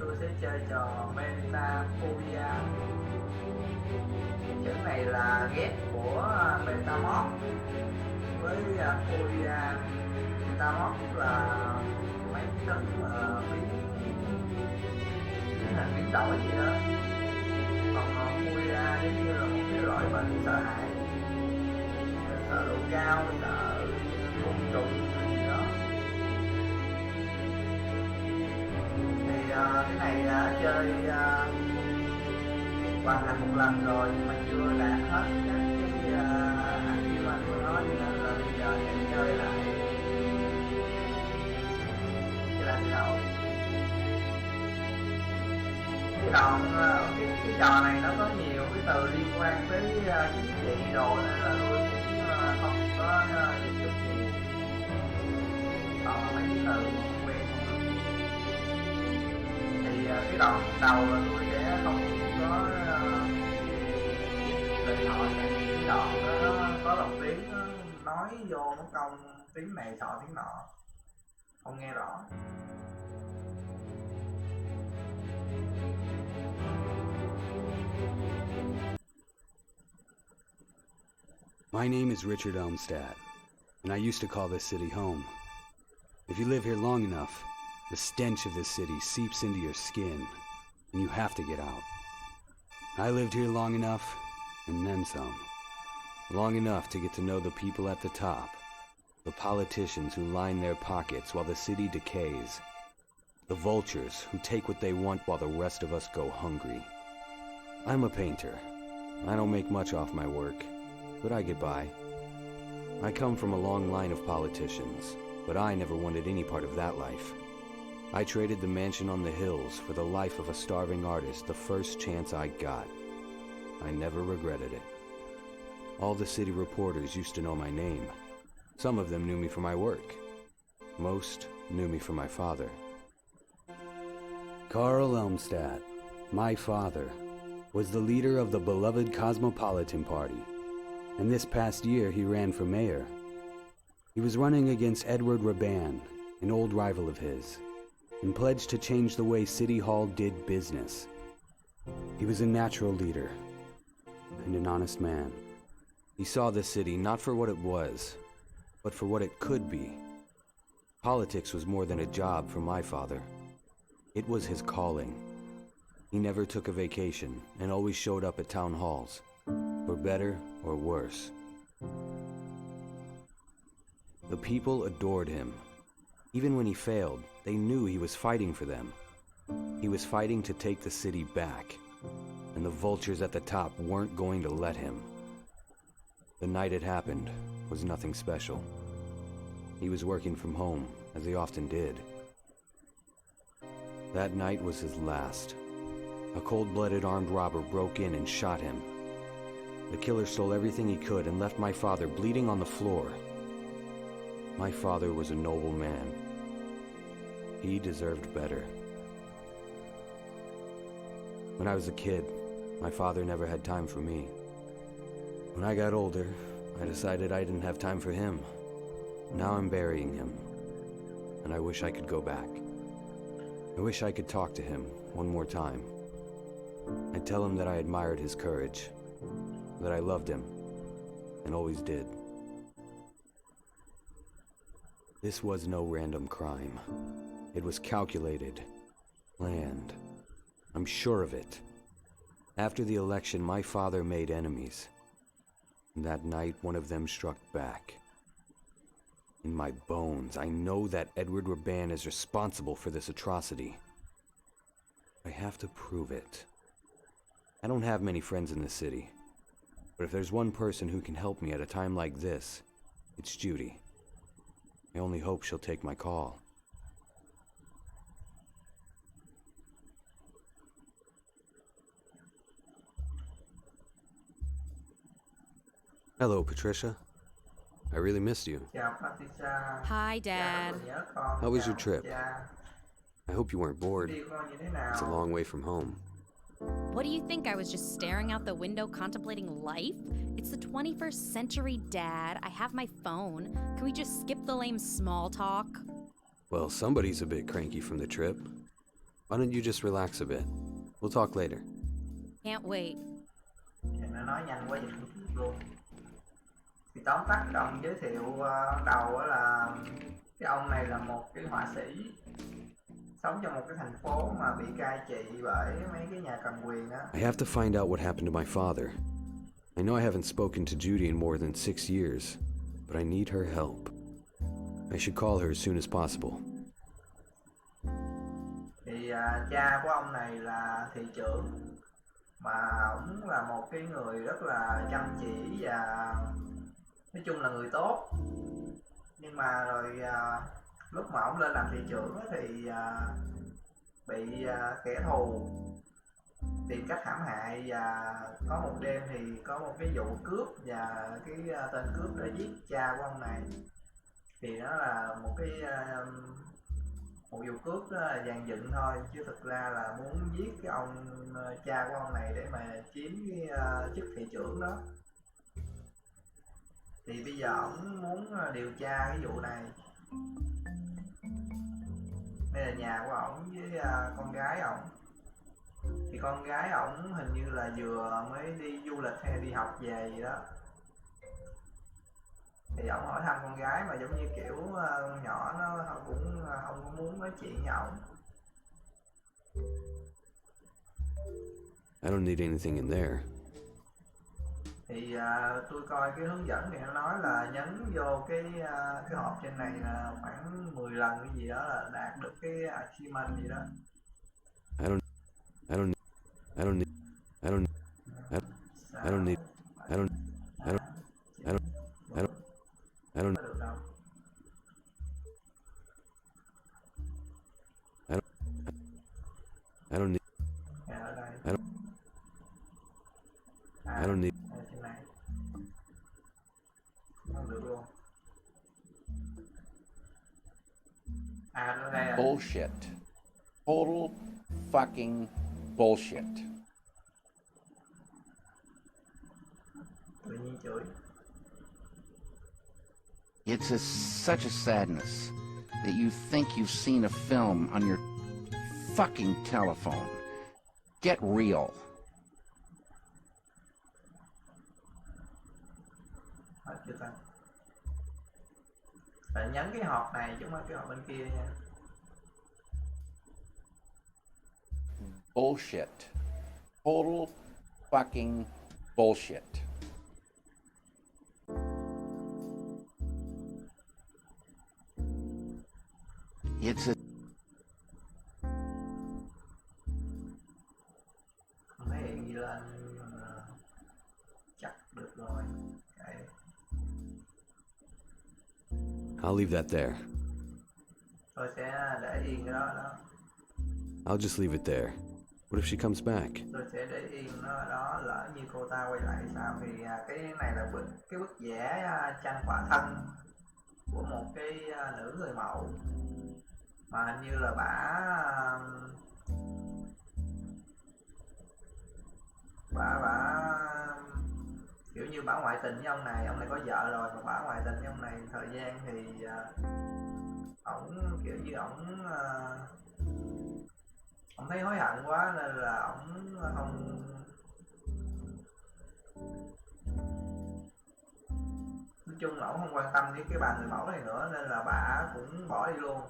tôi sẽ chơi trò Metaphobia. Chữ này là ghép của Metamorph với Phobia. Metamorph là mấy cái biến hình biến đổi gì đó, còn Phobia giống như là một cái loại bệnh sợ hãi, sợ độ cao, sợ côn trùng gì đó. Thì cái này chơi hoàn thành một lần rồi nhưng mà chưa đạt hết các cái achievement của nó, cho nên là bây giờ sẽ chơi lại từ đầu. Cái trò này nó có nhiều cái từ liên quan tới chính trị đồ nên là tôi cũng không có dịch được nhiều, toàn là mấy cái từ không quen không. Thì cái đoạn đầu là tôi sẽ không có lời thoại, cái đoạn đó có lồng tiếng nói vô một câu tiếng này sọ tiếng nọ không nghe rõ. My name is Richard Elmstadt, and I used to call this city home. If you live here long enough, the stench of this city seeps into your skin, and you have to get out. I lived here long enough, and then some. Long enough to get to know the people at the top, the politicians who line their pockets while the city decays, the vultures who take what they want while the rest of us go hungry. I'm a painter. I don't make much off my work, but I get by. I come from a long line of politicians, but I never wanted any part of that life. I traded the mansion on the hills for the life of a starving artist the first chance I got. I never regretted it. All the city reporters used to know my name. Some of them knew me for my work. Most knew me for my father. Carl Elmstadt, my father, was the leader of the beloved Cosmopolitan Party, and this past year he ran for mayor. He was running against Edward Raban, an old rival of his, and pledged to change the way City Hall did business. He was a natural leader and an honest man. He saw the city not for what it was, but for what it could be. Politics was more than a job for my father. It was his calling. He never took a vacation and always showed up at town halls, for better or worse. The people adored him. Even when he failed, they knew he was fighting for them. He was fighting to take the city back, and the vultures at the top weren't going to let him. The night it happened was nothing special. He was working from home, as he often did. That night was his last. A cold-blooded armed robber broke in and shot him. The killer stole everything he could and left my father bleeding on the floor. My father was a noble man. He deserved better. When I was a kid, my father never had time for me. When I got older, I decided I didn't have time for him. Now I'm burying him, and I wish I could go back. I wish I could talk to him one more time. I'd tell him that I admired his courage, that I loved him, and always did. This was no random crime. It was calculated, planned. I'm sure of it. After the election, my father made enemies. And that night, one of them struck back. In my bones, I know that Edward Raban is responsible for this atrocity. I have to prove it. I don't have many friends in the city, but if there's one person who can help me at a time like this, it's Judy. I only hope she'll take my call. Hello, Patricia. I really missed you. Hi, Dad. How was your trip? I hope you weren't bored. It's a long way from home. What do you think? I was just staring out the window contemplating life? It's the 21st century, Dad. I have my phone. Can we just skip the lame small talk? Well, somebody's a bit cranky from the trip. Why don't you just relax a bit? We'll talk later. Can't wait. Thì nó nói nhanh quá dịch không kịp luôn. Thì tóm tắt ông giới thiệu đầu á là cái ông này là một cái họa sĩ sống trong một cái thành phố mà bị cai trị bởi mấy cái nhà cầm quyền á. I have to find out what happened to my father. I know I haven't spoken to Judy in more than 6 years, but I need her help. I should call her as soon as possible. Thì cha của ông này là thị trưởng, mà ông là một cái người rất là chăm chỉ và nói chung là người tốt. Nhưng mà rồi lúc mà ông lên làm thị trưởng thì bị kẻ thù tìm cách hãm hại, và có một đêm thì có một cái vụ cướp và cái tên cướp đã giết cha của ông này. Thì nó là một vụ cướp đó là dàn dựng thôi, chứ thực ra là muốn giết cái ông cha của ông này để mà chiếm cái chức thị trưởng đó. Thì bây giờ ổng muốn điều tra cái vụ này. Đây là nhà của ổng với con gái ổng. Thì con gái ổng hình như là vừa mới đi du lịch hay đi học về gì đó. Thì ổng hỏi thăm con gái mà giống như kiểu con nhỏ nó cũng không có muốn nói chuyện với ổng. I don't need anything in there. Thì tôi coi cái hướng dẫn thì nó nói là nhấn vô cái hộp trên này là khoảng 10 lần cái gì đó là đạt được cái achievement gì đó. I don't need I don't need I don't I don't need I don't I don't I don't I don't I don't Có được đâu. I don't need Ở đây. I don't need Ở trên này. Không được luôn. Ở đây à. Bullshit. Total fucking bullshit. Tự nhiên chửi. It's such a sadness that you think you've seen a film on your fucking telephone. Get real. Hết chưa ta? Phải nhấn cái hộp này chứ không phải cái hộp bên kia nha. Bullshit. Total fucking bullshit. It's a Không thấy hiện gì lên nhưng mà chắc được rồi. Cái I'll leave that there. tôi sẽ để yên cái đó đó. I'll just leave it there. What if she comes back? Tôi sẽ để yên nó đó, lỡ như cô ta quay lại sao thì cái này là cái bức vẽ tranh khỏa thân của một cái nữ người mẫu mà hình như là bả kiểu như bả ngoại tình với ông này có vợ rồi mà bả ngoại tình với ông này thời gian thì ổng kiểu như ổng thấy hối hận quá nên là ổng không nói chung là ổng không quan tâm đến cái bà người mẫu này nữa nên là bà cũng bỏ đi luôn.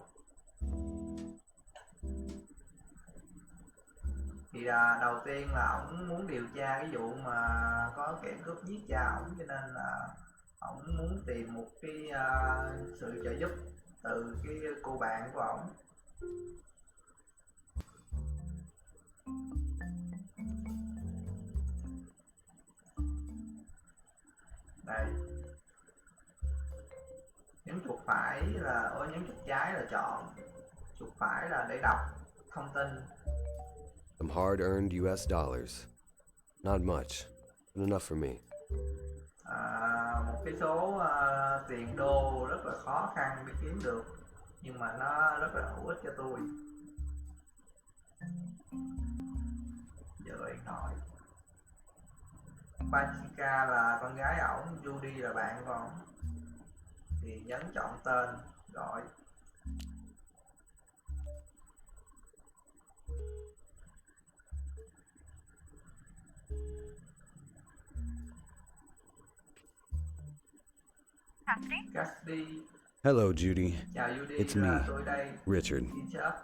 Thì đầu tiên là ổng muốn điều tra cái vụ mà có kẻ cướp giết cha ổng, cho nên là ổng muốn tìm một cái sự trợ giúp từ cái cô bạn của ổng. Đây, nhấn chuột phải là nhấn chuột trái là chọn, chuột phải là để đọc thông tin. Some hard-earned US dollars. Not much, but enough for me. Một cái số tiền đô rất là khó khăn để kiếm được, nhưng mà nó rất là hữu ích cho tôi. Giờ điện thoại. Pachika là con gái ổng, Judy là bạn của ổng. Thì nhấn chọn tên, gọi. Cassidy. Hello, Judy. Chào Judy, It's là me, tôi đây. Richard. Richard.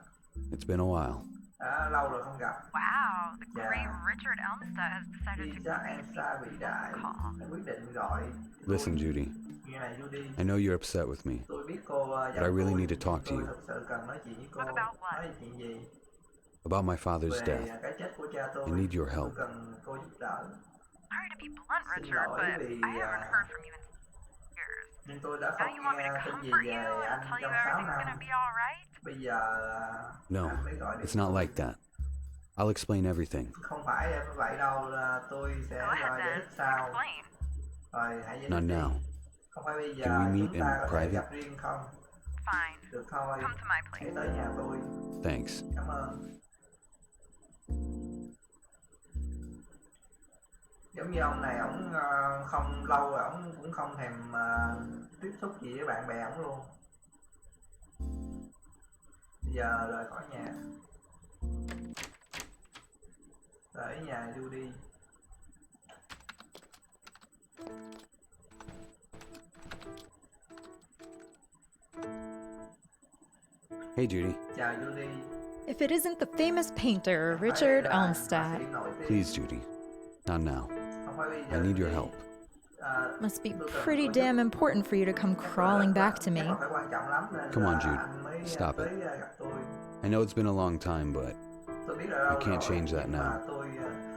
It's been a while. Đã lâu rồi không gặp. Wow, the Yeah. great Richard Elmstead has decided to Richard greet Elmstead me vĩ with đại a call. đã quyết định gọi. Listen, Judy. Nghe này Judy. I know you're upset with me. Tôi biết cô But I really need to talk to tôi you. thực sự cần nói chuyện với cô. Talk about what? Nói chuyện gì? About my father's Về death. cái chết của cha tôi. I need your help. Tôi cần cô giúp đỡ. Sorry to be blunt, Xin Richard, lỗi but vì, I haven't heard from you in years. Nhưng tôi đã Now không you want me nghe to tin gì comfort về you anh and tell you trong 6 everything's gonna năm. be alright? Bây giờ No, anh mới gọi điện. it's not like that. I'll explain everything. Không phải em vậy đâu, là tôi sẽ Go gọi ahead giải then. thích sau. Explain. Rồi hãy giải Not thích đi. now. Không phải bây giờ, Can we meet chúng ta in có thể private? gặp riêng không? Fine. Được thôi, Come to my hãy place. tới nhà tôi. Thanks. Cảm ơn. Giống như ông này, ổng không lâu rồi, ổng cũng không thèm tiếp xúc gì với bạn bè ổng luôn. Bây giờ rời khỏi nhà. Tới nhà Judy. Hey, Judy. Chào Judy. If it isn't the famous painter Richard Phải là Elmstead, họa sĩ nổi tiếng. Please, Judy. Not now. Không phải bây I giờ need your Judy. help. must be Tôi cần pretty có giúp. damn important for you to come crawling back to me. Chắc là phải quan trọng lắm nên Come on, là Jude. anh mới Stop tới it. gặp tôi. I know it's been a long time, but Tôi biết là lâu I can't rồi, change that nhưng mà now. tôi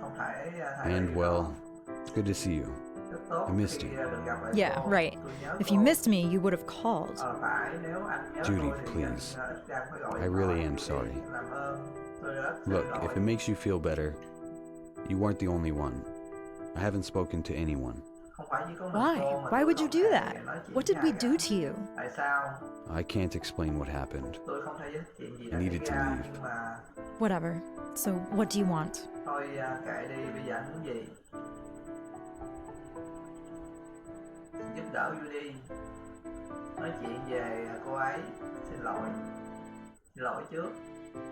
không thể thay and đổi well, nó. it's good to see you. Rất tốt I missed khi, you. được gặp lại Yeah, cô. right. Tôi nhớ If cô. you missed me, you would have called. Phải, nếu anh nhớ Judy, tôi thì please. anh, ít ra phải gọi I điện really thoại. am sorry. Làm ơn. Tôi rất xin Look, lỗi. if it makes you feel better, you weren't the only one. I haven't spoken to anyone. Không phải chỉ có mình Why? cô mà Why tôi would you không do thể that? nói chuyện What did với we ai do cả. to you? Tại sao? I can't explain what happened. Tôi không thể giải thích chuyện gì I đã needed xảy to ra, leave. nhưng mà Whatever. So, what do you want? thôi kệ đi, bây giờ anh muốn gì? Giúp đỡ Judy. Nói chuyện về cô ấy. Xin lỗi. Xin lỗi trước.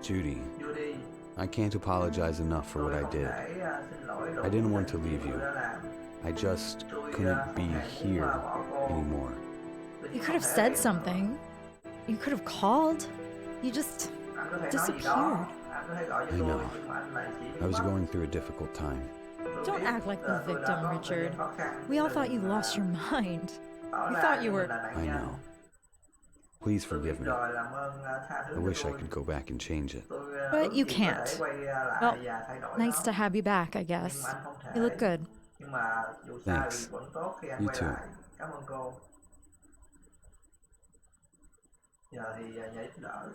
Judy, Judy. I can't apologize enough for Tôi what I không did. thể xin lỗi đủ I didn't want cho to những leave gì you. tôi đã làm. I just Tôi couldn't không be hề muốn here bỏ cô. anymore. Tôi chỉ You không could have thể said hiện- something. You could have called. You just. Anh có thể nói gì đó. disappeared. Anh có thể gọi cho I tôi, know. nhưng mà anh lại chỉ I was going through a difficult time. Tôi Don't biết, act like the tôi đã victim, có một thời gian Richard. khó khăn, We all nên thought you là lost your mind. tỏ we ra thought you mình were- là nạn I nhân. know. Please Tôi biết forgive me. rồi, làm ơn tha thứ I cho wish I tôi. could go back and change it. Tôi, But ước you gì có can't. thể quay lại Well, và thay đổi Nice nó. to have you back, I Nhưng guess. mà anh không thể. You look good. Nhưng mà dù sao Thanks. thì vẫn tốt khi anh You quay too. lại. Cảm ơn cô. Giờ thì nhờ giúp đỡ.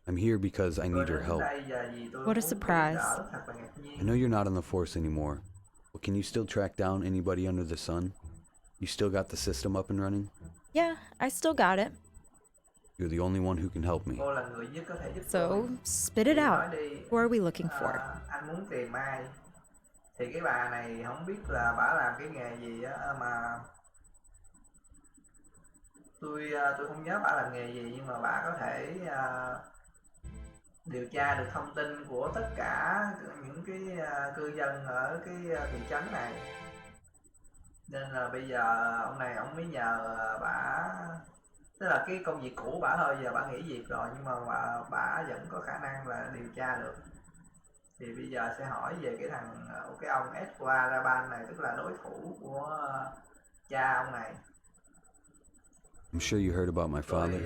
I'm here because I Tôi need đến your help. đây giờ vì tôi What a muốn giúp surprise. đỡ, thật là ngạc I nhiên. know you're not on the force anymore, but can you still track down anybody under the sun? You still got the system up and running? Yeah, I still got it. You're the only one who can help me. Cô là người duy có thể giúp So, tôi. spit it Thì out. nói đi, Who are we looking for? anh muốn tìm ai? Thì cái bà này không biết là bả làm cái nghề gì á, mà tôi không nhớ bả làm nghề gì, nhưng mà bả có thể điều tra được thông tin của tất cả những cái cư dân ở cái thị trấn này, nên là bây giờ ông này ông mới nhờ bả, tức là cái công việc cũ bả thôi, giờ bả nghỉ việc rồi nhưng mà bả vẫn có khả năng là điều tra được. Thì bây giờ sẽ hỏi về cái thằng cái ông Esquaraban này, tức là đối thủ của cha ông này. I'm sure you heard about my father.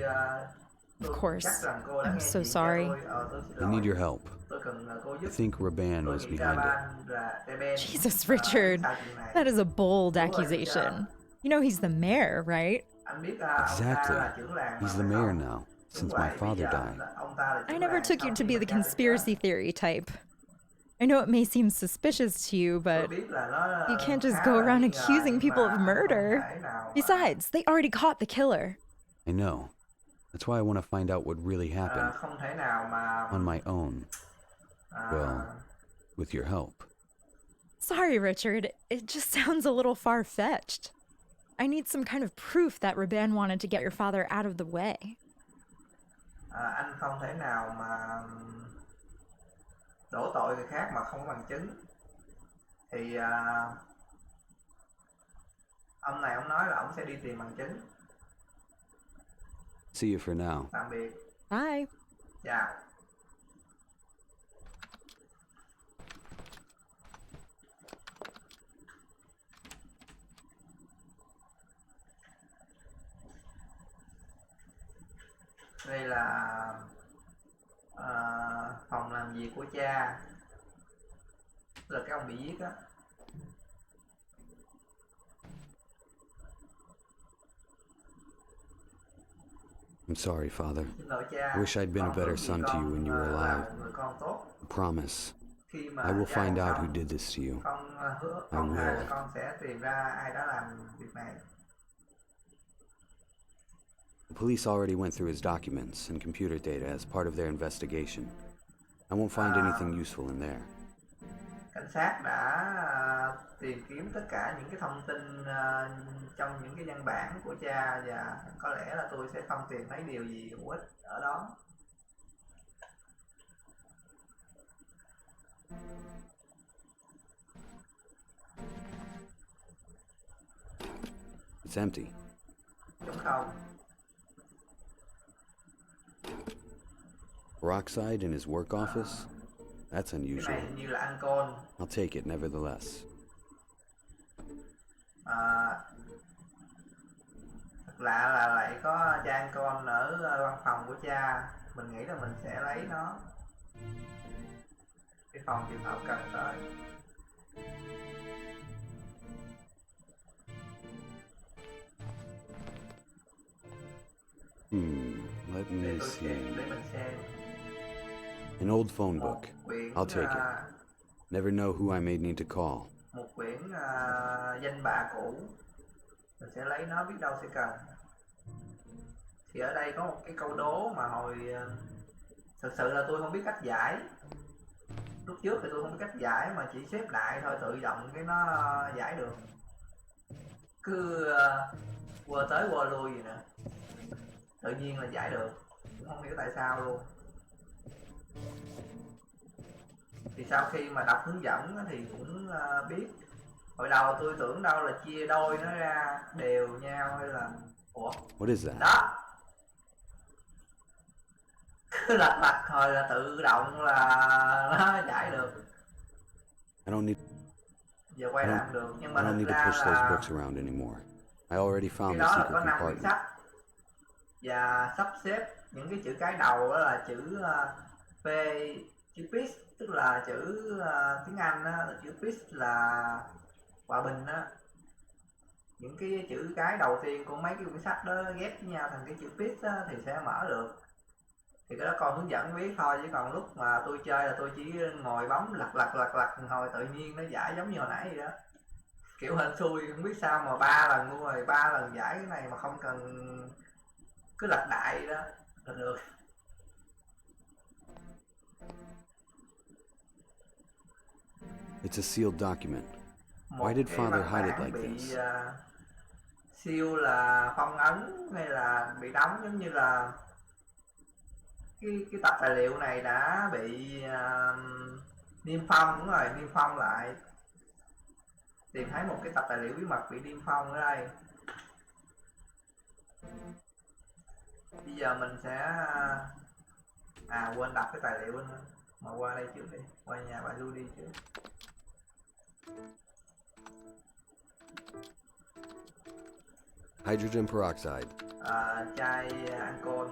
Of course. Chắc rằng cô đã I'm nghe so chuyện cha sorry. tôi. Tôi xin I lỗi. need your help. Tôi cần cô I giúp. think Raban Tôi was nghĩ behind it. Raban là Raban, Jesus, sau Richard. chuyện này. That is a bold Đúng rồi, accusation. Richard. You know he's the mayor, right? Anh biết ông ta Exactly. là trưởng làng mà, He's the phải mayor không? now, Đúng since vậy, my bây father giờ died. là ông ta là I trưởng never làng took you sau to khi be mà the cha được conspiracy chết. theory type. I know it may seem suspicious to you, Tôi but biết là nó you can't just khá go là around nghi ngờ, accusing nhưng people mà of không murder. thể nào mà- Besides, they already caught the killer. I know. That's why I want to find out what really happened không thể nào mà on my own. Well, with your help. Sorry, Richard. It just sounds a little far-fetched. I need some kind of proof that Raban wanted to get your father out of the way. anh không thể nào mà đổ tội người khác mà không có bằng chứng. Thì ông này ông nói là ông sẽ đi tìm bằng chứng. See you for now. Tạm biệt. Bye. Chào. Đây là phòng làm việc của cha, là cái ông bị giết á. I'm sorry, Father. Xin lỗi cha. I wish I'd been a Con better ước gì son to you con when you were là alive. một người con tốt. Promise. Khi mà I will cha find còn out who sống, did this to you. con hứa, I con thề will. là con sẽ tìm ra ai đã làm việc này. The police already went through his documents and computer data as part of their investigation. I won't find anything useful in there. Cảnh sát đã tìm kiếm tất cả những cái thông tin trong những cái văn bản của cha, và có lẽ là tôi sẽ không tìm thấy điều gì hữu ích ở đó. It's empty. Đúng không? Peroxide in his work office? That's Cái này unusual. hình như là ancol. I'll take it nevertheless. Thật lạ là lại có chai ancol ở văn phòng của cha. Mình nghĩ là mình sẽ lấy nó. Cái phòng trường hợp cần tới. Let Để me tôi see. xem, để mình xem. An old phone book. Một quyển, I'll take it. Never know who I may need to call. một quyển danh bạ cũ. Mình sẽ lấy nó, biết đâu sẽ cần. Thì ở đây có một cái câu đố mà hồi thực sự là tôi không biết cách giải. Lúc trước thì tôi không biết cách giải, mà chỉ xếp đại thôi, tự động cái nó giải được. Cứ qua tới qua lui gì nữa, tự nhiên là giải được. Cũng không hiểu tại sao luôn. Thì sau khi mà đọc hướng dẫn thì cũng biết. Hồi đầu tôi tưởng đâu là chia đôi nó ra đều nhau hay là... Ủa? What is that? Đó! Cứ lật lật thôi là tự động là nó giải được. I don't need Giờ quay lại không được, nhưng mà I don't thực need to ra push those là books around anymore. I already found cái the đó là secret có 5 quyển compartment. sách. Và sắp xếp những cái chữ cái đầu đó là chữ P, chữ peace, tức là chữ tiếng Anh á, chữ peace là hòa bình á. Những cái chữ cái đầu tiên của mấy cái quyển sách đó ghép với nhau thành cái chữ peace á, thì sẽ mở được. Thì cái đó con hướng dẫn biết thôi, chứ còn lúc mà tôi chơi là tôi chỉ ngồi bấm lật hồi tự nhiên nó giải giống như hồi nãy vậy đó. Kiểu hên xui, không biết sao mà 3 lần luôn rồi, 3 lần giải cái này mà không cần cứ lật đại đó là được. It's a sealed document. Một Why did cái Father văn hide it bản like bị this? seal là phong ấn hay là bị đóng, giống như là cái tập tài liệu này đã bị niêm phong. Đúng rồi, niêm phong lại. Tìm thấy một cái tập tài liệu bí mật bị niêm phong ở đây. Bây giờ mình sẽ quên đọc cái tài liệu nữa, mà qua đây trước đi, qua nhà bà Lu đi trước. Hydrogen peroxide. Chai ancol.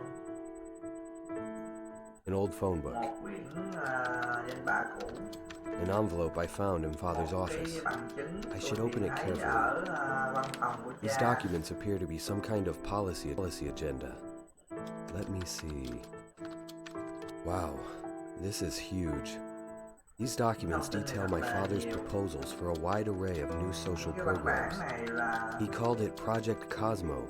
An old phone book. Một quyển danh bạ cũ. An envelope I found in Father's Một office. cái bằng chứng I tôi should tìm open it thấy carefully. ở văn phòng của These cha. documents appear to be some kind of policy agenda. Let me see. Wow, this is huge. These documents detail my father's proposals for a wide array of new social Cái văn bản programs. này là He called it Project Cosmo.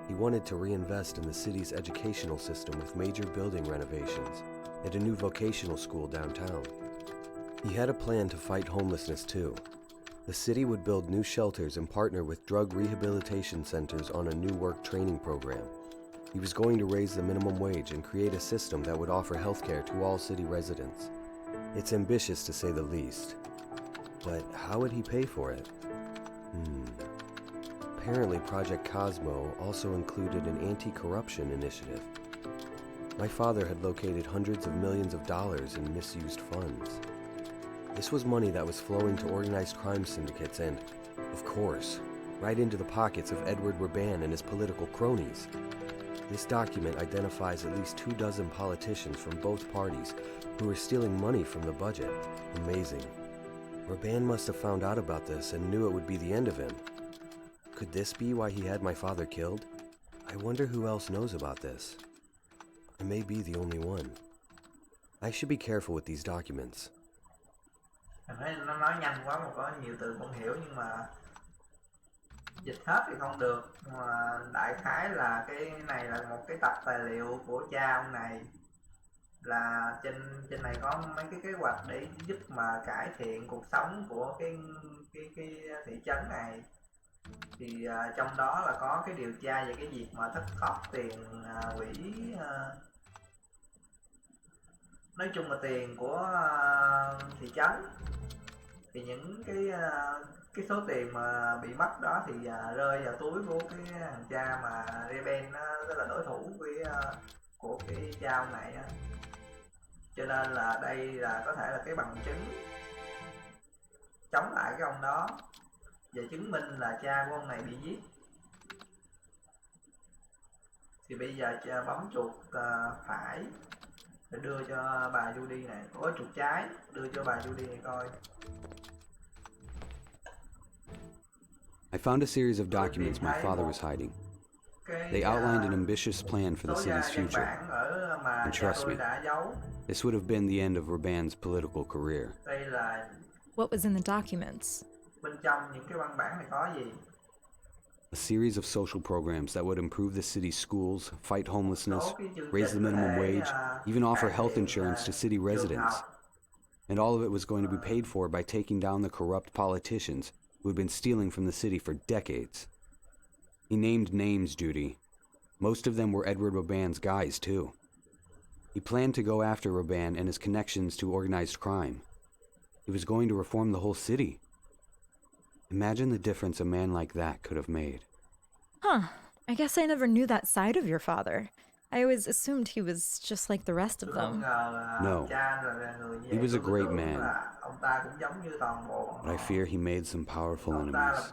He wanted to reinvest in the city's educational system with major building renovations and a new vocational school downtown. He had a plan to fight homelessness too. The city would build new shelters and partner with drug rehabilitation centers on a new work training program. He was going to raise the minimum wage and create a system that would offer healthcare to all city residents. It's ambitious to say the least. But how would he pay for it? apparently Project Cosmo also included an anti-corruption initiative. My father had located hundreds of millions of dollars in misused funds. This was money that was flowing to organized crime syndicates and, of course, right into the pockets of Edward Raban and his political cronies. This document identifies at least 24 politicians from both parties who were stealing money from the budget. Amazing. Raban must have found out about this and knew it would be the end of him. Could this be why he had my father killed? I wonder who else knows about this. I may be the only one. I should be careful with these documents. Mình thấy nó nói nhanh quá mà có nhiều từ không hiểu, nhưng mà dịch hết thì không được. Mà đại khái là cái này là một cái tập tài liệu của cha ông này, là trên này có mấy cái kế hoạch để giúp mà cải thiện cuộc sống của cái thị trấn này. Thì trong đó là có cái điều tra về cái việc mà thất thoát tiền quỹ, nói chung là tiền của thị trấn. Thì những cái số tiền mà bị mất đó thì rơi vào túi của cái thằng cha mà Reben, tức là đối thủ của cái cha ông này á. Cho nên là đây là có thể là cái bằng chứng chống lại cái ông đó và chứng minh là cha của ông này bị giết. Thì bây giờ bấm chuột phải để đưa cho bà Judy này, có chuột trái đưa cho bà Judy này coi. I found a series of documents my father was hiding. They outlined an ambitious plan for the city's future. And trust me, this would have been the end of Raban's political career. What was in the documents? Bên trong những cái văn bản này có gì? A series of social programs that would improve the city's schools, fight homelessness, raise the minimum wage, even offer health insurance to city residents. And all of it was going to be paid for by taking down the corrupt politicians who had been stealing from the city for decades. He named names, Judy. Most of them were Edward Raban's guys, too. He planned to go after Raban and his connections to organized crime. He was going to reform the whole city. Imagine the difference a man like that could have made. Huh. I guess I never knew that side of your father. I always assumed he was just like the rest of them. No. He was a great man. But I fear he made some powerful enemies.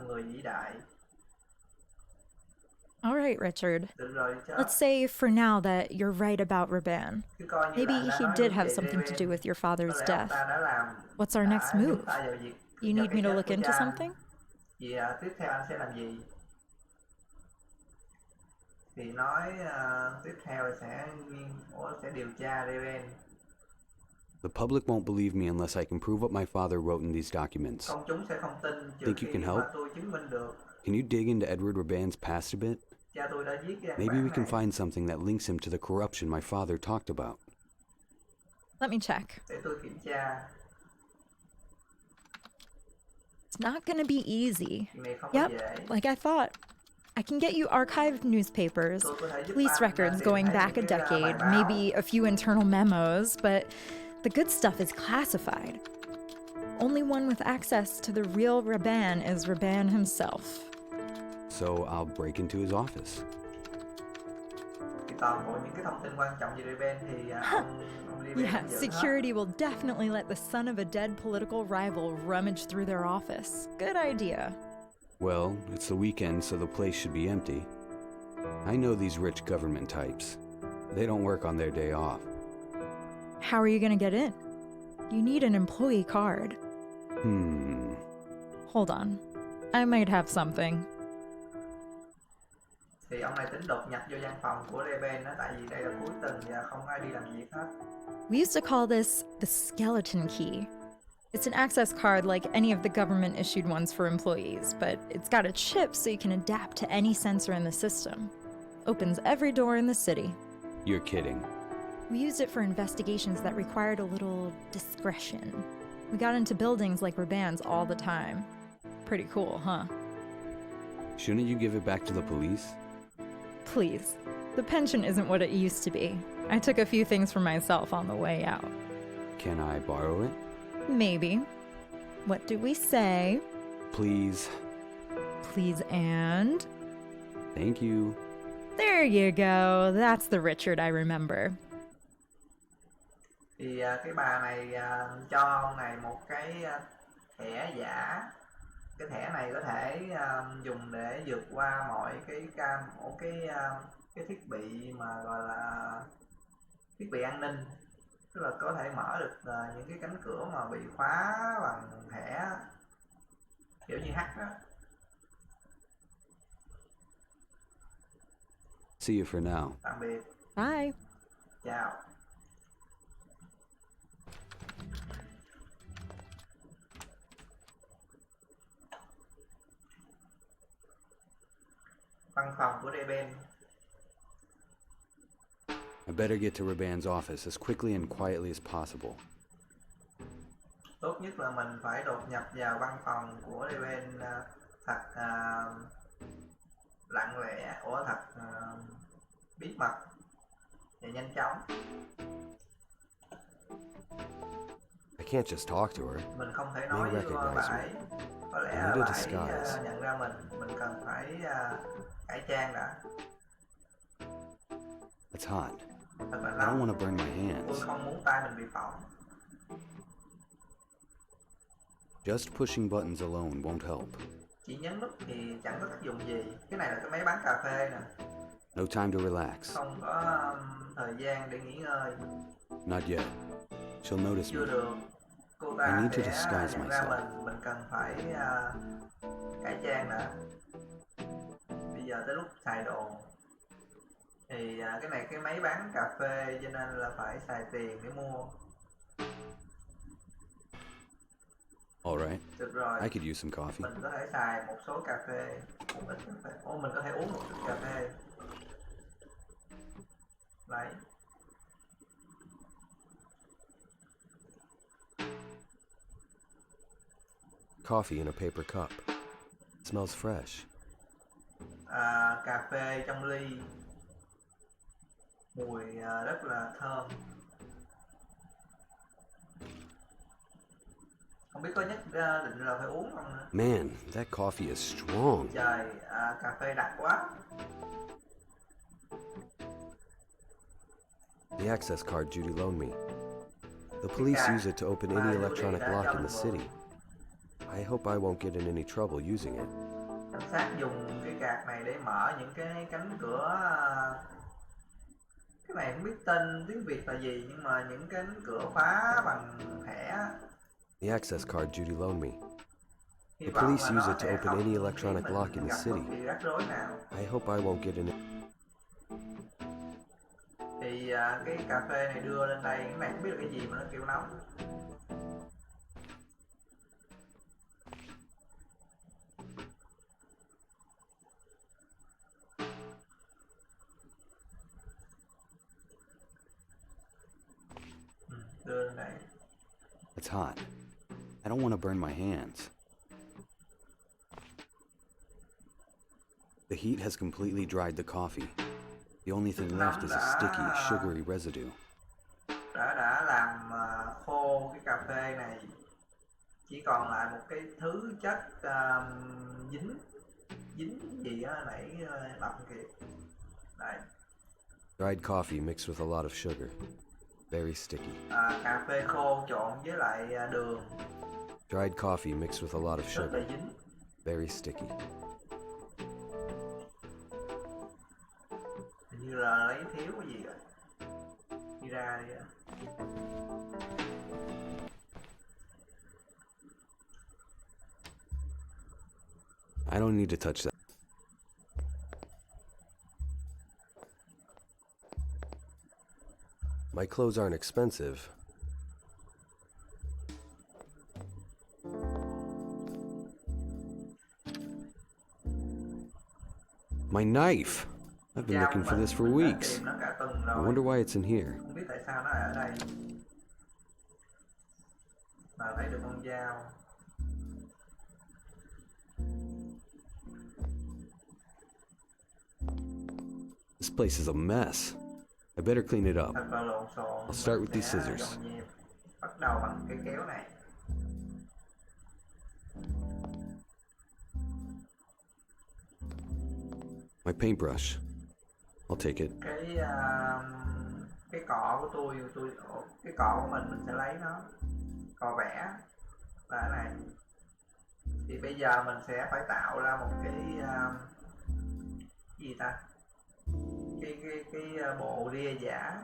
All right, Richard. Let's say for now that you're right about Raban. Maybe he did have something to do with your father's death. What's our next move? You need me to look into something? Tiếp theo anh sẽ làm gì? Thì nói tiếp theo là sẽ điều tra Raven. The public won't believe me unless I can prove what my father wrote in these documents. Công chúng sẽ không tin trừ Think you khi can mà help? tôi chứng minh được. Can you dig into Edward Raban's past a bit? Cha tôi đã viết cái văn Maybe bản we can này. find something that links him to the corruption my father talked about. Let me check. Để tôi kiểm tra. It's not gonna be easy. Chuyện này không có Yep, dễ. like I thought. I can get you archived newspapers, police records going back a decade, maybe a few internal memos, but the good stuff is classified. Only one with access to the real Raban is Raban himself. So I'll break into his office. Thì toàn bộ những cái thông tin quan trọng về Raven thì ông Raven Yeah, giữ hết. security will definitely let the son of a dead political rival rummage through their office. Good idea. Well, it's the weekend, so the place should be empty. I know these rich government types. They don't work on their day off. How are you gonna get in? You need an employee card. Hold on. I might have something. Thì ông này tính đột nhập vô văn phòng của Raven đó, tại vì đây là cuối tuần và không ai đi làm việc hết. We used to call this the skeleton key. It's an access card like any of the government-issued ones for employees, but it's got a chip so you can adapt to any sensor in the system. Opens every door in the city. You're kidding. We used it for investigations that required a little discretion. We got into buildings like Raban's all the time. Pretty cool, huh? Shouldn't you give it back to the police? Please. The pension isn't what it used to be. I took a few things for myself on the way out. Can I borrow it? Maybe. What do we say? Please. please, and... Thank you. There you go. That's the Richard I remember. Thì cái bà này cho ông này một cái thẻ giả. Cái thẻ này có thể dùng để vượt qua mọi cái thiết bị mà gọi là thiết bị an ninh, tức là có thể mở được những cái cánh cửa mà bị khóa bằng thẻ, kiểu như hack đó. See you for now. Tạm biệt. Bye. Chào. Văn phòng của Reben. I better get to Raban's office as quickly and quietly as possible. Tốt nhất là mình phải đột nhập vào văn phòng của Reben thật lặng lẽ, thật bí mật và nhanh chóng. I can't just talk to her. Mình không thể nói với bà ấy. Có lẽ là bà ấy nhận ra mình cần phải cải trang đã. It's hot. Thật là I don't nóng. want to burn my Tôi hands. không muốn tay mình bị phỏng. Just pushing buttons alone won't help. Chỉ nhấn nút thì chẳng có tác dụng gì. Cái này là cái máy bán cà phê nè. No time to relax. Không có thời gian để nghỉ ngơi. Not yet. She'll notice Chưa me. được. Cô I ta need to sẽ disguise nhận ra myself. mình cần phải cải trang đã. Bây giờ tới lúc xài đồ. Thì cái này cái máy bán cà phê cho nên là phải xài tiền để mua. Alright. Được rồi. I could use some coffee. Mình có thể xài một số cà phê, một ít cà phê. Mình có thể uống một chút cà phê. Lấy. Coffee in a paper cup. Smells fresh. Cà phê trong ly. Mùi rất là thơm. Không biết có nhất định là phải uống không nữa. Man, that coffee is strong. Trời, cà phê đặc quá. The access card Judy loaned me. The police use it to open any electronic lock in the city. I hope I won't get in any trouble using it. Cảnh sát dùng cái card này để mở những cái cánh cửa. Cái này không biết tên tiếng Việt là gì, nhưng mà những cánh cửa khóa bằng thẻ. The access card Judy loaned me. Hy The vọng police là use nó it to sẽ open không any khiến electronic mình lock in the gặp city. bất kỳ rắc rối nào. I hope I won't get in it. Thì cái cà phê này đưa lên đây, cái này không biết là cái gì mà nó kêu nóng. Đưa lên đây. It's hot. I don't want to burn my hands. The heat has completely dried the coffee. The only thing left is a sticky, sugary residue. Đã làm khô cái cà phê này. Chỉ còn lại một cái thứ chất dính gì á, nãy đọc kìa. Đây. Dried coffee mixed with a lot of sugar. Very sticky. Cà phê khô trộn với lại đường. Dried coffee mixed with a lot of Rất là sugar. dính. Very sticky. Hình như là lấy thiếu cái gì rồi. Đi ra đi. I don't need to touch that. My clothes aren't expensive. My knife! I've been looking for this for weeks. Nó cả tuần I rồi. wonder why it's in here. Không biết tại sao nó ở đây. Mà thấy được con dao. This place is a mess. I better clean it up. Thật là lộn xộn. I'll start with Mình these sẽ scissors. dọn dẹp. Bắt đầu bằng cái kéo này. My paintbrush. I'll take it. Cái cọ của tôi cái cọ của mình sẽ lấy nó, cọ vẽ là cái này. Thì bây giờ mình sẽ phải tạo ra một cái gì ta, cái bộ ria giả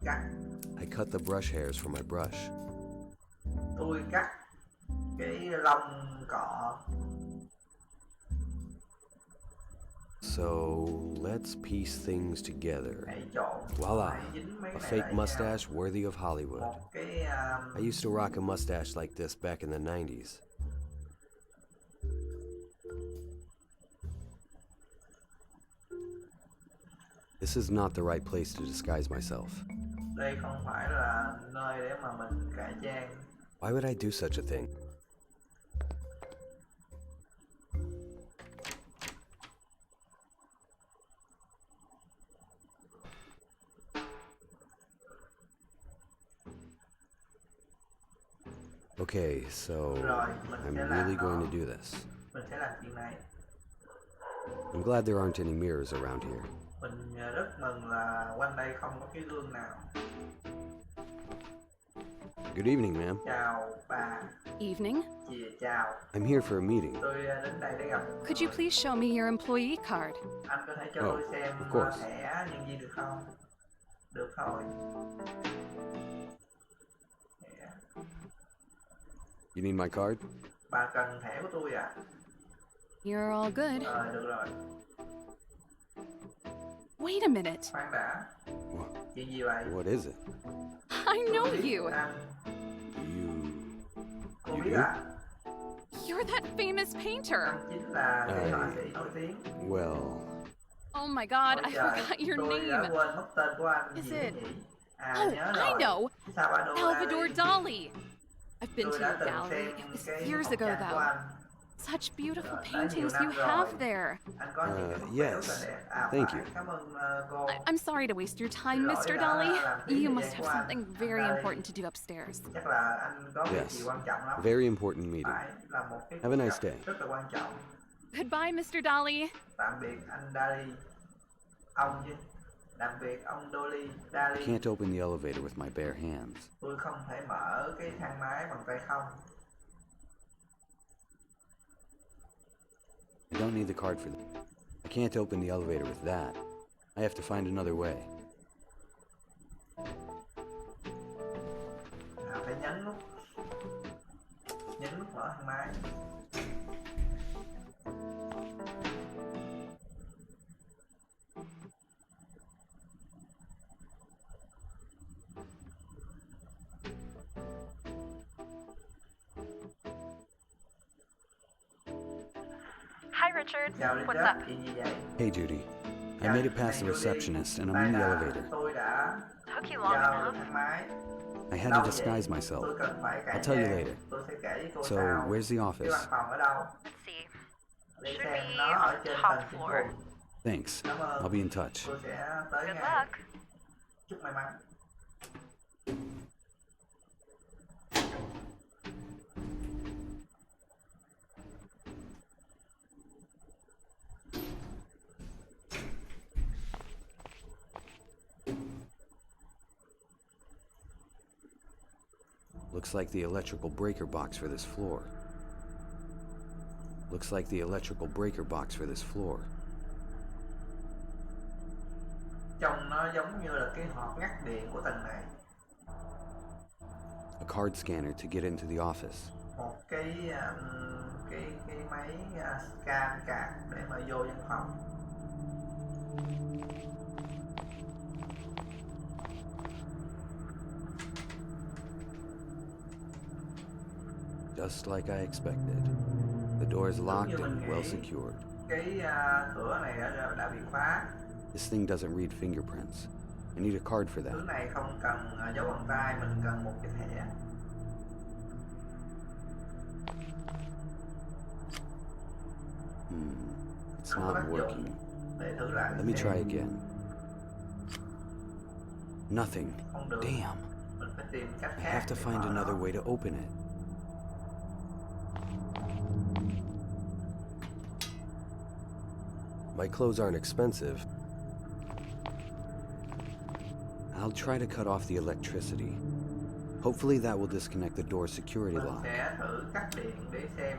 cắt. I cut the brush hairs from my brush. Tôi cắt cái lông cọ. So let's piece things together. Hãy trộn. Voila, Hãy dính mấy a cái này fake lại nhau. mustache worthy of Hollywood. Một cái I used to rock a mustache like this back in the 90s. This is not the right place to disguise myself. đây không phải là nơi để mà mình cải trang. Why would I do such a thing? Okay, so Rồi, mình I'm sẽ really làm going nó. to do this. Mình sẽ làm chuyện này. I'm glad there aren't any mirrors around here. Mình rất mừng là quanh đây không có cái gương nào. Good evening, ma'am. Chào bà. Evening. Chị chào. I'm here for a meeting. Tôi đến đây để gặp một Could you người. please show me your employee card? Anh có thể cho Oh, tôi xem of course. thẻ nhân viên được không? Được thôi. Thẻ. You need my card? Bà cần thẻ của tôi à? You're all good. Được rồi. Wait a minute. Khoan đã. Wha- Chuyện gì vậy? What is it? I know Tôi biết you. Anh. Cô You biết do? à? You're that famous painter. Anh chính là cái Ê. họa sĩ nổi tiếng. Well, Oh my god, Ôi I trời, forgot your tôi đã name. quên mất tên của anh. Is Gì it- nhỉ? À, Oh, nhớ I rồi. know. Salvador Salvador Dali. Dali. I've been Tôi to đã your từng gallery. xem It was cái years học ago tràng của though. anh. Such beautiful Đã nhiều paintings năm you rồi. have there. Anh có những cái bức vẽ rất là yes. đẹp. À, Thank phải. you. Cảm ơn cô. I'm sorry to waste your time, Xin lỗi Mr. đã Dali. làm phí You thời must gian have của anh. something Anh very Dali. important to do upstairs. Chắc là anh có việc Yes. gì quan trọng lắm. very important meeting. Phải là một cái Have a cuộc nice gặp day. rất là quan trọng. Goodbye, Mr. Dali. Tạm biệt anh Dali. Ông chứ. Tạm biệt ông I Dali. can't open the elevator with my bare hands. Tôi không thể mở cái thang máy bằng tay không. I don't need the card for that. I can't open the elevator with that. I have to find another way. Phải nhấn nút. Nhấn nút mở thang máy. Hi, Richard. Chào What's Richard, up? chuyện gì vậy? Hey, Judy. I made it past the receptionist and I'm in the elevator. Tôi đã Took you long vào được enough. thang máy. I had Đâu to vậy? disguise myself. Tôi cần phải cải I'll tell you trang. later. Tôi sẽ kể với cô So, sau. where's the Cái office? văn phòng ở đâu? Let's see. Để Should xem be nó ở on trên top tầng trên floor. cùng. Thanks. Cảm ơn. I'll be in touch. Tôi sẽ tới Good ngay. luck. Chúc may mắn. Looks like the electrical breaker box for this floor. Looks like the electrical breaker box for this floor. Trông nó giống như là cái hộp ngắt điện của tầng này. A card scanner to get into the office. Một cái máy scan card để mà vô văn phòng. Just like I expected. The door is locked như mình and well nghĩ. secured. Cái cửa này đã bị khóa. This thing doesn't read fingerprints. I need a card for Thứ that. này không cần dấu bàn tay, mình cần một cái thẻ. It's Không có tác not dụng. working. Để thử lại. Let me xem. try again. Nothing. Không được. Damn. Mình phải tìm cách I khác. have to để find mở nó. another way to open it. My clothes aren't expensive. I'll try to cut off the electricity. Hopefully that will disconnect the door security Mình lock. sẽ thử cắt điện để xem,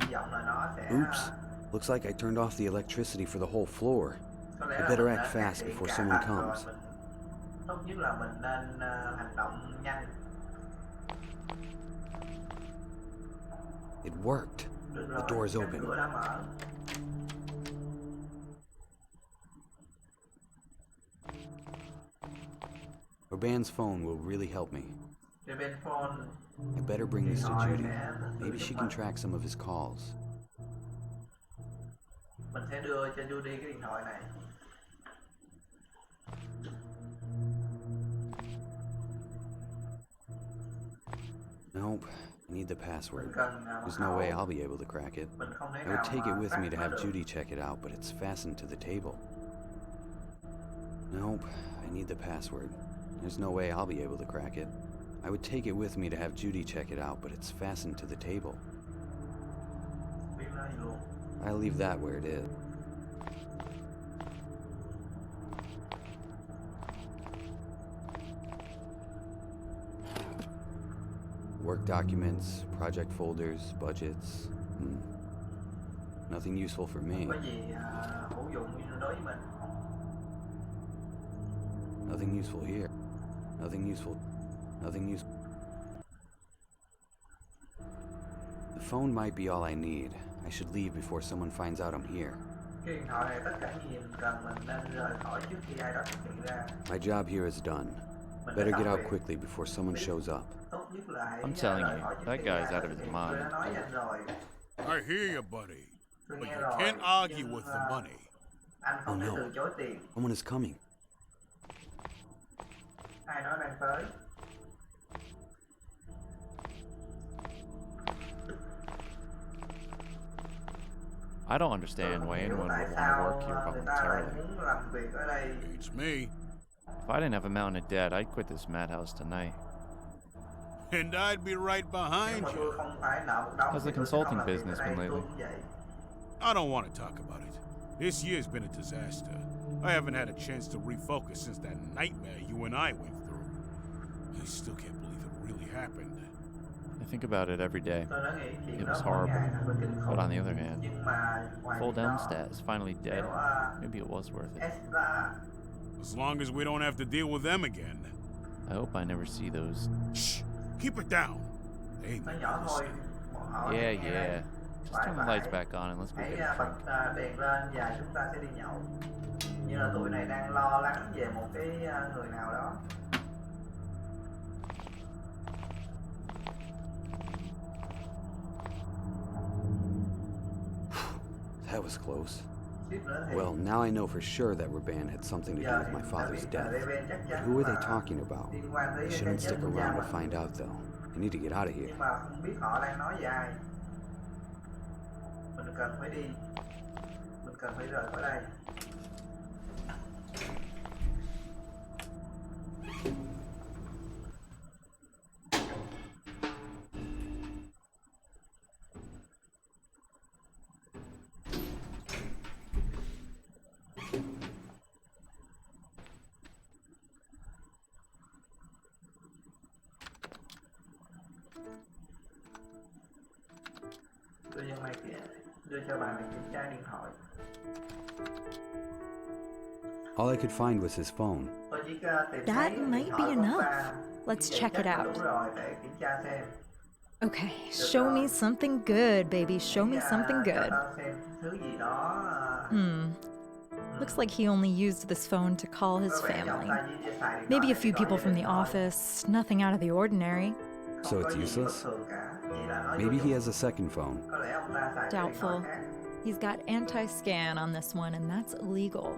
hy vọng là nó sẽ Oops. Looks like I turned off the electricity for the whole floor. có lẽ I là better mình act đã cắt fast điện before cả someone tầng rồi. comes. Tốt nhất là mình nên hành động nhanh. It worked. Được The rồi, door is cánh open. cửa đã mở. Urban's phone will really help me. Thì bên phone I better bring this to điện thoại Judy. sẽ thực sự Maybe giúp she can mình. track some of his calls. Mình sẽ đưa cho Judy cái điện thoại này. Nope. I need the Mình password. cần There's no way I'll be able to crack it. Mình không thể I nào would take it mà with crack me to nó have được. Judy check it out, but it's fastened to the table. Nope. I need the password. There's no way I'll be able to crack it. I would take it with me to have Judy check it out, but it's fastened to the table. Biết nói gì luôn. I'll leave that where it is. Work documents, project folders, budgets. Nothing useful for me. Có gì hữu dụng đối với mình. Nothing useful here. Nothing useful. Nothing useful. The phone might be all I need. I should leave before someone finds out I'm here. Cái điện thoại này tất cả những gì mình cần, mình nên rời khỏi trước khi ai đó phát hiện ra. My job here is done. Mình đã Better xong get out việc. quickly before someone shows up. Tốt nhất là hãy I'm telling rời you, khỏi trước that khi guy's ai out đó of his phát hiện. mind. Tôi đã nói với anh rồi. I hear you, buddy. Tôi But nghe you rồi. can't argue Nhưng, with the money. anh không Oh, thể no. từ chối tiền. Someone is coming. Ai nói đang tới. I don't understand why Hiểu anyone tại would want to sao work here người ta lại voluntarily. muốn làm việc ở đây. It's me. If I didn't have a mountain of debt, I'd quit this madhouse tonight. And I'd be right Nếu behind mà you. tôi không phải nợ một đống How's the thì tôi sẽ không consulting làm việc business ở đây. been Tôi lately? cũng vậy. I don't want to talk about it. This year's been a disaster. I haven't had a chance to refocus since that nightmare you and I went through. I still can't believe it really happened. I think about it every day. Tôi đã nghĩ chuyện It đó was mỗi horrible. ngày thật là kinh khủng. But on the other hand, Nhưng mà ngoài full việc đó, Elmstead is finally dead. nếu Maybe it was worth it. Esra As long as we don't have to deal with them again. I hope I never see those. Shh! Keep it down. They ain't nó gonna nhỏ thôi, listen. bọn họ Yeah, sẽ nghe đấy. yeah. Just Phải, turn the lights phải. back on and let's go Hãy get a bật drink. đèn lên và chúng ta sẽ đi nhậu. Như là tụi này đang lo lắng về một cái người nào đó. That was close. Tiếp nữa thì Well, now I know for sure that Ruban had something to do giờ with thì my chúng ta father's biết death. là Reven chắc But chắn who are they là talking about? liên quan tới I cái shouldn't chết stick của cha around to mình. find out, though. I need to get out of here. Nhưng mà không biết họ đang nói về ai. Mình cần phải đi. Mình cần phải rời khỏi đây. Đưa cho mày kìa, đưa cho bà mày kiểm tra điện thoại. All I could find was his phone. Tôi chỉ tìm That thấy might điện be thoại của enough. bà. Let's Như vậy check it chắc là out. đủ rồi để kiểm tra xem. Okay, show me something good, baby. Show me something Cho good. tao xem thứ gì đó. Looks like he only used this phone to call his Có vẻ như ông family. ta chỉ xài điện Maybe thoại a few để gọi people from điện the thoại. office, nothing out of the ordinary. Không So có it's gì bất useless? thường cả, chỉ là nói Maybe vô he dụng. has a second phone. Có lẽ ông ta xài cái điện thoại Doubtful. khác. He's got anti scan on this one, and that's illegal.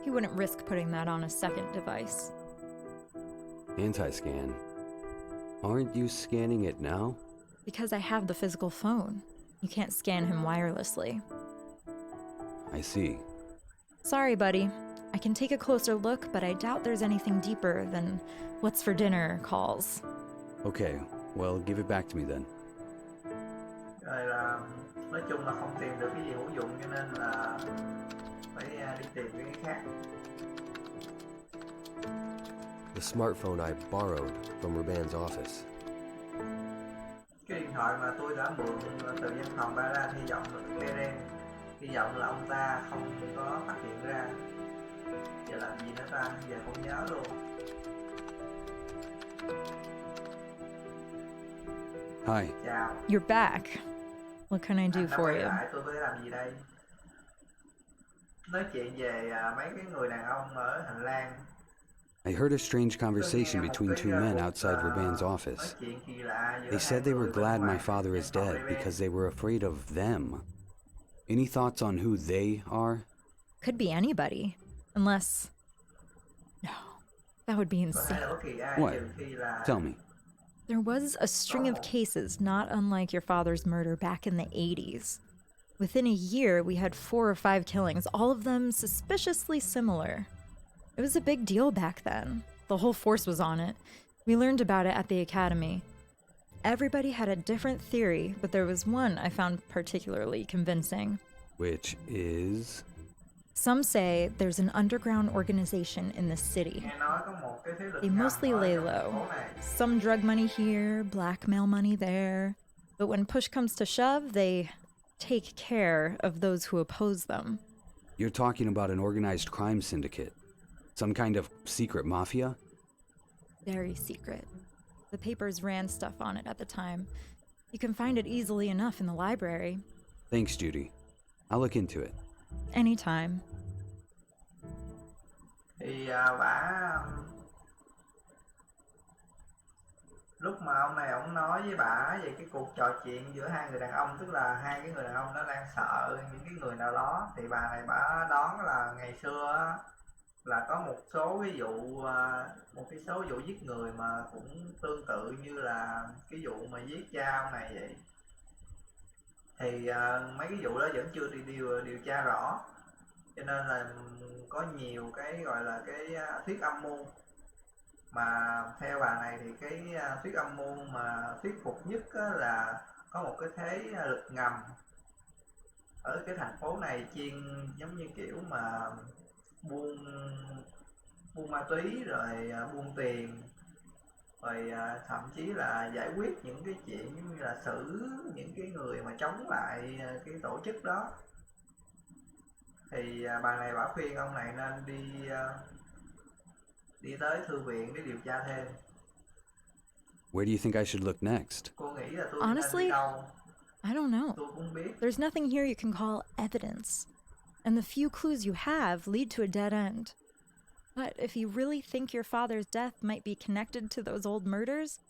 He wouldn't risk putting that on a second device. Anti-scan. Aren't you scanning it now? Because I have the physical phone. You can't scan him wirelessly. I see. Sorry, buddy. I can take a closer look, but I doubt there's anything deeper than what's for dinner calls. Okay, well, give it back to me then. Rồi là nói chung là không tìm được cái gì hữu dụng cho nên là smartphone I borrowed from Raban's office. Cái điện thoại mà tôi đã mượn từ văn phòng ba ra, hy vọng là Keren, hy vọng là ông ta không có phát hiện ra. Giờ làm gì nữa ta, giờ không nhớ luôn. Hi. Chào. You're back. What can I do Anh đã for quay you? lại, tôi có thể làm gì đây? Nói chuyện về mấy cái người đàn ông ở hành lang. I heard a strange conversation between two men outside Raban's Nói office. chuyện kỳ lạ giữa They hai said they người were bên glad ngoài my father is văn phòng dead Raven. because they were afraid of them. Any thoughts on who they are? Could be anybody. Unless. No. That would be Có thể insane. là bất kỳ ai What? trừ khi là Tell me. There was a string of cases not unlike your father's murder back in the 80s. Within a year, we had 4 or 5 killings, all of them suspiciously similar. It was a big deal back then. The whole force was on it. We learned about it at the academy. Everybody had a different theory, but there was one I found particularly convincing. Which is... Some say there's an underground organization in the city. nghe nói có một cái thế lực They ngầm mostly ở lay trong thành low. phố này. Some drug money here, blackmail money there. But when push comes to shove, they take care of those who oppose them. You're talking about an organized crime syndicate. Some kind of secret mafia? Very secret. The papers ran stuff on it at the time. You can find it easily enough in the library. Thanks, Judy. I'll look into it. Anytime. Thì lúc mà ông này ông nói với bả về cái cuộc trò chuyện giữa hai người đàn ông, tức là hai cái người đàn ông nó đang sợ những cái người nào đó, thì bà này bả đoán là ngày xưa á, là có một số ví dụ một cái số vụ giết người mà cũng tương tự như là cái vụ mà giết cha ông này vậy. Thì mấy cái vụ đó vẫn chưa điều tra rõ, cho nên là có nhiều cái gọi là cái thuyết âm mưu. Mà theo bà này thì cái thuyết âm mưu mà thuyết phục nhất là có một cái thế lực ngầm ở cái thành phố này chuyên giống như kiểu mà buôn ma túy rồi buôn tiền, rồi thậm chí là giải quyết những cái chuyện giống như là xử những cái người mà chống lại cái tổ chức đó. Thì bà này bảo khuyên ông này nên đi tới thư viện để điều tra thêm. Where do you think I should look next? Cô nghĩ là tôi Honestly, nên đi đâu? I don't know. Tôi cũng biết. There's nothing here you can call evidence. And the few clues you have lead to a dead end. But if you really think your father's death might be connected to those old murders,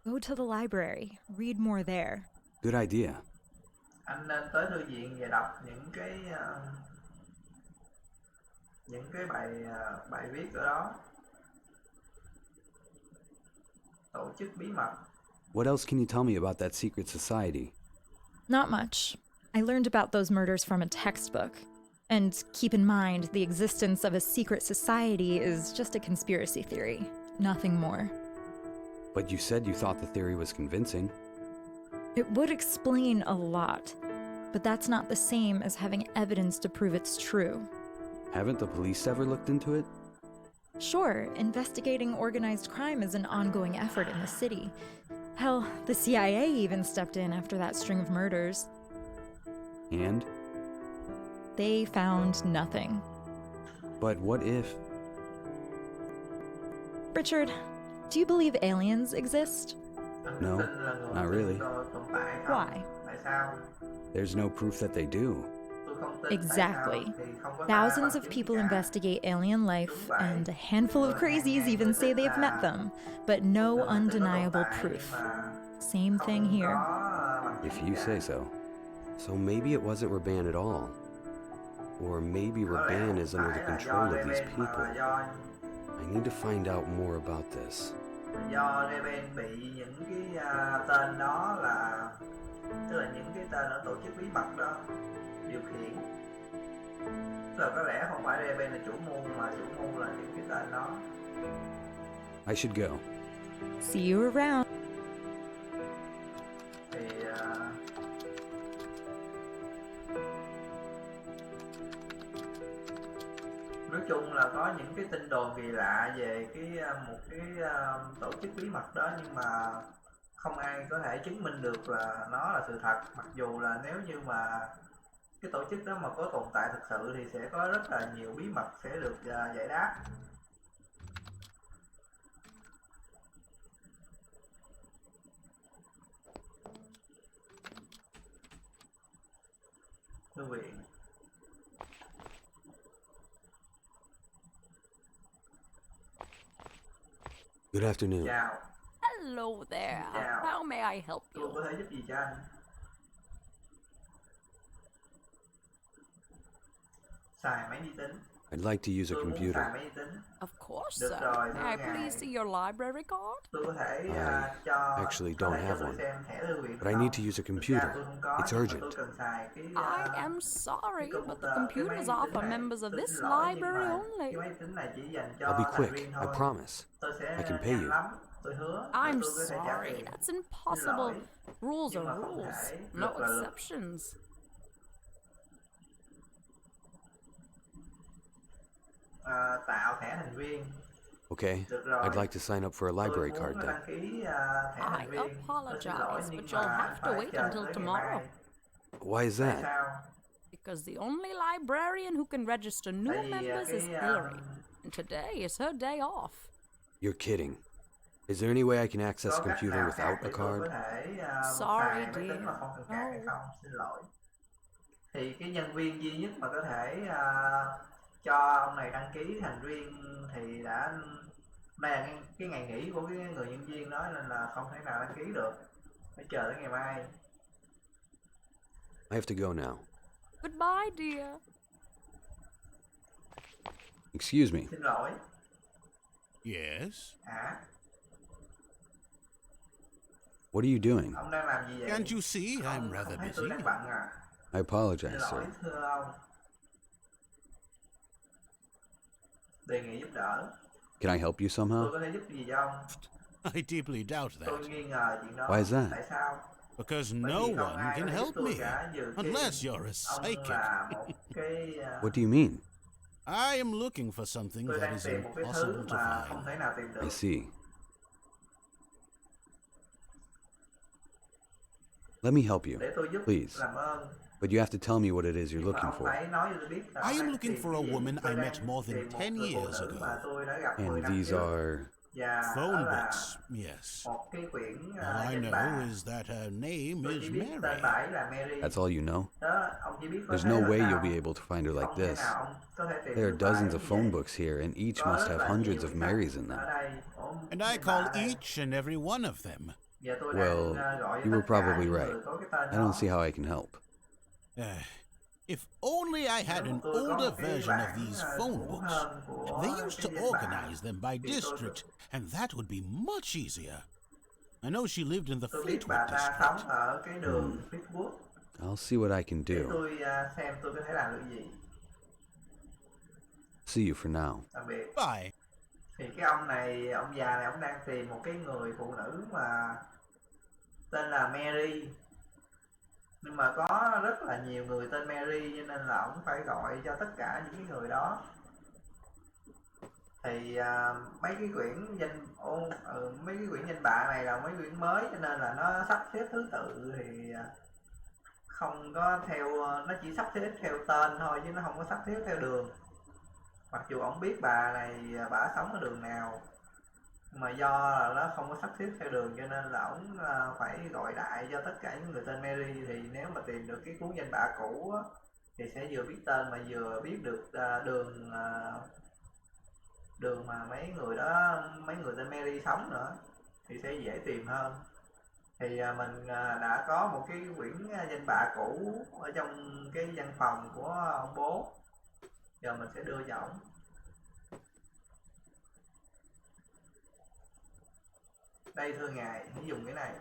go to the library, read more there. Good idea. Anh nên tới thư viện và đọc những cái bài viết ở đó. Tổ chức bí mật. What else can you tell me about that secret society? Not much. I learned about those murders from a textbook. And keep in mind, the existence of a secret society is just a conspiracy theory, nothing more. But you said you thought the theory was convincing. It would explain a lot, but that's not the same as having evidence to prove it's true. Haven't the police ever looked into it? Sure, investigating organized crime is an ongoing effort in the city. Hell, the CIA even stepped in after that string of murders. And? They found nothing. But what if... Richard, do you believe aliens exist? No, not really. Why? There's no proof that they do. Exactly. Thousands of people investigate alien life, and a handful of crazies even say they've met them, but no undeniable proof. Same thing here. If you say so. So maybe it wasn't Raban at all. Or maybe Raban is under the control of these people. I need to find out more about this. Do Raven bị những cái tên đó là, tức là những cái tên ở tổ chức bí mật đó điều khiển. Tức là có lẽ không phải Raven là chủ mưu, mà chủ mưu là những cái tên đó. I should go. See you around. Thì Nói chung là có những cái tin đồn kỳ lạ về một cái tổ chức bí mật đó, nhưng mà không ai có thể chứng minh được là nó là sự thật, mặc dù là nếu như mà cái tổ chức đó mà có tồn tại thực sự thì sẽ có rất là nhiều bí mật sẽ được giải đáp. Thư viện. Good afternoon. Chào, Hello there. Chào. How may I help tôi you? có thể giúp gì cho anh? Xài máy vi tính. I'd like to use a Tôi muốn xài computer. máy vi tính. Of course, Được sir. rồi, May I thưa please ngài. see your library card? Tôi có thể I cho actually có don't thể cho have tôi one. xem thẻ thư viện But I không? need to use a Thực ra computer. tôi không có, It's nhưng mà urgent. tôi cần xài I am sorry, cái but the computer, cái máy computers vi are tính for này. members of Tôi this xin lỗi, nhưng library mà only. cái máy vi tính này chỉ dành cho I'll be thành quick. viên I thôi. promise. Tôi sẽ I can pay nhanh you. lắm, tôi hứa. I'm Tôi có thể trả sorry, tiền. that's Xin impossible. lỗi. Rules Nhưng are mà không rules, thể. no Luật là luật. exceptions. Tạo thẻ thành viên. Okay. Được rồi. I'd like to sign up for a library Tôi card muốn then. đăng ký thẻ I thành viên. Tôi xin lỗi, apologize, nhưng but mà you'll anh have to phải wait chờ until tới ngày tomorrow. mai. Why is Tại that? sao? Because the only librarian who can register new Tại vì members is Hillary. And today is her day off. You're kidding. Is there any way I can access có a cách computer nào without khác a để tôi card? có thể Sorry, xài máy tính dear. mà không cần card hay No. không? Xin lỗi. Thì cái nhân viên duy nhất mà có thể cho ông này đăng ký thành viên thì đã đây là cái ngày nghỉ của cái người nhân viên đó, nên là không thể nào đăng ký được, phải chờ tới ngày mai. I have to go now. Goodbye, dear. Excuse me. Xin lỗi. Yes? What are you doing? Ông đang làm gì vậy? Can't you see I'm rather Không thấy busy? tôi đang bận à? I apologize, Xin lỗi, sir. thưa ông. Đề nghị giúp đỡ. Can I help you Tôi somehow? có thể giúp gì cho ông? I deeply doubt Tôi that. nghi ngờ chuyện đó. Why is that? Tại sao? Because Bởi no vì không one ai can có thể giúp help tôi me cả, trừ khi unless you're a ông psychic. là một cái What do you mean? I am looking for something tôi that đang is tìm một cái impossible thứ to mà không find. thể nào tìm được. I see. Let me help you, Để tôi giúp, please. làm ơn. But you have to tell me what it is you're Nhưng mà looking ông for. phải nói cho tôi biết là I ông am đang looking tìm for cái a gì. woman Tôi I đang met more than tìm một 10 người phụ years nữ mà ago. tôi đã gặp 10 And năm these trước. are... Và đó Phone là books, yes. một cái quyển All I danh know bạ. is that her name Tôi is chỉ biết tên Mary. bà ấy là Mary. That's all you know? Đó, ông chỉ biết có There's thế no là way sao? you'll be able to find her like Không thể this. nào ông có thể tìm There are được bà ấy dozens như of phone vậy. books here, and each Có must rất have là hundreds nhiều of sách Marys in them. ở đây. And I call each and every one of them. Giờ tôi Well, đang gọi you cho were tất cả probably những right. người có cái tên I don't đó. see how I can help. If only I had an Tôi có older một cái version of bản these phone cũ books. hơn của They used to cái danh bạ. organize them by Thì tôi- district, and that would be much easier. I know she lived in the Tôi biết bà Fleetwood ta sống district. ở cái đường Fleetwood. I'll see what I can Để do. tôi xem tôi có thể làm được gì. See you for now. Tạm biệt. Bye. Thì cái ông này, ông già này, ông đang tìm một cái người phụ nữ mà tên là Mary, nhưng mà có rất là nhiều người tên Mary, cho nên là ông phải gọi cho tất cả những cái người đó. Thì mấy cái quyển mấy cái quyển danh bạ này là mấy quyển mới, cho nên là nó sắp xếp thứ tự thì không có theo, nó chỉ sắp xếp theo tên thôi chứ nó không có sắp xếp theo đường. Mặc dù ông biết bà này bà sống ở đường nào, mà do là nó không có sắp xếp theo đường cho nên là ông phải gọi đại cho tất cả những người tên Mary. Thì nếu mà tìm được cái cuốn danh bạ cũ á, thì sẽ vừa biết tên mà vừa biết được đường mà mấy người tên Mary sống nữa, thì sẽ dễ tìm hơn. Thì mình đã có một cái quyển danh bạ cũ ở trong cái văn phòng của ông bố, giờ mình sẽ đưa cho ổng. Đây thưa ngài, hãy dùng cái này.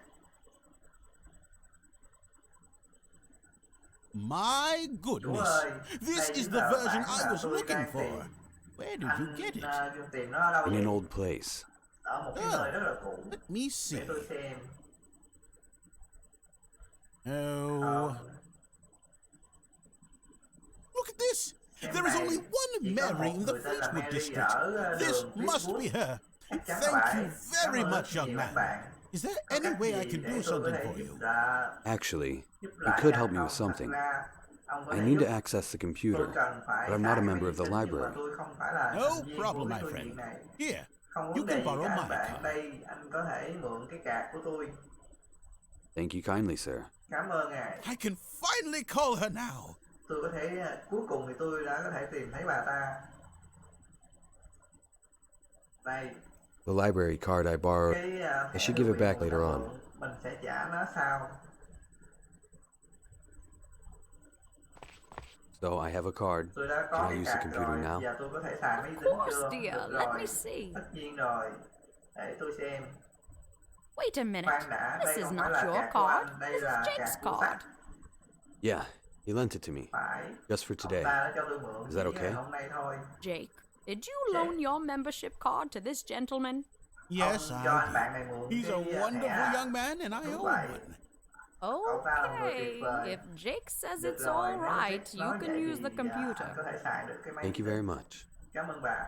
My Chú goodness. ơi, This đây is chính the là version bản I mà was tôi looking đang for. tìm. Where did you get it? Tìm nó ở đâu In vậy? an old place. Ở một cái nơi rất là cũ. Let me see. Để tôi xem. Oh. Look at this. Xem There is này. only one Chỉ có Mary một in the người tên là Fleetwood Mary district. ở This đường must Fleetwood. be her. Chắc chắn là Thank bạn. you Cảm very ơn rất much, young nhiều các man. bạn. Is there Có any cách way I gì can để do tôi có something thể for giúp you? Actually, giúp you lại could anh help me with không? Thật something. ra ông có I thể need giúp. to access the Tôi computer, cần phải but I'm not a xài member of the máy tính, nhưng mà library. tôi không phải là No thành viên của problem, cái my thư friend. viện này. Here, Không you vấn đề can gì borrow cả my anh bạn. card. Đây anh có thể mượn cái card của tôi. Thank you kindly, sir. Cảm ơn ngài. I can finally call her now. Tôi có thể cuối cùng thì tôi đã có thể tìm thấy bà ta. Đây. The library card I borrowed, Cái I thẻ should thư give it viện back mình đã later on. mượn, mình sẽ trả nó sau. So I have a card. Tôi đã Can có I cái use the card computer rồi. now? Giờ tôi có thể xài máy Of tính course, chưa? dear. Được Let rồi. me see. Tất nhiên rồi. Để tôi xem. Wait a minute. Khoan đã, This đây is không not phải là your card của anh, card. đây This is là Jake's card của card. sách. Yeah, he lent it to me. Phải. Just for Ông today. ta đã cho tôi mượn Is that chỉ ngày okay? hôm nay thôi. Jake, did you loan your membership card to this gentleman? Yes, Ông I cho anh did. bạn này mượn He's a cái thẻ wonderful à? young man, and I Đúng owe vậy. him one. Cậu ta là người tuyệt Okay, vời. if Jake says Được it's rồi, all nếu Jake right, you nói can vậy use the thì, computer. anh có thể xài được cái máy Thank you tính. very much. Cảm ơn bà.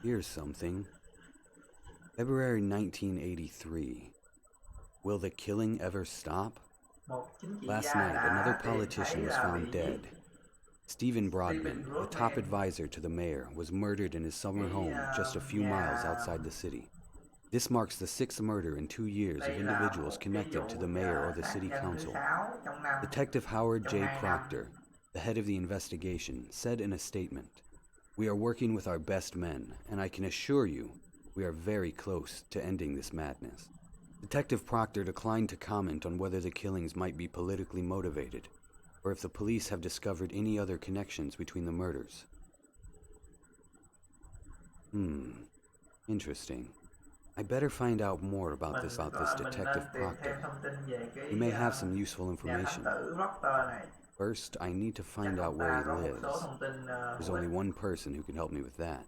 Here's something. February 1983. Will the killing ever stop? Một chính trị Last gia night, đã another tìm politician thấy was là found bị dead. giết. Stephen Broadman, a top Broadman. advisor to the mayor, was murdered in his summer Cái, home just a few miles outside the city. This marks the 6th murder in 2 years of Đây là individuals một cái connected to vụ the mayor or the sát city nhân thứ council. 6 trong năm. Detective Howard Trong J. 2 năm. Proctor, the head of the investigation, said in a statement, "We are working with our best men, and I can assure you, we are very close to ending this madness." Detective Proctor declined to comment on whether the killings might be politically motivated, or if the police have discovered any other connections between the murders. Interesting. I better find out more about this Mình Detective nên tìm thêm Proctor. thông tin về cái You may have some useful nhà information. thám tử Proctor này. First, I need to Chắc find out ông where ta he có một lives. số thông tin There's hữu only ích. one person who can help me with that.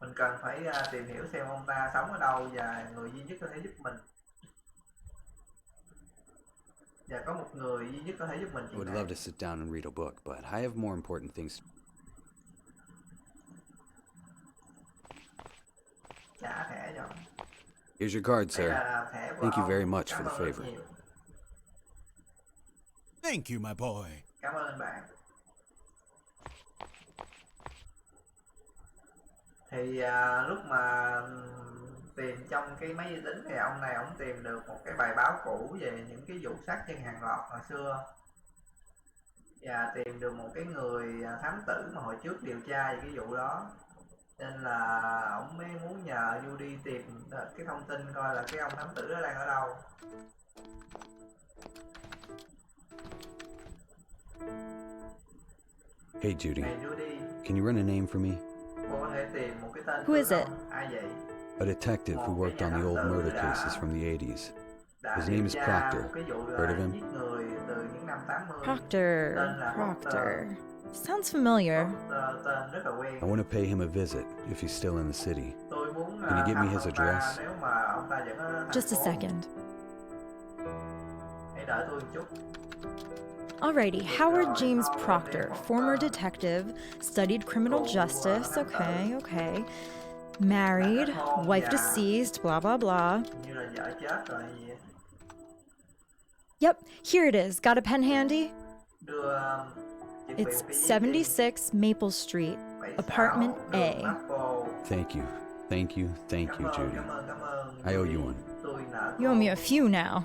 Mình cần phải tìm hiểu xem ông ta sống ở đâu và người duy nhất có thể giúp mình. Và có một người duy nhất có thể giúp mình I chuyện would này. love to sit down and read a book, but I have more important things. Trả thẻ cho. Here's your card, Đây sir. là thẻ của Thank you ông. very much Cảm for the ơn rất favor. nhiều. Thank you, my boy. Cảm ơn bạn. Thì lúc mà tìm trong cái máy vi tính thì ông này ông tìm được một cái bài báo cũ về những cái vụ sát nhân hàng loạt hồi xưa, và tìm được một cái người thám tử mà hồi trước điều tra về cái vụ đó, nên là ông mới muốn nhờ Du đi tìm cái thông tin coi là cái ông thám tử đó đang ở đâu. Hey, Judy. Này Judy, Can you run a name for me? cô có thể tìm một cái tên Who is it? không? Ai vậy? A detective who worked on the old murder cases from the 80s. Đã His name is điều tra Proctor. một cái vụ Heard of him? giết người từ những năm 80. Proctor. Tên là Proctor. Sounds familiar. Tên rất là quen. I want to pay him a visit if he's still in the city. Tôi muốn Can you give me thăm his ông ta address? nếu mà ông ta vẫn ở thành Just a phố. second. Hãy đợi tôi một chút. Alrighty, Howard James Proctor, former detective, studied criminal justice. Okay. Married, wife deceased, blah blah blah. Như là vợ chết rồi gì. Yep, here it is. Got a pen handy? Đưa chuẩn bị It's một cái giấy 76 Maple Street, apartment A. Thank you. Thank you. Thank you, Judy. Cảm ơn. I owe you one. Tôi nợ You owe me a few now.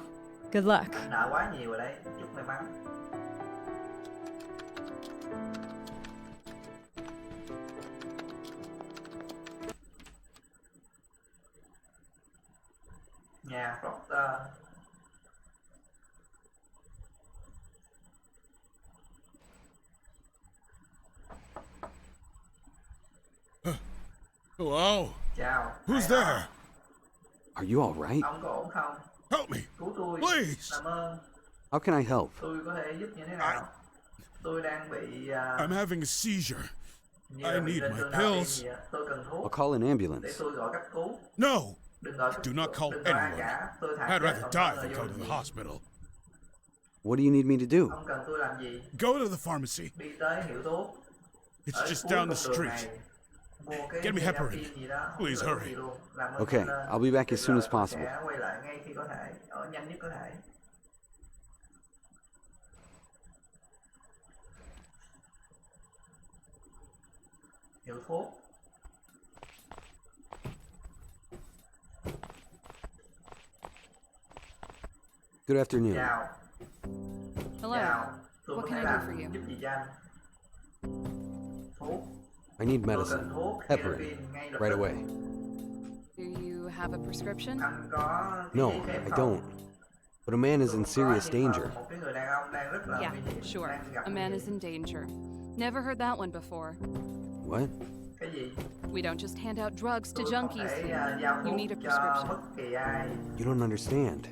Good luck. anh nợ quá nhiều rồi đấy. Chúc may mắn. Nhà Proctor. Hello? Chào. Who's Ai đó? there? Are you all right? Ông có ổn không? Help me. Cứu tôi. Please. Làm ơn. How can I help? Tôi có thể giúp như thế nào? Tôi đang bị I'm having a seizure. như I là bị need lên my cơn đau tim pills. gì á. Tôi cần I'll thuốc call an để ambulance. tôi gọi cấp cứu. No, Do not call đừng gọi ai anyone. cả. Tôi thả I'd chết rather còn die hơn là than vô go to bệnh the viện. hospital. What do you need me to do? Ông cần tôi làm gì? Go to the pharmacy. Đi tới hiệu thuốc. It's Ở just cuối down con the đường street. này. Mua cái Get me viên heparin. Amphin gì đó. Please Không hurry. gì luôn. Làm ơn Okay, nhanh lên. I'll be back as soon as Bây giờ tôi possible. sẽ quay lại ngay khi có thể. Nhanh nhất có thể. Hiệu thuốc. Good afternoon. Chào. Hello. Chào. Tôi What có can thể I do làm for you? giúp gì cho anh? Thuốc. I need Tôi medicine. cần thuốc. Heparin. Heparin ngay lập Right tức. away. Do you have a prescription? Anh có cái No, giấy phép I không? don't. But a man is Tôi in có, serious nhưng mà danger. một cái người đàn ông đang rất là Yeah, nguy hiểm, sure. đang gặp A nguy man hiểm. is in danger. Never heard that one before. What? Cái gì? We don't just hand out drugs to Tôi không junkies. thể giao You thuốc need a cho prescription. bất kỳ ai. You don't understand.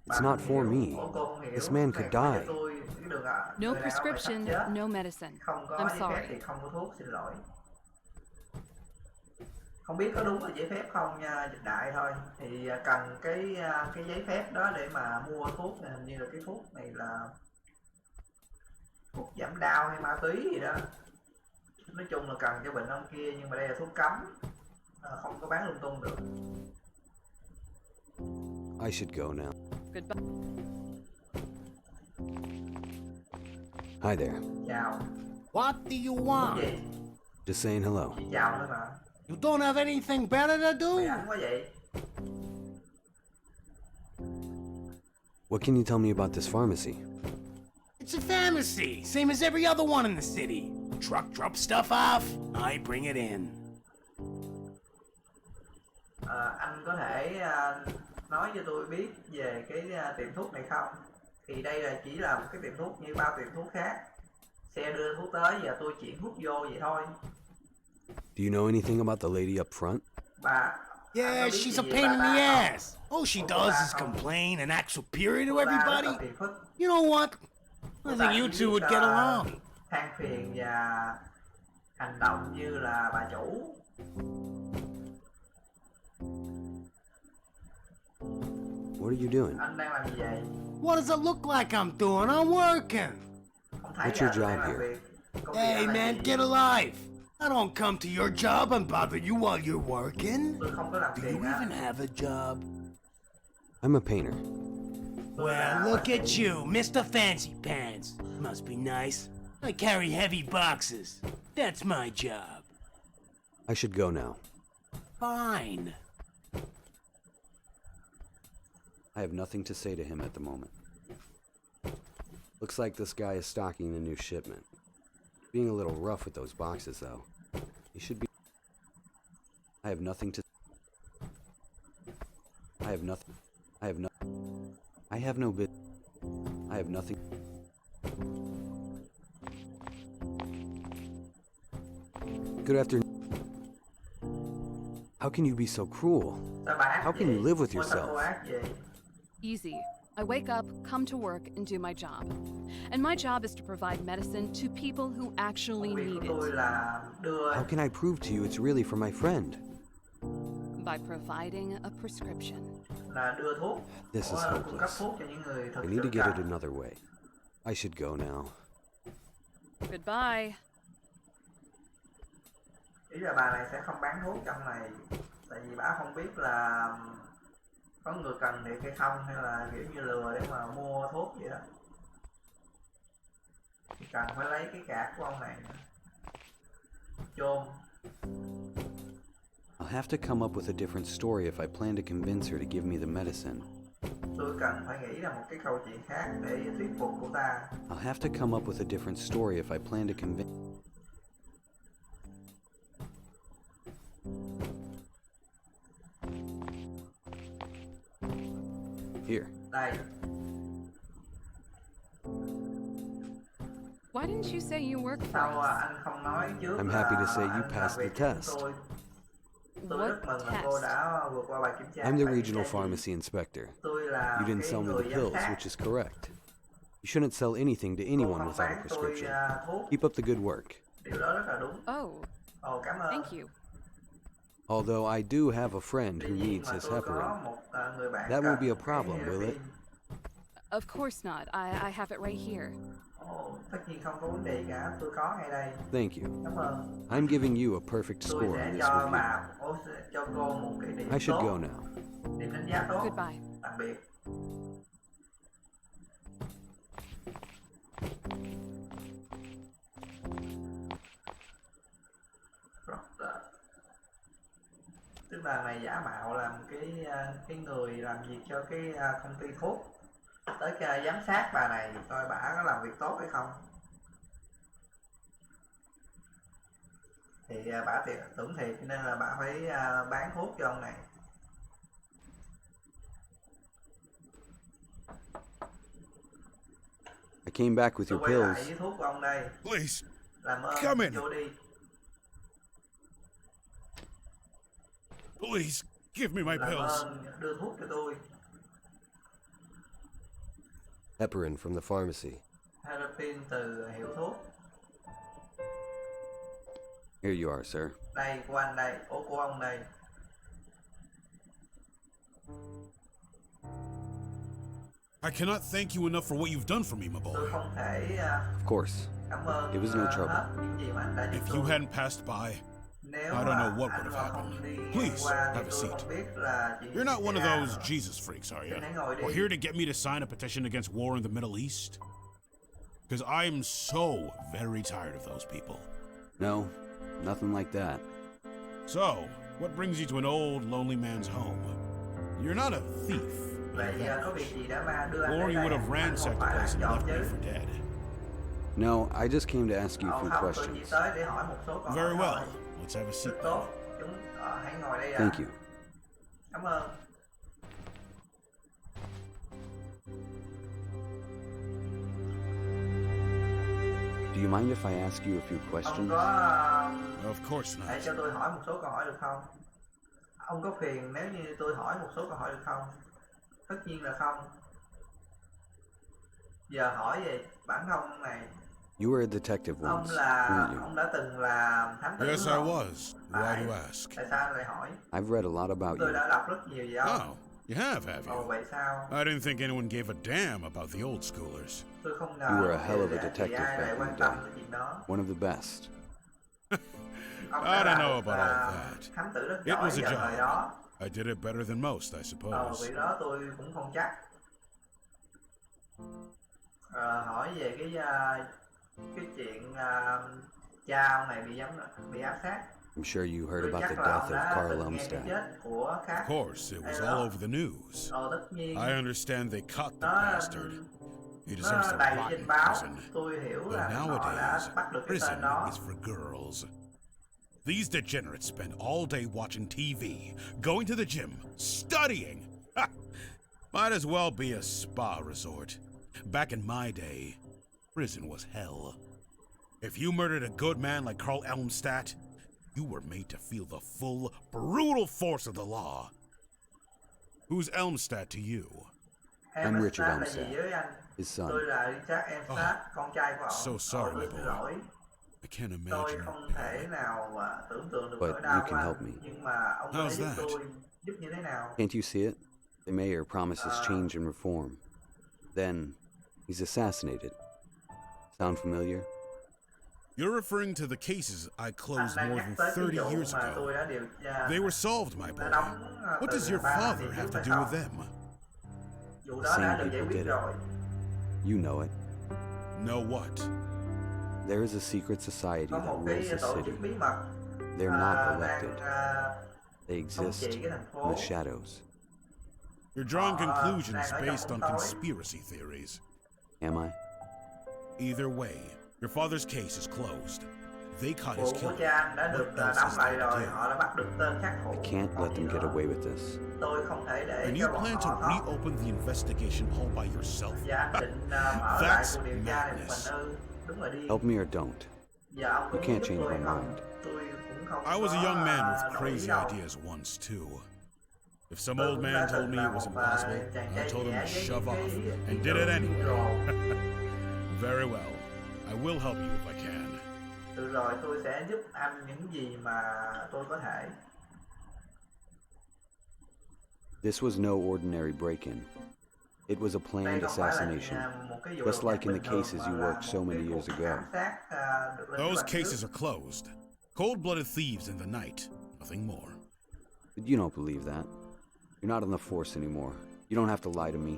It's Bạn not không for hiểu. me. Ủa, cô không hiểu. This man Cái could này không phải die. cho tôi. Cái đường, No người đàn ông này sắp prescription, chết. no medicine. Không có I'm giấy phép sorry. thì không có thuốc, xin lỗi. Không biết có đúng là giấy phép không nha, dịch đại thôi. Thì cần cái giấy phép đó để mà mua thuốc này, hình như là cái thuốc này là thuốc giảm đau hay ma túy gì đó. Nói chung là cần cho bệnh ông kia, nhưng mà đây là thuốc cấm, không có bán lung tung được. I should go now. Goodbye. Hi there. Chào. What do you Thuốc want? gì? Just saying hello. Chị chào thôi mà. You don't have anything better to Mày do? ảnh quá vậy? What can you tell me about this pharmacy? It's a pharmacy, same as every other one in the city. Truck drops stuff off, I bring it in. Anh có thể nói cho tôi biết về cái tiệm thuốc này không? Thì đây là chỉ là một cái tiệm thuốc như bao tiệm thuốc khác. Xe đưa thuốc tới và tôi chuyển thuốc vô vậy thôi. Do you know anything about the lady up front? Bà anh có Yeah, biết she's gì a về pain bà in ta the không? ass. All she Cô does ta is không? complain and act superior to Cô ta rất là everybody. phiền phức. You know what? Cô I ta think you chỉ two biết, would get along. than phiền và hành động như là bà chủ. What are you doing? Anh đang làm gì vậy? What does it look like I'm doing? I'm working. Không thấy What's your tôi đang job làm here? việc. Công việc Hey anh là man, gì? get alive. I don't come to your job and bother you while you're working. Tôi không có làm Do phiền you á. even have a job? I'm a painter. Well, look at you, Mr. Fancy Pants. Must be nice. I carry heavy boxes. That's my job. I should go now. Fine. I have nothing to say to him at the moment. Looks like this guy is stocking the new shipment. Being a little rough with those boxes, though. He should be. I have nothing to. I have nothing. I have no. I have no bit. I have nothing. Good afternoon. How can you be so cruel? Sao bà ác How can you vậy? live with Ủa, sao cô yourself? ác vậy? Easy. I wake up, come to work, and do my job. And my job is to provide medicine to people who actually Công việc need của tôi it là đưa How can I prove to you it's really for my friend? by providing a prescription. thuốc. This is Cung cấp hopeless. thuốc cho những người thực I need to sự get it cần. another way. I should go now. Goodbye. Ý là bà này sẽ không bán thuốc trong này, tại vì bà không biết là có người cần thiệt hay không, hay là kiểu như lừa để mà mua thuốc vậy đó. Thì cần phải lấy cái card của ông này chôn. I'll have to come up with a different story if I plan to convince her to give me the medicine. Tôi cần phải nghĩ ra một cái câu chuyện khác để thuyết phục cô ta. I'll have to come up with a different story if I plan to convince. Here. Đây. Why didn't you say you work for Sao us? anh không nói trước I'm happy to say you anh làm passed the việc cho chúng test. tôi. Tôi rất mừng là cô test? đã vượt qua bài kiểm tra. I'm the Bài kiểm regional tra gì? pharmacy inspector. Tôi là You didn't cái sell me người the giám pills, sát. which is correct. You shouldn't sell anything to anyone Cô không without a bán tôi prescription. thuốc. Keep up the good work. Điều đó rất là đúng. Oh, Ồ, cảm ơn. thank you. Although I do have a friend who Tuy nhiên needs mà his tôi có heparin. một người bạn That won't be a cần cái problem, will it? heroin. Of course not. I have it right here. Ồ, tất nhiên không có vấn đề cả, tôi có ngay đây. Thank you. Cảm ơn. I'm giving you a perfect Tôi score sẽ on this cho review. bà, cho cô một cái điểm I should tốt, go now. điểm đánh giá tốt. Goodbye. Tạm biệt. Tức là mày giả mạo làm cái người làm việc cho cái công ty thuốc, tới giám sát bà này coi bà có làm việc tốt hay không. Thì bà tưởng thiệt nên là bà phải bán thuốc cho ông này. I came back with Tôi your quay lại pills. với thuốc của ông đây. Please, Làm ơn come in. vô đi. Please, give me my Làm pills. ơn đưa thuốc cho tôi. Heparin from the pharmacy. Heroin từ hiệu thuốc. Here you are, sir. Đây của anh đây, của ông đây. I cannot thank you enough for what you've done for me, my boy. Tôi không thể Of course. cảm ơn It was no trouble. hết những gì mà anh đã giúp If you tôi. hadn't passed by, Nếu I don't know what anh would have mà không happened. đi ngang Please, qua thì have a tôi seat. không biết là chuyện You're not gì one of xảy ra those nữa. Jesus freaks, are you? Hãy ngồi đi. Or here to get me to sign a petition against war in the Middle East? Because I am so very tired of those people. No, nothing like that. So, what brings you to an old, lonely man's home? You're not a thief. Vậy có việc gì đã mà đưa anh Or đến you đây? would have Anh không ransacked the phải là place and trộm left me chứ. for dead. No, I just came to ask you a Không, few tôi chỉ questions. tới để hỏi một số câu hỏi Very well. thôi. Let's have a seat Rất then. tốt. Hãy ngồi đây ạ. Thank you. Cảm ơn. Do you mind if I ask you a few Ông questions? có Of course hãy not. cho tôi hỏi một số câu hỏi được không? Ông có phiền nếu như tôi hỏi một số câu hỏi được không? Tất nhiên là không. Giờ hỏi về bản thân ông này. You were a detective Ông once, là weren't you? ông đã từng là thám tử Yes, đúng I không? was. Why do you ask? Tại sao anh lại hỏi? I've read a lot about Tôi you. đã đọc rất nhiều về ông. Oh, you have Ồ you? vậy sao? I didn't think anyone gave a damn about the old schoolers. Tôi không ngờ You were a hell of a thì detective ai lại back in quan the tâm day. tới chuyện đó. One of the best. Ông I đã don't là know một, about all that. thám tử rất It giỏi was a vào thời đó. job. I did it better than most, I suppose. Vì đó tôi cũng không chắc. Hỏi về cái chuyện cha ông này bị áp sát. I'm sure you heard Tôi about the chắc là death ông of đã Karl từng nghe cái Elmstead. chết của Of course, it was Hay all đó. over the news. Tất nhiên I understand they caught the nó bastard. He deserves nó to đầy rot trên in báo. prison. Tôi hiểu But là họ đã nowadays, bắt được cái prison tên đó. is for girls. These degenerates spend all day watching TV, going to the gym, studying. Ha! Might as well be a spa resort. Back in my day, prison was hell. If you murdered a good man like Karl Elmstead, you were made to feel the full, brutal force of the law. Who's Elmstead to you? I'm Richard Elmstead là gì Elmstead, với anh? his son. Tôi là Richard Elmstead, con trai của ông. So sorry, tôi my xin boy. lỗi. I can't Tôi imagine không your thể pain. nào mà tưởng tượng được But nỗi đau you của can anh. help me. Nhưng mà ông có thể How's giúp that? tôi giúp như thế nào? Can't you see it? The mayor promises change and reform. Then, he's assassinated. Sound familiar? You're referring to the cases I closed Anh đang more nhắc than tới cái 30 vụ years mà ago. tôi đã điều tra. They were solved, my boy. Đã đóng What từ does your 3 năm father thì have trước to phải do with xong. them? Vụ The đó đã same được giải people quyết did it. rồi. You know it. Know what? There is a secret society Có that một rules cái the tổ city. chức bí mật They're not đang elected. They thống exist trị cái thành in phố. the shadows. You're drawing đang conclusions ở trong based bóng on tối. conspiracy theories. Am I? Either way, your father's case is closed. They caught his Vụ của killer. cha anh đã được What else đóng is lại there to rồi. do? Họ đã bắt được tên sát thủ. I can't Còn let them gì get nữa. away with this. Tôi không thể để And cho you bọn plan họ to thoát. reopen the investigation all by yourself? Dạ anh định mở lại That's cuộc điều tra này một madness. mình ư? Đúng rồi đi. Help me or don't. Giờ ông có You muốn can't giúp change tôi my không? mind. Tôi cũng không I was a có, young man with đổi crazy đâu. ideas once, too. If some Tôi old cũng man đã told từng me là it was một, impossible, chàng I trai told him trẻ to với shove những off cái and ý did it tưởng anyway. điên rồ. Very well. I will help you if I can. Được rồi, tôi sẽ giúp anh những gì mà tôi có thể. This was no ordinary break-in. It was a Đây planned không phải là assassination, một cái vụ just đột like nhập in the bình thường, cases mà you là worked so một many cái years cuộc ago. ám sát, được lên Those kế hoạch cases trước. are closed. Cold-blooded thieves in the night. Nothing more. But you don't believe that. You're not on the force anymore. You don't have to lie to me.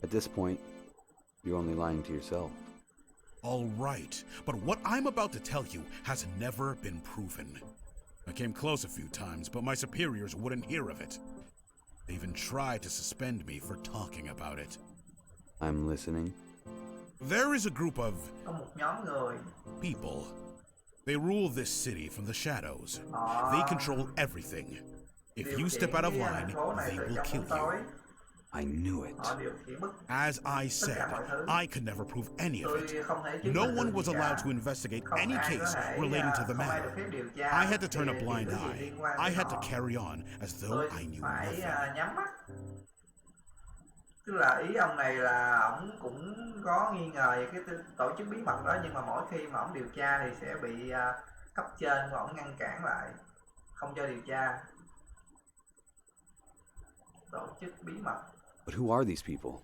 At this point, you're only lying to yourself. All right, but what I'm about to tell you has never been proven. I came close a few times, but my superiors wouldn't hear of it. They even tried to suspend me for talking about it. I'm listening. There is a group of Có một nhóm người people. They rule this city from the shadows. They control everything. If you step out of line, they will kill you. I knew it. Họ điều khiển bất As I said, I could never prove any of it. tôi không thể chứng No minh one được was gì allowed cả. to investigate Không any ai có case thể, relating to the không ai matter. được phép điều tra I had to turn a bất kỳ blind điều gì eye. liên quan I đến had to họ. carry on as though Tôi I knew phải nothing. nhắm mắt. Tức là ý ông này là ổng cũng có nghi ngờ về cái tổ chức bí mật đó, nhưng mà mỗi khi mà ổng điều tra thì sẽ bị cấp trên của ổng ngăn cản lại, không cho điều tra. Tổ chức bí mật. But who are these people?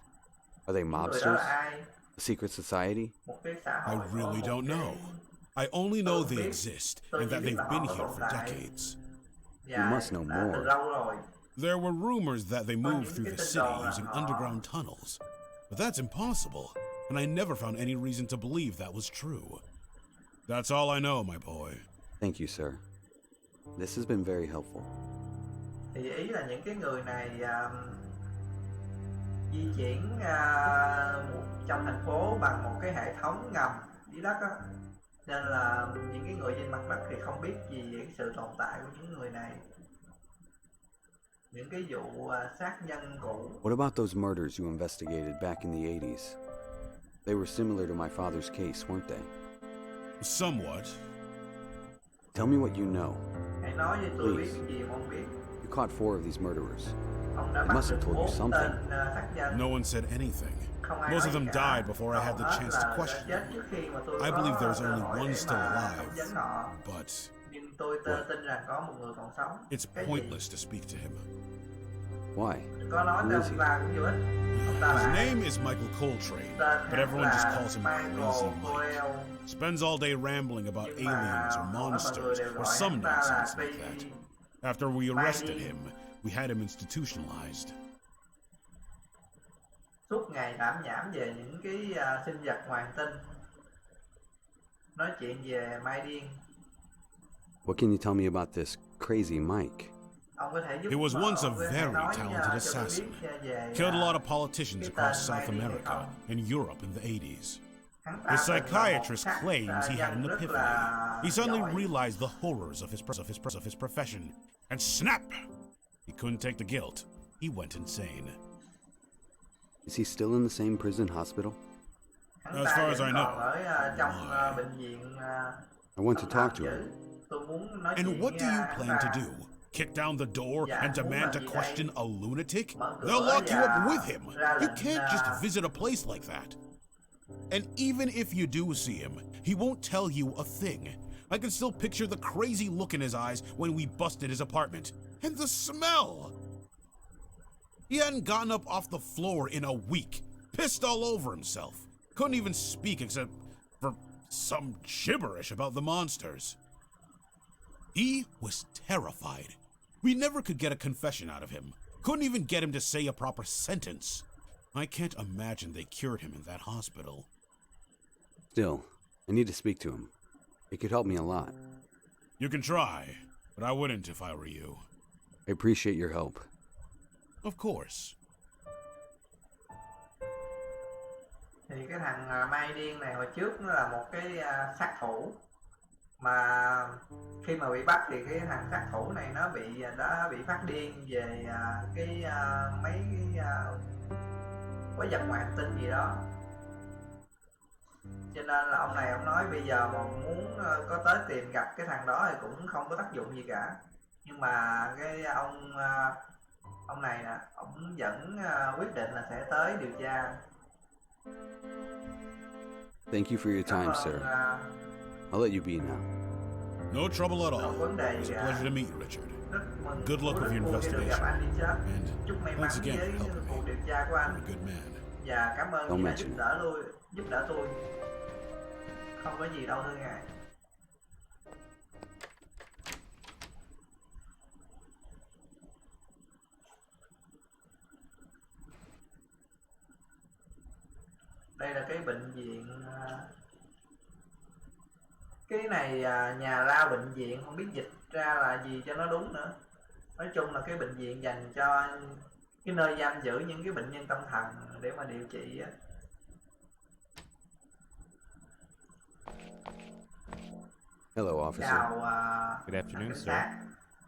Are they Người đó mobsters? là ai? A secret society? Một cái xã I hội. really một don't cái- know. I only know Tôi they biết- exist tôi and chỉ that biết they've là been họ here tồn for tại. decades. Và must know đã từ more. lâu rồi. There were rumors that they moved những through cái the tin city đồn là using họ- underground tunnels. But that's impossible, and I never found any reason to believe that was true. That's all I know, my boy. Thank you, sir. This has been very helpful. Thì ý là những cái người này di chuyển trong thành phố bằng một cái hệ thống ngầm dưới đất á, nên là những cái người trên mặt đất thì không biết gì về cái sự tồn tại của những người này. Những cái vụ sát nhân cũ. What about those murders you investigated back in the 80s? They were similar to my father's case, weren't they? Somewhat. Tell me what you know. Hãy nói với tôi biết Please. cái gì mà không biết. You caught 4 of these murderers. Ông đã They bắt must được have told you 4 something. tên sát nhân. No one said anything. Không ai Most nói of them gì cả. died before I had the Hầu hết chance to là question chết them. trước khi mà tôi I có believe there's cơ only hội one để still mà alive, phỏng vấn họ. but Nhưng tôi tin rằng có một người còn sống. it's Cái gì? pointless to speak to him. Why? Có nói Who tên is he? ông ta cũng vô ích. Ông ta là His ai? name is Michael Coltrane, Tên but hắn everyone just là calls him Michael Crazy Mike. Corell. Spends all day rambling about Nhưng mà aliens or hầu hết mọi người monsters đều or gọi some hắn ta là nonsense like that. Crazy. After we arrested Mighty. him, we had him institutionalized. Suốt ngày đảm nhảm về những cái sinh vật ngoài hành tinh. Nói chuyện về Mai Điên. What can you tell me about this crazy Mike? Ông có thể giúp He was mà once a ông có thể very nói, talented cho tôi assassin. biết, về, Killed a lot of politicians cái across tên South Mai Điên hay America không? and Europe in the 80s. Hắn ta His từng là một psychiatrist sát claims he had an nhân rất epiphany. là He suddenly giỏi. realized the horrors of his profession, and snap! He couldn't take the guilt. He went insane. Is he still in the same prison hospital? Hắn As ta far as vẫn I còn know. ở trong bệnh viện I want to tâm talk thần to chứ. him. Tôi muốn nói And chuyện what với do you hắn plan to ta. do? Kick down the door Dạ, and muốn demand to làm gì question đây? a lunatic? Mở cửa They'll lock you up và with him. ra You lệnh, can't just visit a place like that. And even if you do see him, he won't tell you a thing. I can still picture the crazy look in his eyes when we busted his apartment. And the smell! He hadn't gotten up off the floor in a week. Pissed all over himself. Couldn't even speak except for some gibberish about the monsters. He was terrified. We never could get a confession out of him. Couldn't even get him to say a proper sentence. I can't imagine they cured him in that hospital. Still, I need to speak to him. It could help me a lot. You can try, but I wouldn't if I were you. I appreciate your help. Of course. Thì cái thằng Mai Điên này hồi trước nó là một cái sát thủ, mà khi mà bị bắt thì cái thằng sát thủ này nó đã bị phát điên về mấy cái quái vật ngoài hành tinh gì đó. Cho nên là ông này ông nói bây giờ mà muốn có tới tìm gặp cái thằng đó thì cũng không có tác dụng gì cả. Nhưng mà cái ông này nè, ông vẫn quyết định là sẽ tới điều tra. Thank you for your time, sir. I'll let you be now. No trouble at all. Không vấn đề It was gì a cả. pleasure to meet you, Richard. Rất mừng, Good luck tôi with rất your vui khi được gặp investigation. anh Richard. And Chúc may thanks mắn again với for helping cuộc me. điều tra của You're anh. a good man. Và cảm ơn Don't vì đã mention giúp đỡ tôi. Không có gì đâu thưa ngài. Đây là cái bệnh viện. Cái này nhà lao bệnh viện, không biết dịch ra là gì cho nó đúng nữa. Nói chung là cái bệnh viện dành cho cái nơi giam giữ những cái bệnh nhân tâm thần để mà điều trị á. Hello, officer. Chào Good afternoon, cảnh sir. sát.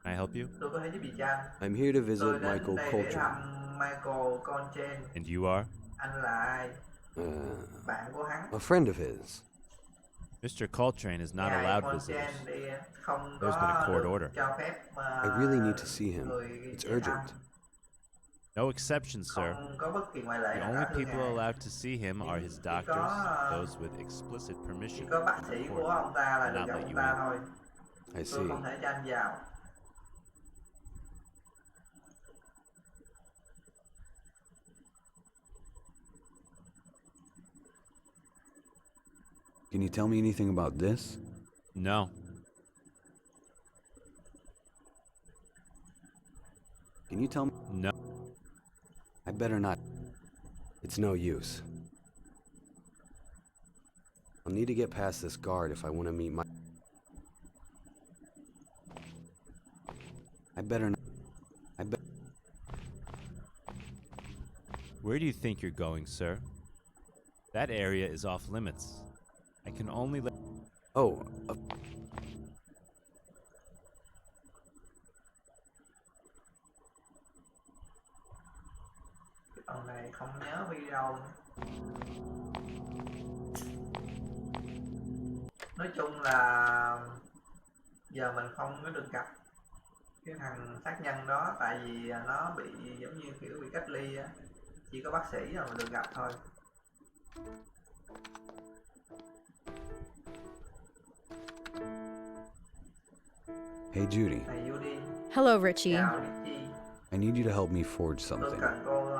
Can I help you? Tôi có thể giúp gì cho anh? I'm here to Tôi visit đến Michael đây để Coltrane. thăm Michael Coltrane. And you are? Anh là ai? Bạn của hắn. A friend of his. Mr. Coltrane is not Ngài allowed Coltrane visitors. thì không There's been a có court được order. cho phép I really need to see him. người It's ghé thăm. urgent. No exceptions, sir. Không có bất kỳ ngoại lệ The nào only cả, thưa people ngài. allowed to see him are his doctors, those with explicit Chỉ permission có bác from sĩ the của court. ông ta là Will được not gặp let ông you ta in. thôi. I Tôi see. không thể cho anh vào. Can you tell me anything about this? No. Can you tell me? No. I better not. It's no use. I'll need to get past this guard if I want to meet my... I better not. Where do you think you're going, sir? That area is off limits. I can only let... Oh, Ông này không nhớ video nữa. Nói chung là giờ mình không có được gặp cái thằng sát nhân đó, tại vì nó bị giống như kiểu bị cách ly á, chỉ có bác sĩ là mình được gặp thôi. hey Judy. Này Judy, Hello, Richie. chào Richie. I need you to help me forge Tôi something. cần cô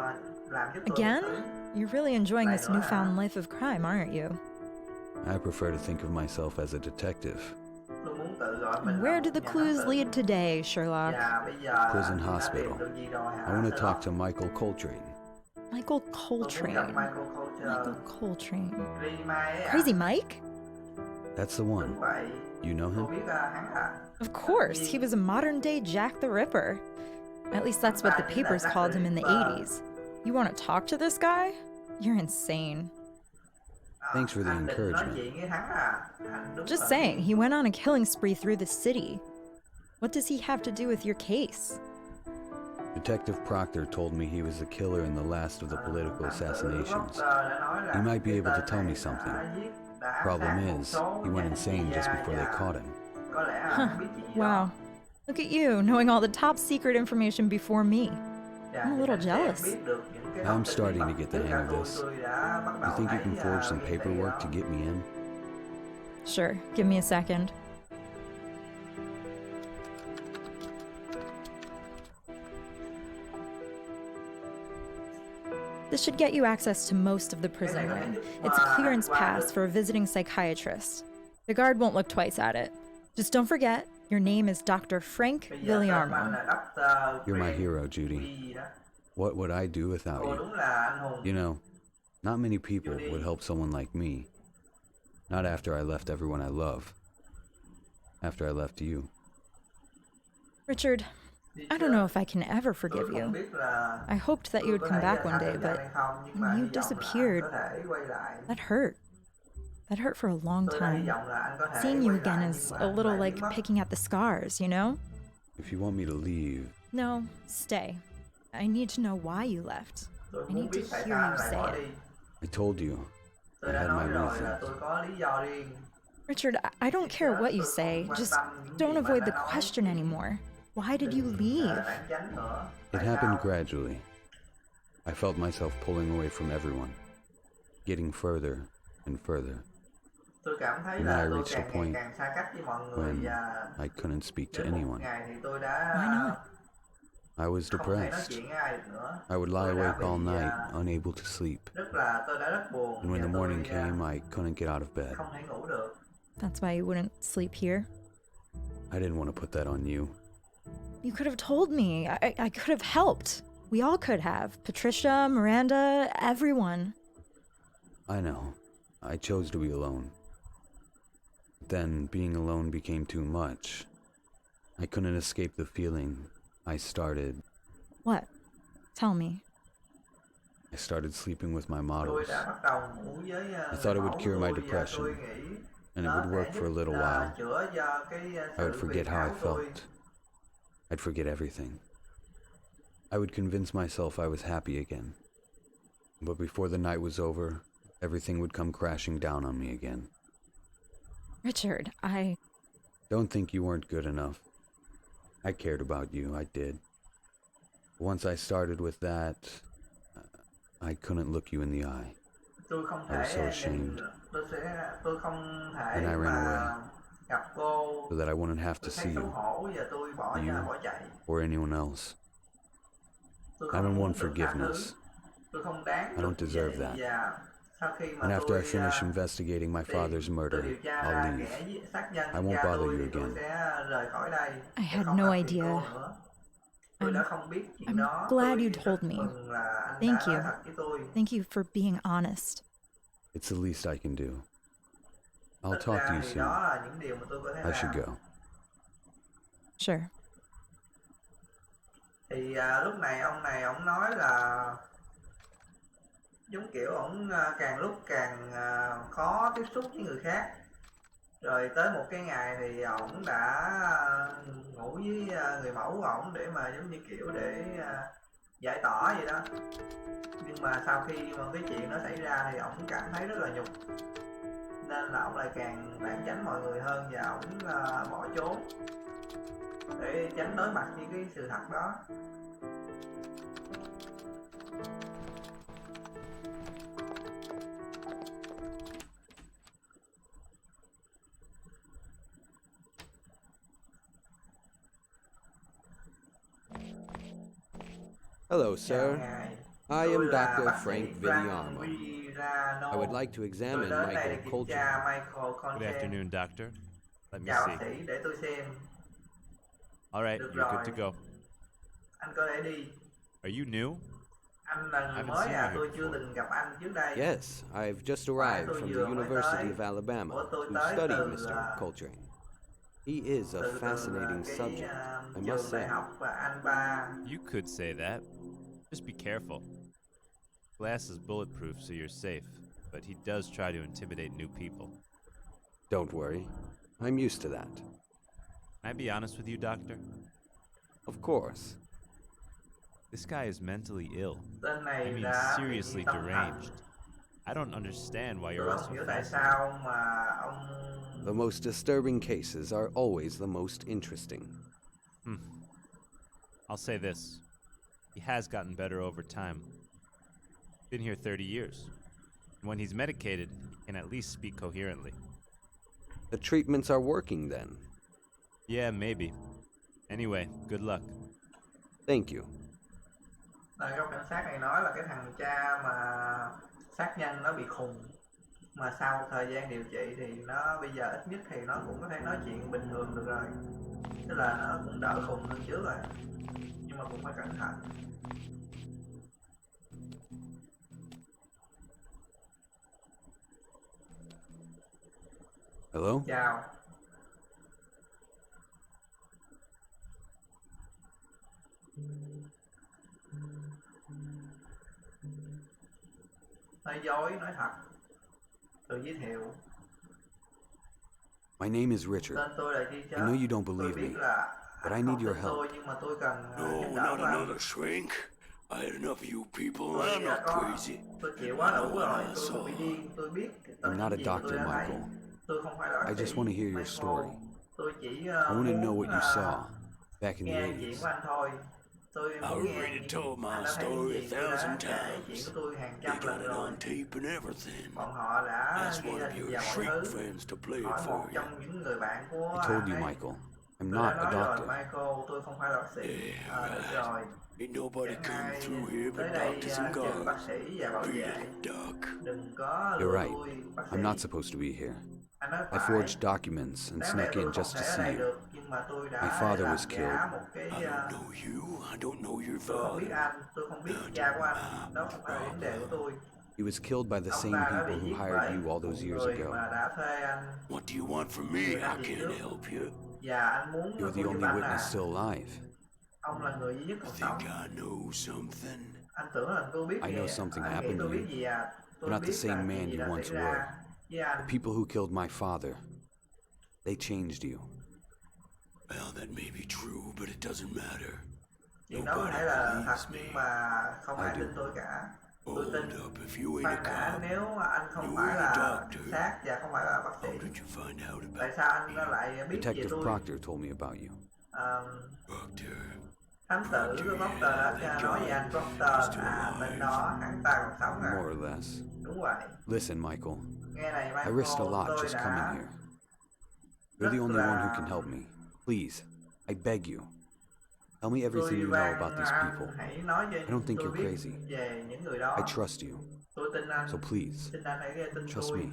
làm giúp tôi Again? một thứ. You're really enjoying this newfound life of crime, aren't you? I prefer to think of myself as a detective. Tôi muốn tự gọi mình Where là do the một nhà clues thám tử. lead today, Sherlock? Và bây giờ Prison đã hospital. tìm được gì rồi hả, I want to talk Sherlock? to Michael Coltrane. Michael Tôi muốn gặp Coltrane. Michael Coltrane. Michael Coltrane. Ri Mai ấy à? Crazy Mike? That's the one. Đúng vậy. You know Cô him? biết hắn à? Of course, he was a modern day Jack the Ripper. At least that's what the papers called him in the 80s. You want to talk to this guy? You're insane. Thanks for the Anh định nói encouragement. chuyện với hắn à? Anh đúng Just là- saying, he went on a killing spree through the city. What does he have to do with your case? Detective Proctor told me he was the killer in the last of the political Thằng tử assassinations. Proctor đã nói là He might be cái able to tên tell me này something. đã ám Problem sát một is, số he went nhà insane just gia before they và caught him. có lẽ là hắn biết chuyện gì đó. Wow. Look at you, knowing all the top secret information before me. Và I'm a thì little anh sẽ jealous. biết được những cái I'm thông tin starting bí to mật get the trước hang cả of this. tôi đã bắt You đầu think you thấy, can forge some nghe thấy paperwork đó. to get me in? Sure, give me a second. This should get you access to most of the prison wing. It's a clearance pass for a visiting psychiatrist. The guard won't look twice at it. Just don't forget, your name is Dr. Frank Bây giờ tên anh Villarmo. là Dr. You're my Frank hero, Judy. gì đó. What would I do without Cô you? đúng là anh hùng. You know, not many people would help someone like me. Not after I left everyone I love. After I left you. Richard, I don't know if I can ever Tôi forgive không you. biết là I hoped that you would tôi có come thể back one tha day, thứ cho but anh hay không, nhưng when mà you hy vọng là disappeared, anh có thể quay lại. that hurt. That hurt for a long Tôi đã hy time. vọng là anh có thể Seeing you quay again lại, is nhưng a mà little anh lại like biến mất. picking at the scars, you know? If you want me to leave, No, stay. I need to know why you left. Tôi I muốn need to biết tại hear sao you anh lại say bỏ it. đi. I told you. I Tôi đã had nói my rồi là reasons. tôi có lý do riêng. Richard, I don't care what you say. Just don't avoid the question anymore. Why did you leave? Là đáng tránh nữa. It Tại happened sao? gradually. I felt myself pulling away from everyone, getting further and further. Tôi cảm thấy And then I là tôi reached a càng ngày point càng xa cách với mọi người when và I couldn't speak to đến một anyone. ngày thì tôi đã Why not? I was không thể nói depressed. chuyện với ai được nữa. I would lie Tôi đã awake all bị night, unable to sleep. tôi đã rất buồn And when và the morning tôi came, I couldn't get out of bed. không thể ngủ được. That's why you wouldn't sleep here? I didn't want to put that on you. You could have told me. I could have helped. We all could have. Patricia, Miranda, everyone. I know. I chose to be alone. But then being alone became too much. I couldn't escape the feeling. I started What? Tell me. sleeping with my Tôi models. đã bắt đầu ngủ với I thought it would cure my tôi và depression, tôi nghĩ and it would work for a little while. chữa cho cái I would sự forget phiền how I não tôi. felt. I'd forget everything. I would convince myself I was happy again. But before the night was over, everything would come crashing down on me again. Richard, Don't think you weren't good enough. I cared about you, I did. Once I started with that, I couldn't look you in the eye. Tôi không I was so thể ashamed. tôi không thể And I ran away, gặp cô. so that I wouldn't have to Tôi see thấy xấu you, hổ và tôi bỏ You- chạy. or anyone else. Tôi I không don't muốn want được tha thứ. forgiveness. Tôi không đáng I được don't như deserve vậy. that. Và sau khi mà And after tôi, I finish investigating my father's tôi murder, điều tra I'll ra leave. kẻ sát nhân I won't cha bother tôi you thì tôi again. sẽ rời khỏi đây. I Tôi had không no làm phiền idea. cô nữa. Tôi đã không biết chuyện I'm đó. glad Tôi you rất told me. mừng là anh Thank đã nói you. thật với tôi. Thank you for being honest. It's the least I can do. I'll Thật talk ra to you thì soon. đó là những điều mà tôi có thể I should làm. go. Sure. Thì lúc này ông nói là giống kiểu ổng càng lúc càng khó tiếp xúc với người khác. Rồi tới một cái ngày thì ổng đã ngủ với người mẫu của ổng để mà giống như kiểu để giải tỏa vậy đó. Nhưng mà sau khi mà cái chuyện đó xảy ra thì ổng cảm thấy rất là nhục. Nên là ổng lại càng lảng tránh mọi người hơn và ổng bỏ trốn để tránh đối mặt với cái sự thật đó. Hello, Chào sir. ngài. I Tôi am là Dr. bác sĩ Frank Frank Villamo. Villano. I would like to Tôi examine đến đây để Michael kiểm Coltrane. tra Michael Good Coltrane. afternoon, Doctor. Let me Chào see. bác sĩ, để tôi xem. All right, Được you're good rồi. to go. Anh có thể đi. Are you new? Anh là người Haven't mới seen à, you tôi here chưa before. từng gặp anh trước đây. Yes, I've just Phải, arrived tôi from the vừa mới University tới. of Alabama Ủa, tôi to tới study từ, Mr. à, Coltrane. He is a từ fascinating cái subject, I must trường say. đại học và Alba. You could say that. Just be careful. Glass is bulletproof, so you're safe, but he does try to intimidate new people. Don't worry, I'm used to that. Can I be honest with you, Doctor? Of course. This guy is mentally ill. Tên này I mean, là bị seriously tâm thần. deranged. I don't understand why you're Tôi all không so hiểu tại fascinated. sao mà ông The most disturbing cases are always the most interesting. I'll say this. He has gotten better over time. Been here 30 years. And when he's medicated, he can at least speak coherently. The treatments are working then. Yeah, maybe. Anyway, good luck. Thank you. góc cảnh sát này nói là cái thằng cha mà sát nhân nó bị khùng, mà sau thời gian điều trị thì nó bây giờ ít nhất thì nó cũng có thể nói chuyện bình thường được rồi, tức là nó cũng đỡ khùng hơn trước rồi, nhưng mà cũng phải cẩn thận. Hello? Chào. Nói dối, nói thật. Tự giới thiệu. My name is Richard. Tên tôi là Chi I know you don't Tôi believe biết me, là but I anh need không your tin help. tôi, nhưng mà tôi cần No, giúp đỡ not của anh. another shrink. I had enough of you people. Tôi I'm not có- crazy. Tôi chịu quá đủ rồi, I tôi không bị saw. điên, tôi biết I'm not a những gì mà tôi doctor, đã thấy. Michael. Tôi không phải là bác I just sĩ, want to hear your Michael. story. Tôi chỉ I want to know what you saw back in the nghe chuyện 80s. của anh thôi. Tôi I muốn nghe already những told my anh đã thấy những story gì a tôi đã thousand kể chuyện times. của tôi hàng They trăm got lần it rồi. on tape and everything. Bọn họ đã Ask ghi one of hình your và mọi shrink thứ. friends to play it Hỏi for một you. trong những người bạn của I told anh you, ấy. Michael, I'm Tôi đã not a nói rồi, doctor. Michael, tôi không phải là bác sĩ. Được rồi. Ain't nobody Chẳng come ai through here but tới đây doctors and trừ bác guards. sĩ và bảo Beat vệ. it, Doc. Đừng có You're lừa right. tôi, bác sĩ. I'm not supposed to be here. Anh nói I phải. forged documents and Đáng lẽ snuck tôi in không just to thể ở see đây you. được, nhưng mà tôi đã My father làm was giả killed. một cái. I don't know you. I don't know your Tôi không biết father. anh, tôi không biết cha của anh. Đó không phải là vấn đề của tôi. He was killed by the Ông same ta đã people bị who giết hired bởi you all those years người ago. mà đã thuê anh. What do you want from me? I can't help you. Và anh muốn You're tôi the giúp only anh witness à. still alive. Ông là người duy nhất còn sống. Think I know something? Anh tưởng là tôi biết I gì know à? something Anh nghĩ happened tôi to biết you. gì à? Tôi You're not the biết same là man chuyện gì you đã once xảy ra were. với anh. The people who killed my father, they changed you. Well, that may be true, but it doesn't matter. Chuyện đó có thể là thật nhưng mà không ai tin tôi cả. Tôi tin. Hold up, if you ain't Khoan a đã, cop, nếu anh không you phải ain't a là doctor. cảnh sát và không phải là bác sĩ, How did you find out tại about sao anh lại biết về Detective tôi? Proctor told me about you. Proctor? Thám tử Proctor đã nói với anh Proctor bên đó hắn ta còn sống à? More or less. Đúng vậy. Listen, Michael. Nghe này I Michael, risked a lot tôi just đã coming here. You're the rất only one who là can help me. Please, I beg you. Tell me tôi everything you know van about these anh people. hãy nói cho I don't think tôi you're biết crazy. về những người đó. I trust you. Tôi tin anh. So please, Xin anh hãy tin trust tôi. me.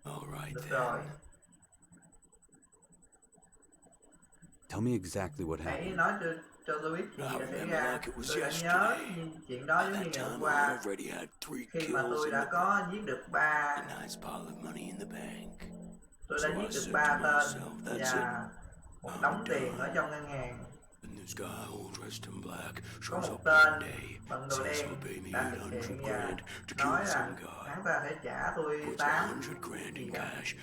All right Được then. rồi. Tell me exactly what Hãy happened. nói cho tôi biết chuyện gì đã xảy ra. Like it was Tôi đã nhớ yesterday. chuyện đó By giống như that ngày time, hôm I qua. already had 3 Khi mà kills tôi and đã có giết được 3, a nice pile of money in the bank. tôi đã So I giết được said 3 to tên myself, that's và một đống tiền ở trong ngân hàng. And this guy all dressed in black Có shows một up tên one day, bận đồ says đen he'll pay me đã thực 800 hiện và grand to nói kill some rằng guy. hắn ta sẽ trả tôi Puts 8 100 grand in cash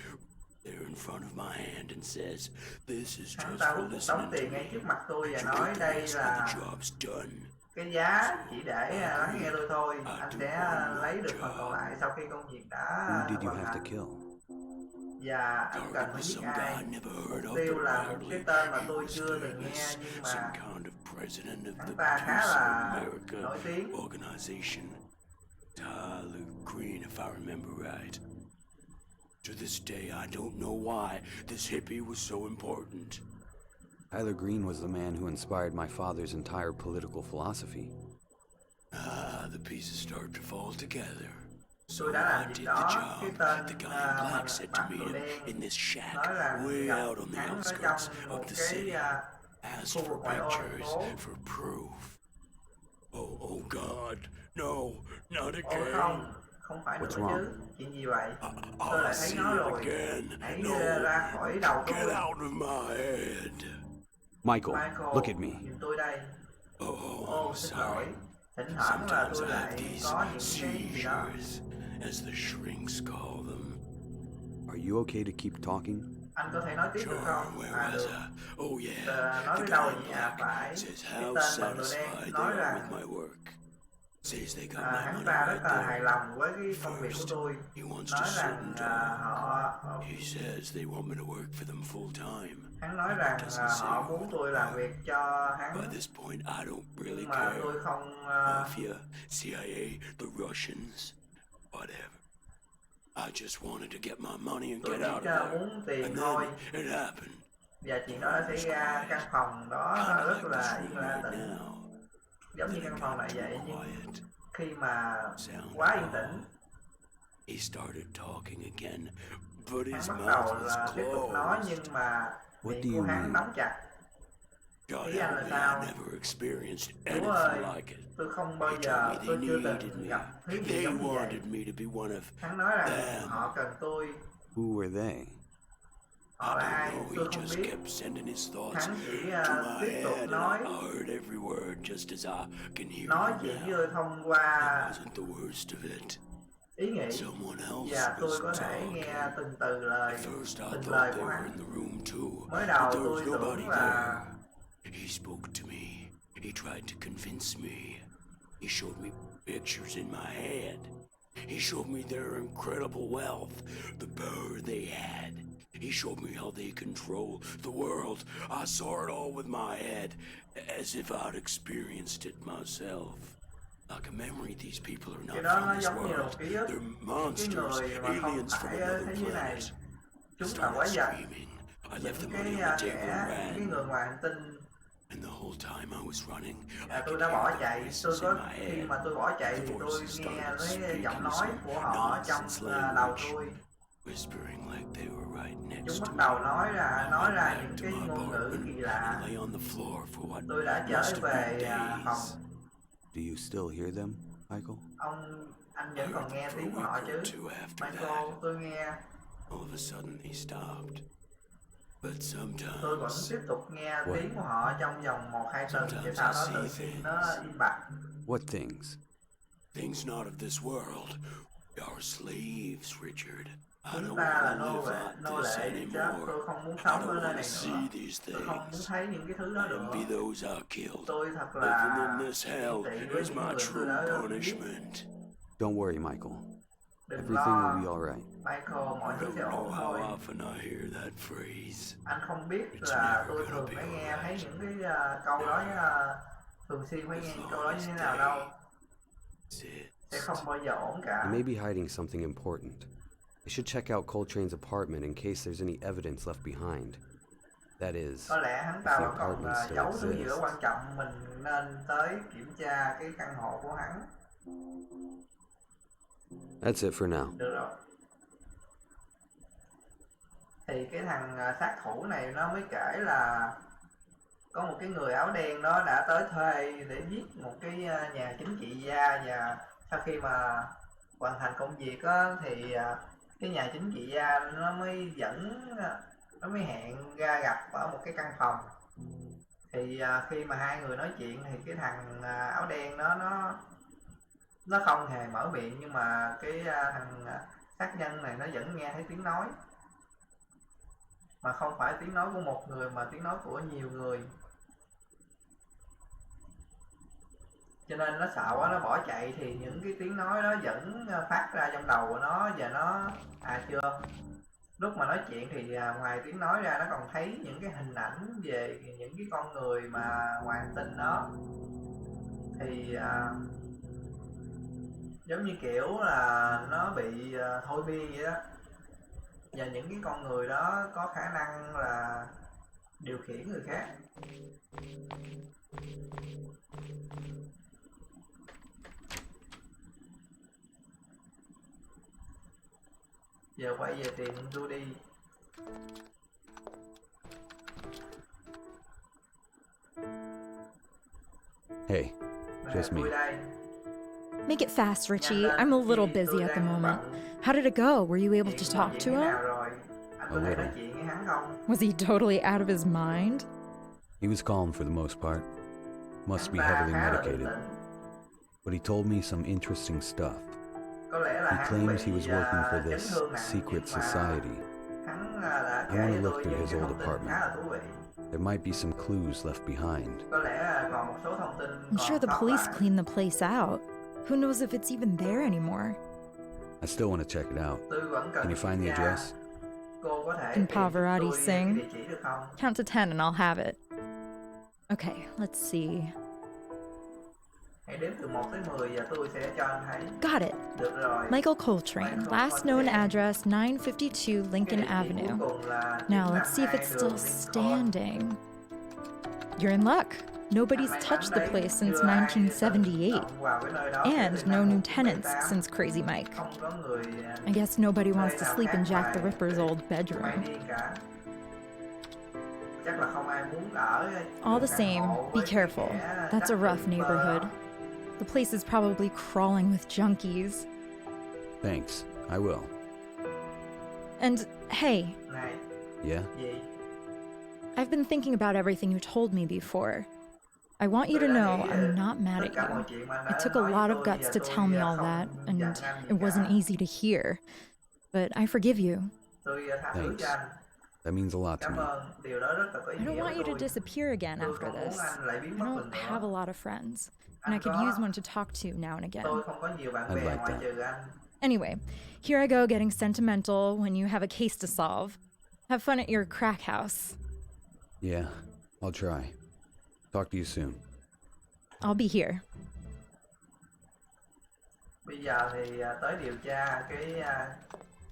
there in front of my hand and says, "This is Hắn just ta for rút một listening đống to tiền ngay me. trước mặt tôi và You nói get đây this when là the job's done." cái giá chỉ để lắng nghe tôi thôi. Anh sẽ lấy được phần còn lại sau khi công việc đã Who did you hoàn have to thành. kill? Và anh cần phải giết ai. Mục tiêu là một cái tên mà tôi chưa từng nghe nhưng mà Some kind of president of hắn the ta khá Peace of là America nổi tiếng. organization. Tyler Green, if I remember right. To this day, I don't know why this hippie was so important. Tyler Green was the man who inspired my father's entire political philosophy. The pieces start to fall together. So Tôi đã I làm did việc the đó. job. Cái tên The guy in mà black said to mặc meet đồ him đen in this shack nói là way gặp out on the hắn ở outskirts trong of một the cái city. Asked khu for vực ngoại ô thành pictures phố. for proof. Oh God, no, not Ồ again. không phải What's nữa wrong? chứ. Chuyện gì vậy? Tôi I'll lại thấy see nó it rồi. again. Hãy No, ra khỏi đầu get tôi. out of my head. Michael, Michael, look at me. nhìn tôi đây. Oh, Ồ, I'm xin lỗi. sorry. Thỉnh thoảng là Sometimes tôi I have lại these có những cái gì đó. seizures, as the shrinks call them. Are you okay to keep talking? Anh có thể nói tiếp Sure, được không? where was Được. I? Oh yeah, Nói the với đâu guy nhỉ? in black Phải. says Cái how tên bằng đồ satisfied đen they nói are rằng with my work. Says they got my hắn money ta rất right là hài there. lòng với cái công việc của tôi. He wants Nói to sit rằng and talk. họ He says they want me to work for them full time. hắn nói rằng họ muốn tôi làm việc cho By hắn, this point, I don't really nhưng mà care. tôi không Mafia, CIA, the Russians, whatever. I just wanted to get my money and tôi get out chỉ of there. muốn tiền And thôi. then it happened. Và chuyện đó đã xảy ra. Căn phòng đó Kinda rất like là this yên room la right tĩnh, now. giống như Then căn it phòng got này too vậy. Nhưng quiet. khi mà Sound quá yên off. tĩnh, He started talking again, but his hắn bắt mouth đầu was là tiếp tục nói closed. nhưng mà What miệng do của you hắn mean? đóng chặt. God Ý anh help là me, sao? I never experienced Chúa ơi, anything like it. tôi không bao He told giờ, me they tôi chưa needed từng me. gặp thứ gì They giống như vậy. wanted me to be one of Hắn nói rằng them. họ cần tôi. Who were they? Họ là I ai? don't know, Tôi he không just biết. kept sending his thoughts Hắn chỉ to my tiếp tục head, nói, and I heard every word just as I can hear nói you chuyện với now. tôi thông qua That wasn't the worst of it. ý nghĩ, Someone else và tôi có was thể talking. nghe từng từ lời, At first I từng thought lời they của were hắn. in the room too, Mới but đầu there tôi was nobody tưởng là there. He spoke to me. He tried to convince me. He showed me pictures in my head. He showed me their incredible wealth, the power they had. He showed me how they control the world. I saw it all with my head, as if I'd experienced it myself. Like a memory, these people are Cái not đó from nó this giống như world. một ký ức. They're Cái monsters, người mà không aliens from phải another thế giới này, planet. chúng là Started quái vật. screaming. I left the Những money cái on the table kẻ, and những cái ran. người ngoài hành tinh. And the whole time I was running, I Tôi could đã bỏ hear the chạy. voices Tôi in có my khi head. mà tôi bỏ chạy The thì tôi voices nghe started thấy speaking giọng nói some của họ trong nonsense đầu language, tôi. whispering like they were right next Chúng to bắt me. đầu nói I ra went back những to cái my ngôn ngữ apartment kỳ and lạ. lay on the floor for what Tôi đã must trở have been về phòng. days. Do you still hear them, Michael? Anh vẫn còn nghe tiếng của họ chứ? Michael, tôi nghe. All of a sudden they stopped. But Tôi vẫn sometimes, tiếp tục nghe tiếng của họ trong vòng 1-2 tuần, chứ Sometimes sau I đó see tự nhiên things. nó im bặt. What things? things not of this world. We are slaves, Richard. I Chúng don't ta là want to nô live lệ, like nô this lệ chứ tôi anymore. không muốn I sống don't ở nơi want này to see nữa. these Tôi không muốn things. thấy những cái thứ đó I envy nữa. those I killed. Tôi thật Living là in this hell tị với is những my người tôi true đã giết. punishment. Don't worry, Michael. Đừng Everything lo, will be alright. Michael, mọi I thứ don't sẽ know ổn how thôi. often I hear that phrase. Anh không biết It's là never tôi gonna thường be phải nghe thấy alright. những cái câu đó, thường xuyên phải nghe những câu đó như thế nào đâu. Sẽ không bao giờ ổn He cả. may be hiding something important. I should check out Coltrane's apartment in case there's any evidence left behind. That is, Có lẽ hắn if ta the vẫn còn apartment still giấu thứ gì đó exists. quan trọng, mình nên tới kiểm tra cái căn hộ của hắn. That's it for now. Được rồi. Thì cái thằng sát thủ này nó mới kể là có một cái người áo đen đó đã tới thuê để giết một cái nhà chính trị gia, và sau khi mà hoàn thành công việc á, thì cái nhà chính trị gia nó mới hẹn ra gặp ở một cái căn phòng. Thì khi mà hai người nói chuyện thì cái thằng áo đen đó nó không hề mở miệng, nhưng mà cái thằng sát nhân này nó vẫn nghe thấy tiếng nói, mà không phải tiếng nói của một người mà tiếng nói của nhiều người. Cho nên nó sợ quá, nó bỏ chạy, thì những cái tiếng nói đó vẫn phát ra trong đầu của nó, và nó chưa, lúc mà nói chuyện thì ngoài tiếng nói ra nó còn thấy những cái hình ảnh về những cái con người mà ngoài hành tinh đó. Thì giống như kiểu là nó bị thôi miên vậy đó, và những cái con người đó có khả năng là điều khiển người khác. Giờ quay về tìm Judy. Hey, just me. Tôi đây. Make it fast, Richie. I'm a little busy at the moment. How did it go? Were you able to talk to him? A little. Was he totally out of his mind? He was calm for the most part. Must be heavily medicated. But he told me some interesting stuff. He claims he was working for this secret society. I want to look through his old apartment. There might be some clues left behind. I'm sure the police cleaned the place out. Who knows if it's even there anymore? I still want to check it out. Can you find the address? In Pavarotti Singh. Count to 10 and I'll have it. Okay, let's see. Got it. Michael Coltrane, last known address 952 Lincoln Avenue. Now let's see if it's still standing. You're in luck. Nobody's touched the place since 1978. And no new tenants since Crazy Mike. I guess nobody wants to sleep in Jack the Ripper's old bedroom. All the same, be careful. That's a rough neighborhood. The place is probably crawling with junkies. Thanks, I will. And hey, Yeah? I've been thinking about everything you told me before. I want you to know I'm not mad at you. It took a lot of guts to tell me all that, and it wasn't easy to hear. But I forgive you. Thanks. That means a lot to me. I don't want you to disappear again after this. I don't have a lot of friends, and I could use one to talk to now and again. I'd like that. Anyway, here I go getting sentimental when you have a case to solve. Have fun at your crack house. Yeah, I'll try. Talk to you soon. I'll be here. Bây giờ thì tới điều tra cái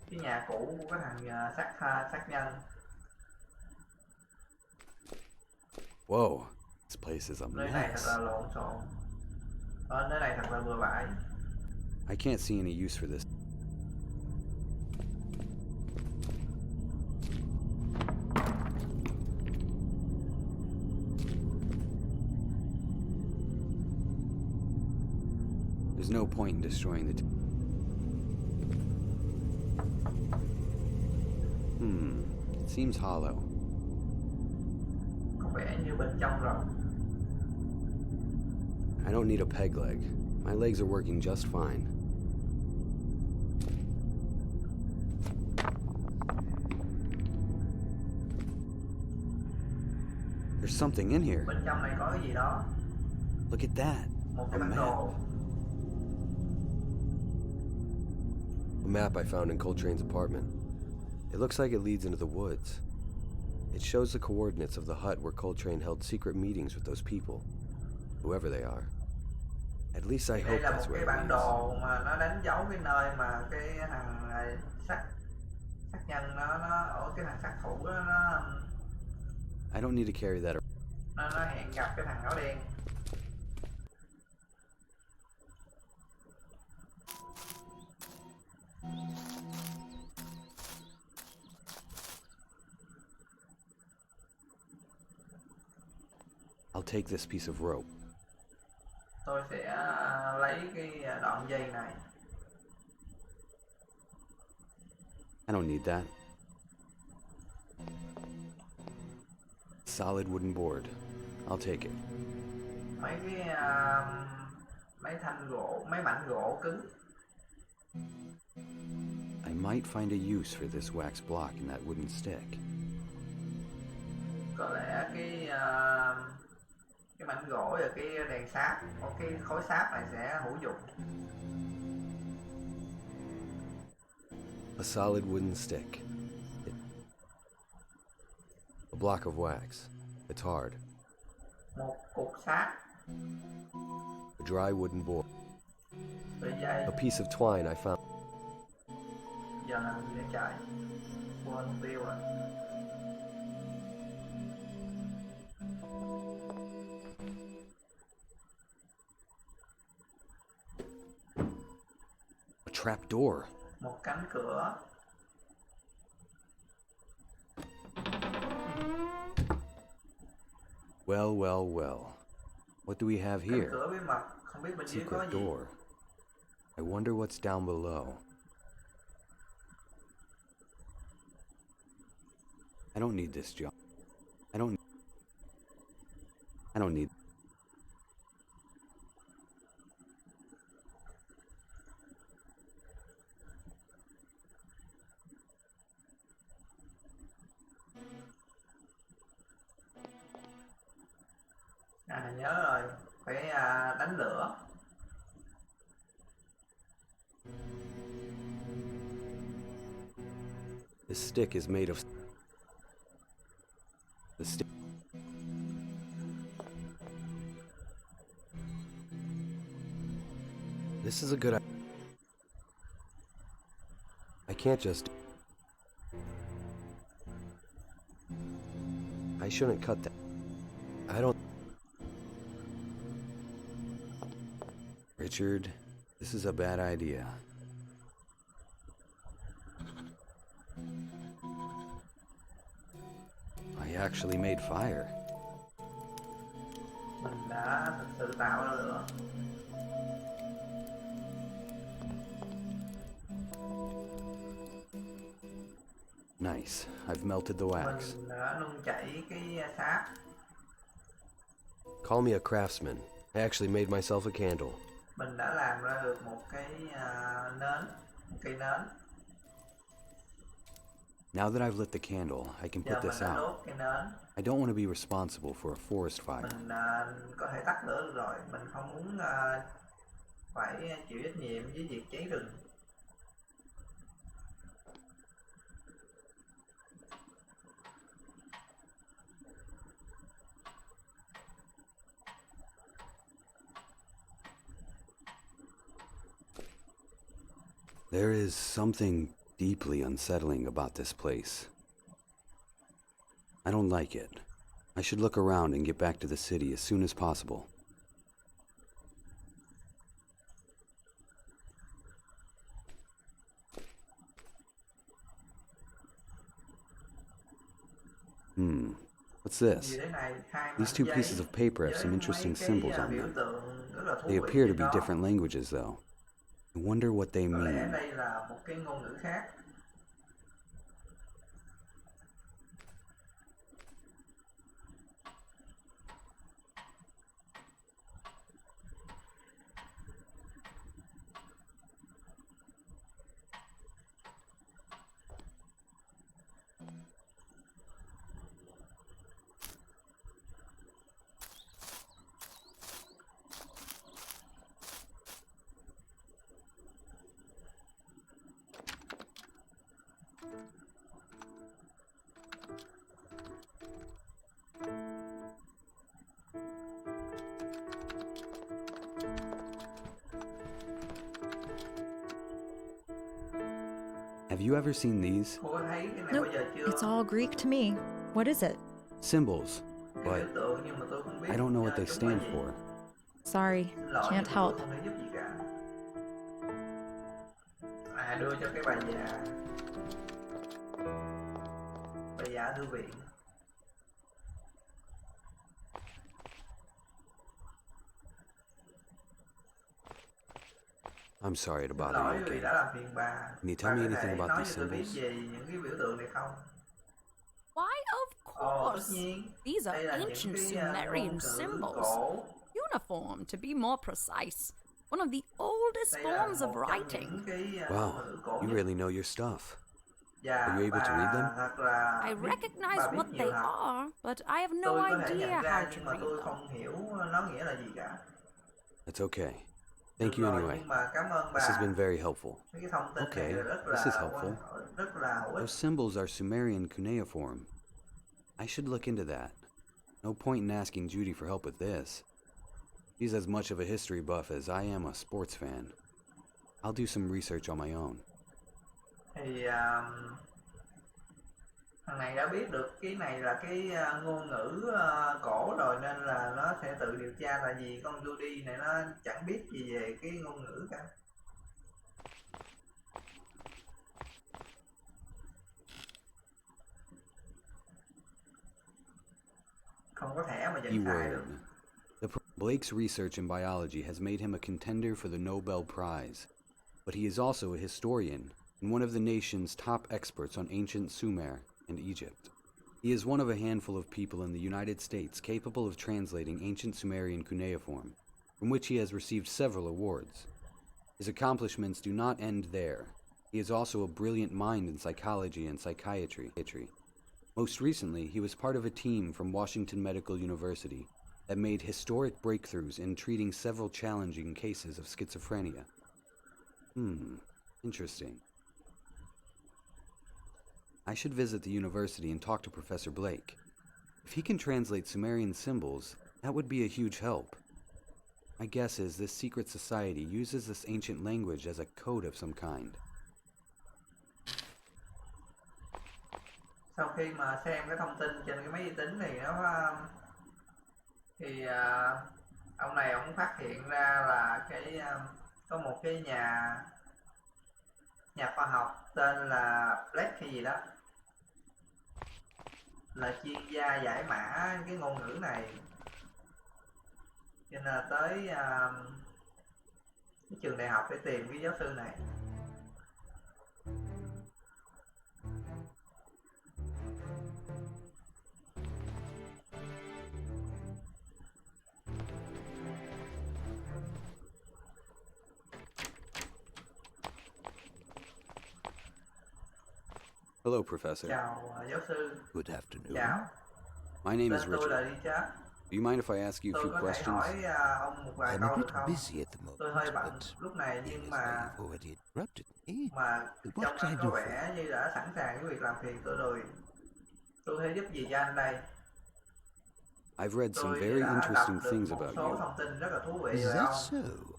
nhà cũ của cái thằng sát nhân. Whoa, this place is a Nơi này thật mess. là lộn xộn. Nơi này thật là bừa bãi. I can't see any use for this. There's no point in destroying the it seems hollow. Có vẻ như bên trong rồi. I don't need a peg leg. My legs are working just fine. There's something in here. Bên trong này có cái gì đó. Look at that. Một A cái bản map. đồ. A map I found in Coltrane's apartment. It looks like it leads into the woods. It shows the coordinates of the hut where Coltrane held secret meetings with those people, whoever they are. At least I Đây hope là that's một where cái it bản leads. đồ mà nó đánh dấu cái nơi mà cái thằng sát nhân nó ở cái thằng sát thủ đó, I don't need to carry that. nó hẹn gặp cái thằng áo đen. I'll take this piece of rope. Tôi sẽ lấy cái đoạn dây này. I don't need that. Solid wooden board. I'll take it. Mấy cái mấy thanh gỗ, mấy mảnh gỗ cứng. I might find a use for this wax block and that wooden stick. Có lẽ cái mảnh gỗ và cái đèn sáp, một cái khối sáp này sẽ hữu dụng. A solid wooden stick. A block of wax. It's hard. Một cục sáp. A dry wooden board. Sợi dây. A piece of twine I found. Giờ làm gì để chạy? Quên mục tiêu rồi. A trap door. Một cánh cửa. Well, well, well. What do we have Cánh here? cửa bí mật, không biết bên dưới có Secret gì. door. I wonder what's down below. I don't need this job. I don't need. Nhớ rồi, phải đánh lửa. This stick is made of... The stick... This is a good idea. I can't just... I shouldn't cut that. I don't... Richard, this is a bad idea. I actually made fire. Mình đã thực sự tạo ra lửa. Nice. I've melted the wax. Mình đã nung chảy cái sáp. Call me a craftsman. I actually made myself a candle. Mình đã làm ra được một cái nến, một cây nến. Now that I've lit the candle, I can Giờ put mình this đã out. đốt cây nến. I don't want to be responsible for a forest fire. Mình có thể tắt lửa được rồi. Mình không muốn phải chịu trách nhiệm với việc cháy rừng. There is something deeply unsettling about this place. I don't like it. I should look around and get back to the city as soon as possible. What's this? These two pieces of paper have some interesting symbols on them. They appear to be different languages, though. I wonder what they Có lẽ mean. đây là một cái ngôn ngữ khác. Have you ever seen these? Cô có thấy cái này Nope, bao giờ chưa? it's all Greek to me. What is it? Symbols, Cái but biểu tượng nhưng mà tôi không biết. I don't know what they chúng là stand gì. for. Sorry, Xin lỗi, can't nhưng mà tôi help. không thể giúp gì cả. À, đưa cho cái bà già. Bà già thư viện. I'm sorry to Xin bother lỗi you vì again. đã làm phiền bà. Can you tell Bà me có thể anything about nói these cho tôi biết symbols? về những cái biểu tượng này không? Why, of Ồ, tất course. nhiên. These Đây are là ancient những cái Sumerian ngôn ngữ symbols. cổ. Uniform, to be more precise. One of the oldest Đây là forms of một trong writing. những cái Wow, ngôn ngữ cổ you nhất. really know your stuff. Và Are you able to read them? thật là I biết- recognize bà biết what nhiều they thật. are, but I have no Tôi có thể idea nhận ra how nhưng to mà tôi read them. không hiểu nó nghĩa là gì cả. It's okay. Thank Được you rồi, anyway. nhưng mà cảm ơn bà. This has been very helpful. Mấy cái thông tin Okay, này rất this is là helpful. rất là hữu ích. Those symbols are Sumerian cuneiform. I should look into that. No point in asking Judy for help with this. She's as much of a history buff as I am a sports fan. I'll do some research on my own. Thì thằng này đã biết được cái này là cái ngôn ngữ cổ rồi nên là nó sẽ tự điều tra, tại vì con Judy này nó chẳng biết gì về cái ngôn ngữ cả. Không có thẻ mà vẫn sai được. Keyword. Blake's research in biology has made him a contender for the Nobel Prize, but he is also a historian and one of the nation's top experts on ancient Sumer and Egypt. He is one of a handful of people in the United States capable of translating ancient Sumerian cuneiform, from which he has received several awards. His accomplishments do not end there. He is also a brilliant mind in psychology and psychiatry. Most recently, he was part of a team from Washington Medical University that made historic breakthroughs in treating several challenging cases of schizophrenia. Interesting. I should visit the university and talk to Professor Blake. If he can translate Sumerian symbols, that would be a huge help. My guess is this secret society uses this ancient language as a code of some kind. Sau khi mà xem cái thông tin trên cái máy vi tính thì ông này ông phát hiện ra là có một cái nhà khoa học tên là Blake hay gì đó, là chuyên gia giải mã cái ngôn ngữ này, cho nên là tới cái trường đại học để tìm cái giáo sư này. Hello, Professor. Chào giáo sư. Good afternoon. Chào. My name is Tên tôi là Richard. Richard. Do you mind if I ask you a Tôi few có thể questions? hỏi ông một vài I'm a câu bit được không? busy at the Tôi hơi moment, bận but lúc này nhưng yes, mà you've already interrupted me. trong What can I anh do có for vẻ như đã sẵn sàng cái việc làm phiền tôi rồi. Tôi có thể giúp gì cho anh đây? I've read some Tôi very đã đọc interesting được things một about số you. thông tin rất là thú vị Is về that ông. so?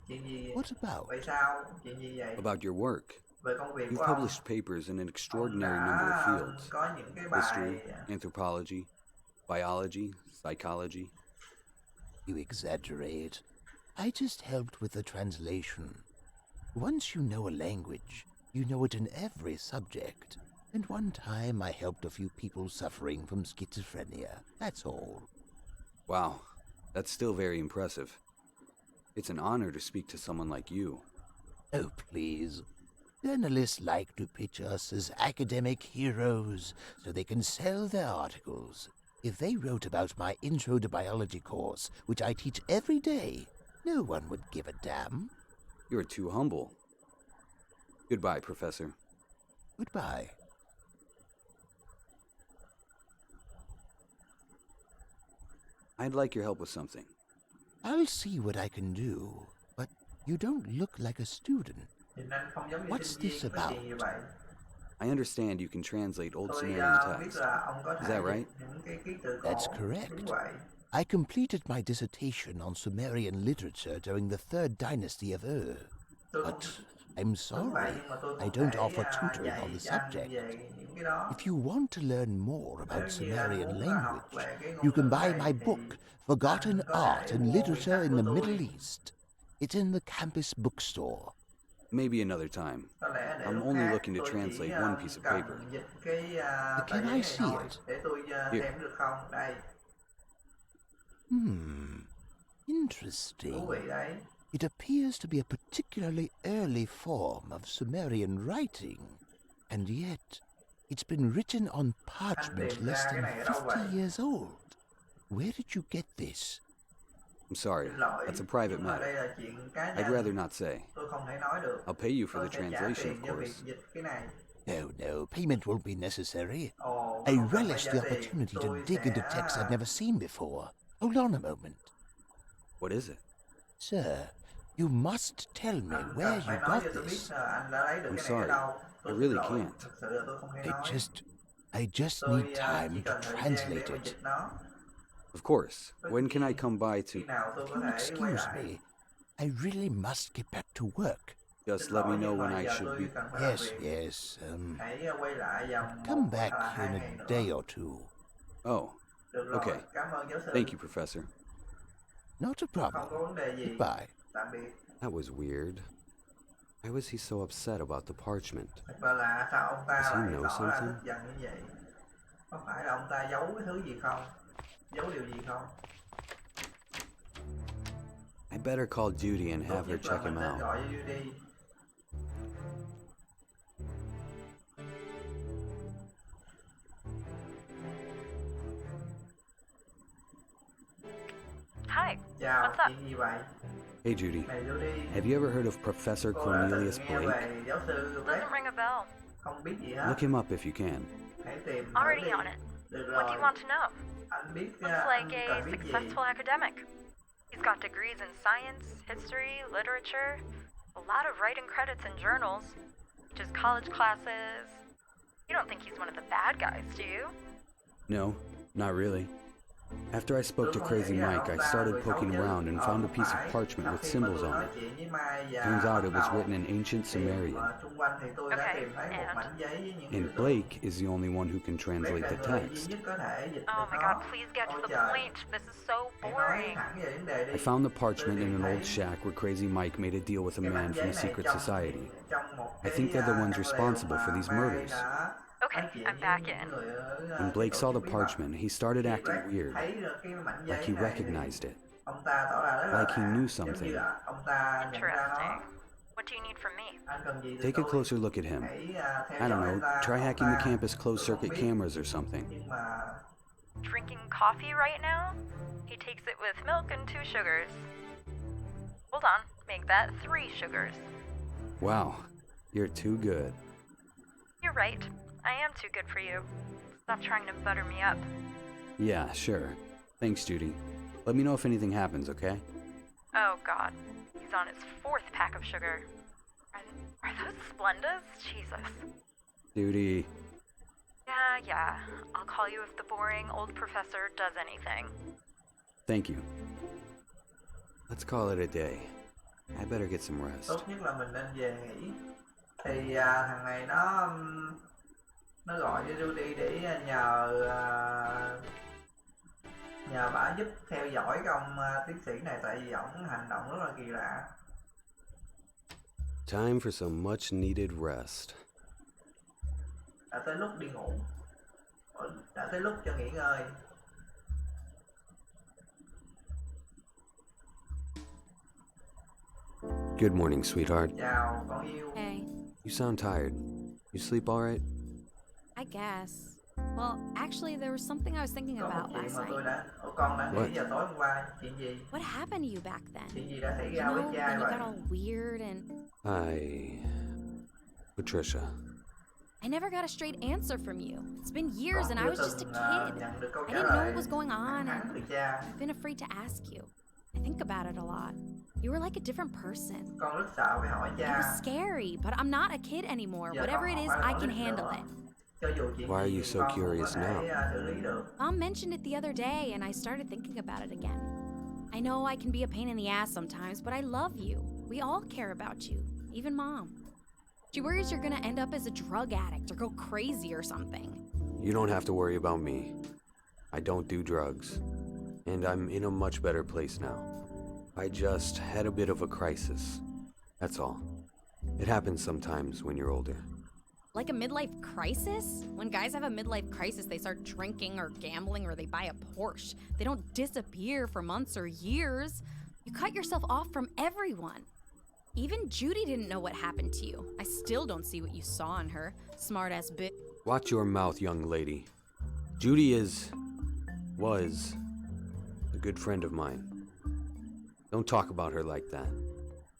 Chuyện gì? What about? Vậy sao? Chuyện gì vậy? About your work. về công việc You've của ông. published papers in an Ông extraordinary number of đã fields. có những cái bài History, anthropology, biology, psychology. You exaggerate. I just helped with the translation. Once you know a language, you know it in every subject. And one time I helped a few people suffering from schizophrenia. That's all. Wow, that's still very impressive. It's an honor to speak to someone like you. Oh, please. Journalists like to pitch us as academic heroes so they can sell their articles. If they wrote about my Intro to Biology course, which I teach every day, no one would give a damn. You're too humble. Goodbye, Professor. Goodbye. I'd like your help with something. I'll see what I can do, but you don't look like a student. thì nên không giống như What's sinh this viên có gì about? như vậy. I understand you can translate Old Tôi Sumerian biết text. là ông có Is thể that right? dịch những cái ký tự cổ. That's correct. Đúng vậy. I completed my dissertation on Sumerian literature during the Third Dynasty of Ur. But I'm Đúng sorry, vậy, nhưng mà tôi I không don't thể offer tutoring dạy on the cho anh subject. về những cái đó. If you want to learn more Nếu about như anh Sumerian muốn là học language, về cái ngôn you ngữ can buy này my thì book, Forgotten anh có Art thể and mua Literature sách in của the tôi. Middle East. It's in the campus bookstore. Maybe another time. Có lẽ để I'm lúc only khác looking to tôi translate chỉ, one piece of cần paper. dịch cái Can tờ giấy I này see thôi. it? Để tôi Here. xem được không? Đây, thú Interesting. vị đấy. It appears to be a particularly early form of Sumerian writing, and yet it's been written on parchment tìm less ra cái than này ở đâu 50 vậy? years old. Where did you get this? I'm sorry, Xin lỗi, that's a private nhưng mà đây matter. là chuyện cá I'd nhân. rather not say. Tôi không thể nói được. I'll pay you for Tôi the sẽ trả translation, tiền of cho việc course. dịch cái này. No, payment won't be necessary. Ồ, I không cần phải relish trả the tiền. opportunity to Tôi dig into sẽ- texts I've never seen before. Hold on a moment. What is it? Sir, you must tell me Anh where cần phải you nói got cho tôi biết this. là anh đã lấy được I'm cái này ở sorry. đâu. Tôi I xin really lỗi. can't. Thực sự là tôi không thể nói. I just Tôi need chỉ time to cần thời gian để translate mà it. dịch nó. Of course. When can I come by Khi to... nào tôi có If thể you'll quay excuse lại. me, I really must get back to work. Just Xin let me lỗi, know nhưng mà when I giờ should tôi be... cần phải làm Yes, việc. yes. Hãy quay lại vào Come một back hoặc là hai in ngày a nữa. day or two. Oh, Được rồi, okay. cảm ơn giáo sư. Thank you, Professor. Not a Không có problem. vấn đề gì. Goodbye. Tạm biệt. That was weird. Why was he so upset about the parchment? Thật ra là sao ông ta Does he lại know tỏ ra something? tức giận như vậy? Có phải là ông ta giấu cái thứ gì không? Giấu điều gì không? I better call Judy and Tốt have her nhất là check him mình nên out. gọi cho Judy. Hi. Chào, What's up? chuyện gì vậy? Hey, Judy. Này Judy, Have you ever heard of Professor cô đã từng Cornelius nghe Blake? về giáo sư Blake? Doesn't ring a bell. Không biết gì hết. Look him up if you can. Hãy tìm thử Already đi. on it. Được What do rồi, you want to know? anh biết Looks anh like a cần biết gì? successful academic. He's got degrees in science, history, literature, a lot of writing credits in journals, teaches college classes. You don't think he's one of the bad guys, do you? No, not really. After I spoke to Crazy Mike, I started poking around and found a piece of parchment with symbols on it. Turns out it was written in ancient Sumerian. Okay, and? And Blake is the only one who can translate the text. Oh my god, please get to the point. This is so boring. I found the parchment in an old shack where Crazy Mike made a deal with a man from a secret society. I think they're the ones responsible for these murders. Okay, I'm back in. When Blake saw the parchment, he started acting weird, like he recognized it, like he knew something. Interesting. What do you need from me? Take a closer look at him. I don't know, try hacking the campus closed-circuit cameras or something. Drinking coffee right now? He takes it with milk and 2 sugars. Hold on, make that 3 sugars. Wow, you're too good. You're right. I am too good for you. Stop trying to butter me up. Yeah, sure. Thanks, Judy. Let me know if anything happens, okay? Oh god. He's on his 4th pack of sugar. Are those Splendas? Jesus. Judy. Yeah. I'll call you if the boring old professor does anything. Thank you. Let's call it a day. I better get some rest. Tốt nhất là mình nên về nghỉ. Thì thằng này nó gọi cho Judy để nhờ bả giúp theo dõi cái ông tiến sĩ này, tại vì ổng hành động rất là kỳ lạ. Time for some much needed rest. Đã tới lúc đi ngủ, đã tới lúc cho nghỉ ngơi. Good morning, sweetheart. Chào con yêu. Hey, You sound tired. You sleep all right? I guess. Well, actually, there was something I was thinking Có một about chuyện last mà night. con đã nghĩ What? vào tối hôm qua. Chuyện gì? What happened to you back then? Chuyện gì đã xảy You ra know, với cha when you vậy? got all weird and Patricia. I never got a straight answer from you. It's been years and I was just a kid. Nhận được câu I trả didn't know lời what was going on thẳng từ and cha. I've been afraid to ask you. I think about it a lot. You were like a different person. Con rất sợ phải hỏi It cha. was scary, but I'm not a kid anymore. Giờ Whatever con it không is, phải là I con can nít handle nữa. it. Cho dù chuyện Why are gì you thì so con cũng curious có thể now? xử lý được. Mom mentioned it the other day and I started thinking about it again. I know I can be a pain in the ass sometimes, but I love you. We all care about you, even Mom. She worries you're gonna end up as a drug addict or go crazy or something. You don't have to worry about me. I don't do drugs. And I'm in a much better place now. I just had a bit of a crisis. That's all. It happens sometimes when you're older. Like a midlife crisis? When guys have a midlife crisis, they start drinking or gambling or they buy a Porsche. They don't disappear for months or years. You cut yourself off from everyone. Even Judy didn't know what happened to you. I still don't see what you saw in her. Smart-ass bitch. Watch your mouth, young lady. Judy was a good friend of mine. Don't talk about her like that.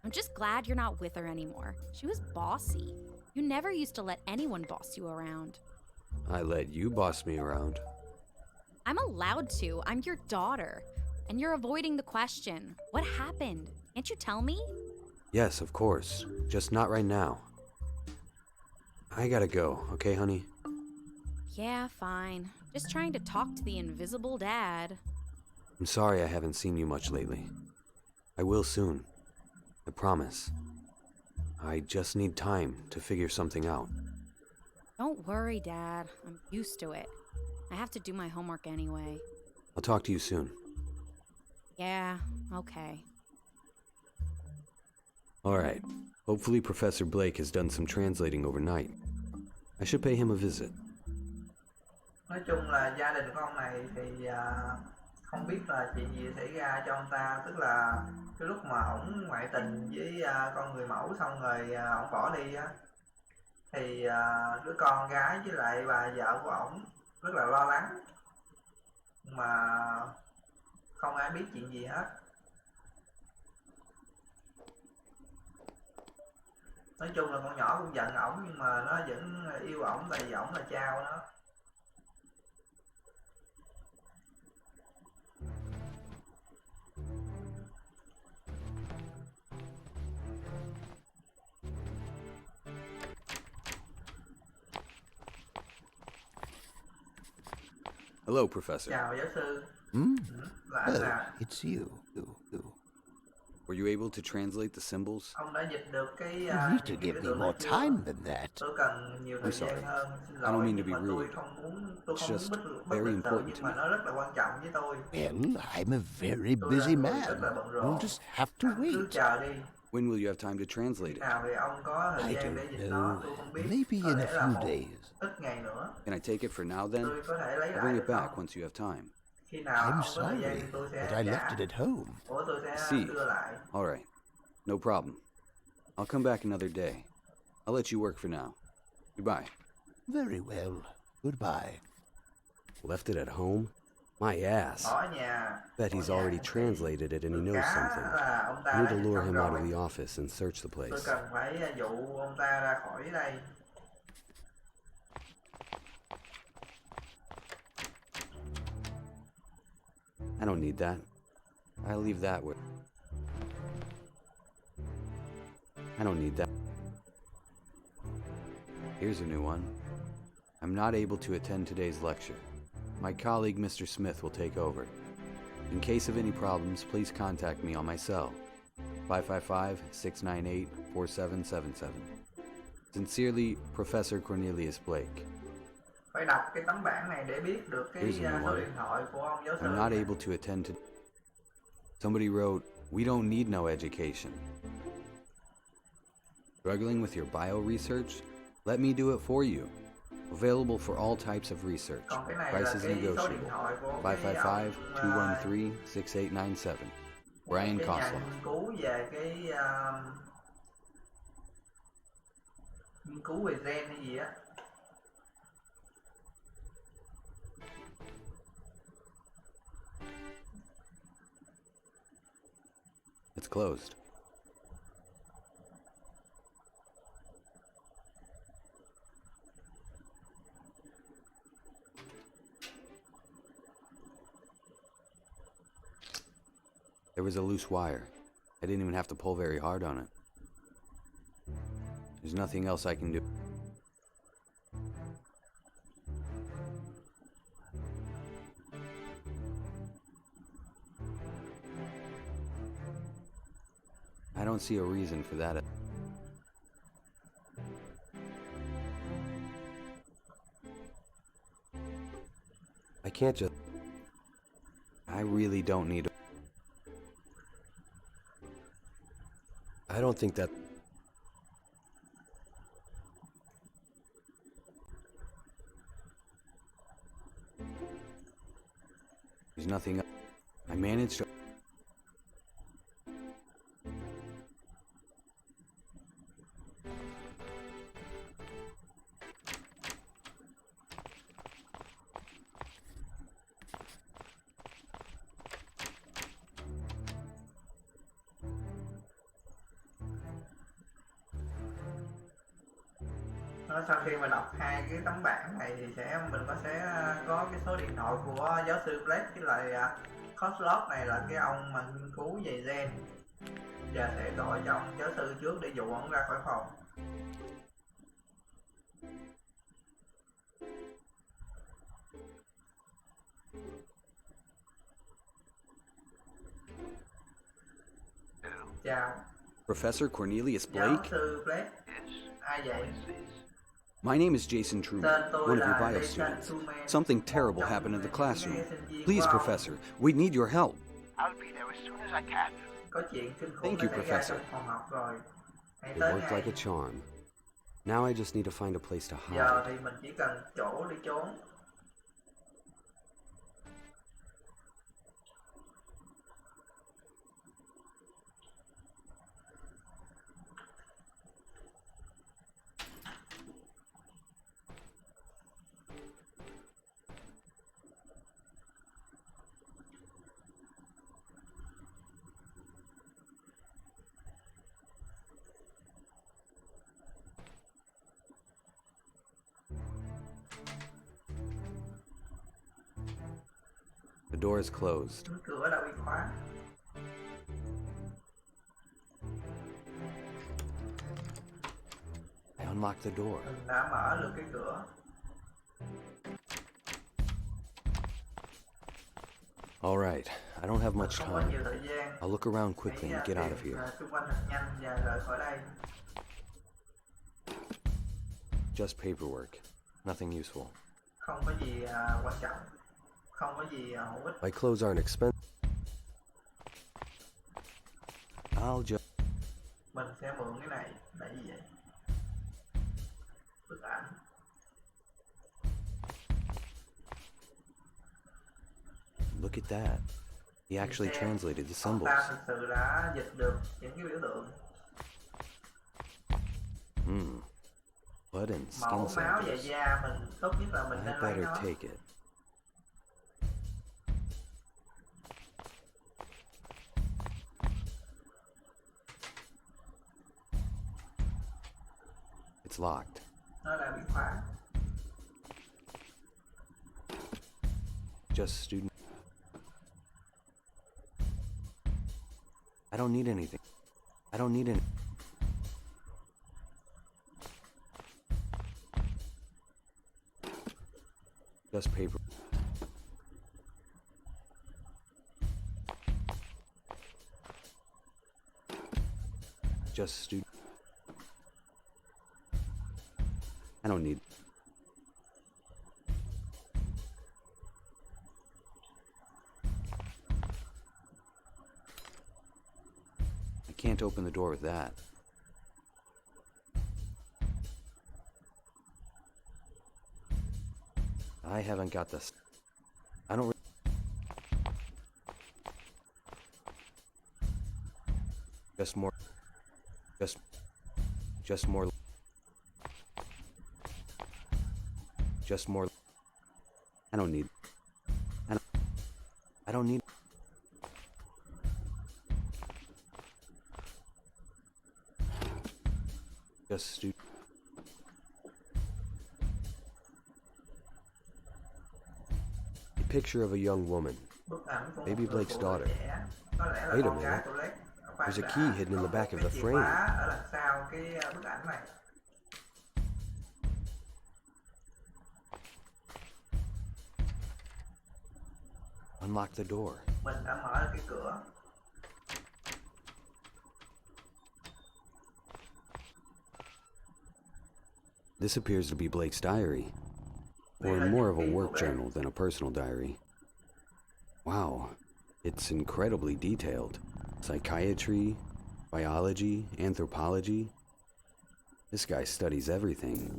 I'm just glad you're not with her anymore. She was bossy. You never used to let anyone boss you around. I let you boss me around. I'm allowed to. I'm your daughter. And you're avoiding the question. What happened? Can't you tell me? Yes, of course. Just not right now. I gotta go, okay, honey? Yeah, fine. Just trying to talk to the invisible dad. I'm sorry I haven't seen you much lately. I will soon. I promise. I just need time to figure something out. Don't worry, Dad. I'm used to it. I have to do my homework anyway. I'll talk to you soon. Yeah, okay. Alright. Hopefully Professor Blake has done some translating overnight. I should pay him a visit. Nói chung là gia đình của ông này thì không biết là chuyện gì xảy ra cho ông ta. Tức là cái lúc mà ổng ngoại tình với con người mẫu xong rồi ổng bỏ đi á, thì đứa con gái với lại bà vợ của ổng rất là lo lắng, mà không ai biết chuyện gì hết. Nói chung là con nhỏ cũng giận ổng, nhưng mà nó vẫn yêu ổng tại vì ổng là cha của nó. Hello, Professor. Chào giáo sư. Là anh Oh, à. it's you. Were you able to translate the symbols? Ông đã dịch được cái You need to những give cái me từ more chưa? time than that. Tôi cần nhiều thời I'm sorry. gian hơn. Xin I lỗi, don't mean to nhưng be mà tôi rude. không muốn It's just bất very lịch sự, important nhưng to mà me. nó rất là quan trọng với tôi. Well, I'm a very Tôi busy là người man. rất là bận You'll rộn. just have to Anh cứ wait. chờ đi. When will you have time to translate Khi it? nào thì ông có thời I gian để don't dịch nó, tôi know. không biết. Maybe Có in a lẽ là few một days. ít ngày nữa. Can I take it for now then? Tôi có thể lấy I'll lại bring được it back không? once you have time. Khi nào I'm ông có thời gian sorry, thì tôi sẽ but I trả. left it at home. Ủa, tôi sẽ See. đưa lại. All right. No problem. I'll come back another day. I'll let you work for now. Goodbye. Very well. Goodbye. Left it at home? My ass. Ở nhà. Bet he's Ở nhà already thì translated it and he tôi knows cá something. là ông ta I need đã to dịch lure xong him out rồi. of the office and search the Tôi place. cần phải dụ ông ta ra khỏi đây. I don't need that. I'll leave that with... I don't need that. Here's a new one. I'm not able to attend today's lecture. My colleague, Mr. Smith, will take over. In case of any problems, please contact me on my cell, 555-698-4777. Sincerely, Professor Cornelius Blake. Phải đọc cái tấm bảng này để biết được cái Here's a new số one. điện thoại của ông giáo sư. I'm not able to attend to... Somebody wrote, "We don't need no education." Struggling with your bio research? Let me do it for you. Available for all types of research. Còn cái này Price là is cái số điện negotiable. thoại của cái 555-213-6897. Brian cái nhà Kosloff. nghiên cứu về cái nghiên cứu về gen hay gì á. It's closed. There was a loose wire. I didn't even have to pull very hard on it. There's nothing else I can do. I don't see a reason for that. I can't just... I really don't need... I don't think that... There's nothing... I managed to... Nó sau khi mà đọc hai cái tấm bảng này thì mình sẽ có cái số điện thoại của giáo sư Blake với lại Kosloff này là cái ông mà nghiên cứu về gen. Giờ sẽ gọi cho ông giáo sư trước để dụ ông ra khỏi phòng. Chào. Professor Cornelius Giáo Blake? sư Blake. Ai vậy? My name is Jason Truman, one of your bio students. Something terrible happened in the classroom. Please, Professor, we need your help. I'll be there as soon as I can. Có chuyện kinh khủng Thank đã you, xảy ra Professor. trong phòng học rồi. Hãy It tới worked ngay. like a charm. Now I just need to find a place to hide. Giờ thì mình chỉ cần chỗ để trốn. The door is closed. Cửa đã bị khóa. I unlocked the door. Mình đã mở được cái cửa. All right, I don't have much Không có time. nhiều thời gian. I'll look around quickly Hãy and get out of tìm, here. xung quanh thật nhanh và rời khỏi đây. Just paperwork. Nothing useful. Không có gì quan trọng. Không có gì hữu ích. My clothes aren't expensive. I'll just... Mình sẽ mượn cái này. Là gì vậy? Bức ảnh. Look at that. He actually translated the Ông symbols. ta thực sự đã dịch được những cái biểu tượng. Blood and skin Mẫu máu và samples. da mình tốt nhất là mình I nên lấy better nó. take it. It's locked. Nó đã bị khóa. Just student. I don't need anything. I don't need any. Just paper. Just student. I don't need... I can't open the door with that. I haven't got this. I don't... Just more... Just more... Just more... I don't need... I don't need... Just A picture of a young woman. Bức ảnh của Maybe một người Blake's phụ nữ daughter. trẻ. Có lẽ là Wait a con gái minute. của Blake. There's a key hidden in the back of the Chìa frame. khóa ở đằng sau cái bức ảnh này. Unlock the door. Mình đã mở được cái cửa. This appears to be Blake's diary, or more of a work journal than a personal diary. Wow, it's incredibly detailed. Psychiatry, biology, anthropology. This guy studies everything.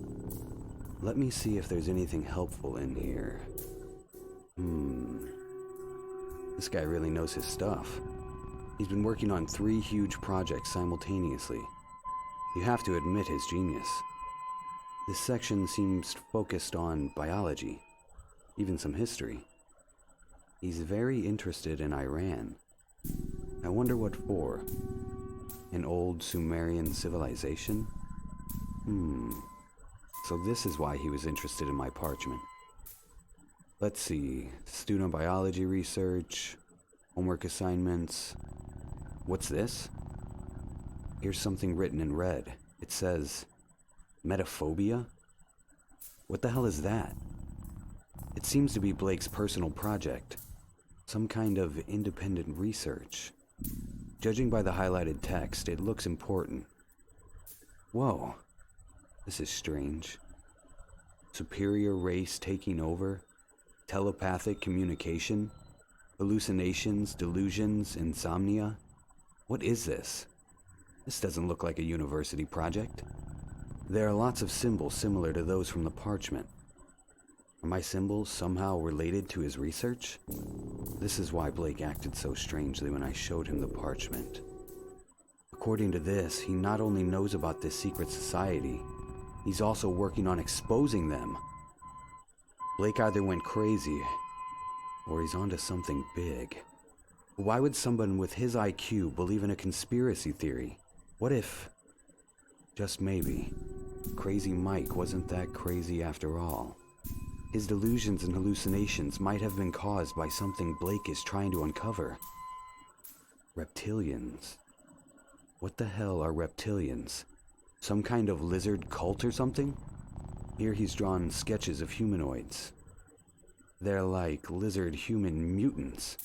Let me see if there's anything helpful in here. This guy really knows his stuff. He's been working on 3 huge projects simultaneously. You have to admit his genius. This section seems focused on biology, even some history. He's very interested in Iran. I wonder what for. An old Sumerian civilization? So this is why he was interested in my parchment. Let's see, student biology research, homework assignments. What's this? Here's something written in red. It says, Metaphobia? What the hell is that? It seems to be Blake's personal project. Some kind of independent research. Judging by the highlighted text, it looks important. Whoa, this is strange. Superior race taking over? Telepathic communication? Hallucinations, delusions, insomnia? What is this? This doesn't look like a university project. There are lots of symbols similar to those from the parchment. Are my symbols somehow related to his research? This is why Blake acted so strangely when I showed him the parchment. According to this, he not only knows about this secret society, he's also working on exposing them. Blake either went crazy, or he's onto something big. Why would someone with his IQ believe in a conspiracy theory? What if, just maybe, Crazy Mike wasn't that crazy after all? His delusions and hallucinations might have been caused by something Blake is trying to uncover. Reptilians. What the hell are reptilians? Some kind of lizard cult or something? Here he's drawn sketches of humanoids. They're like lizard-human mutants.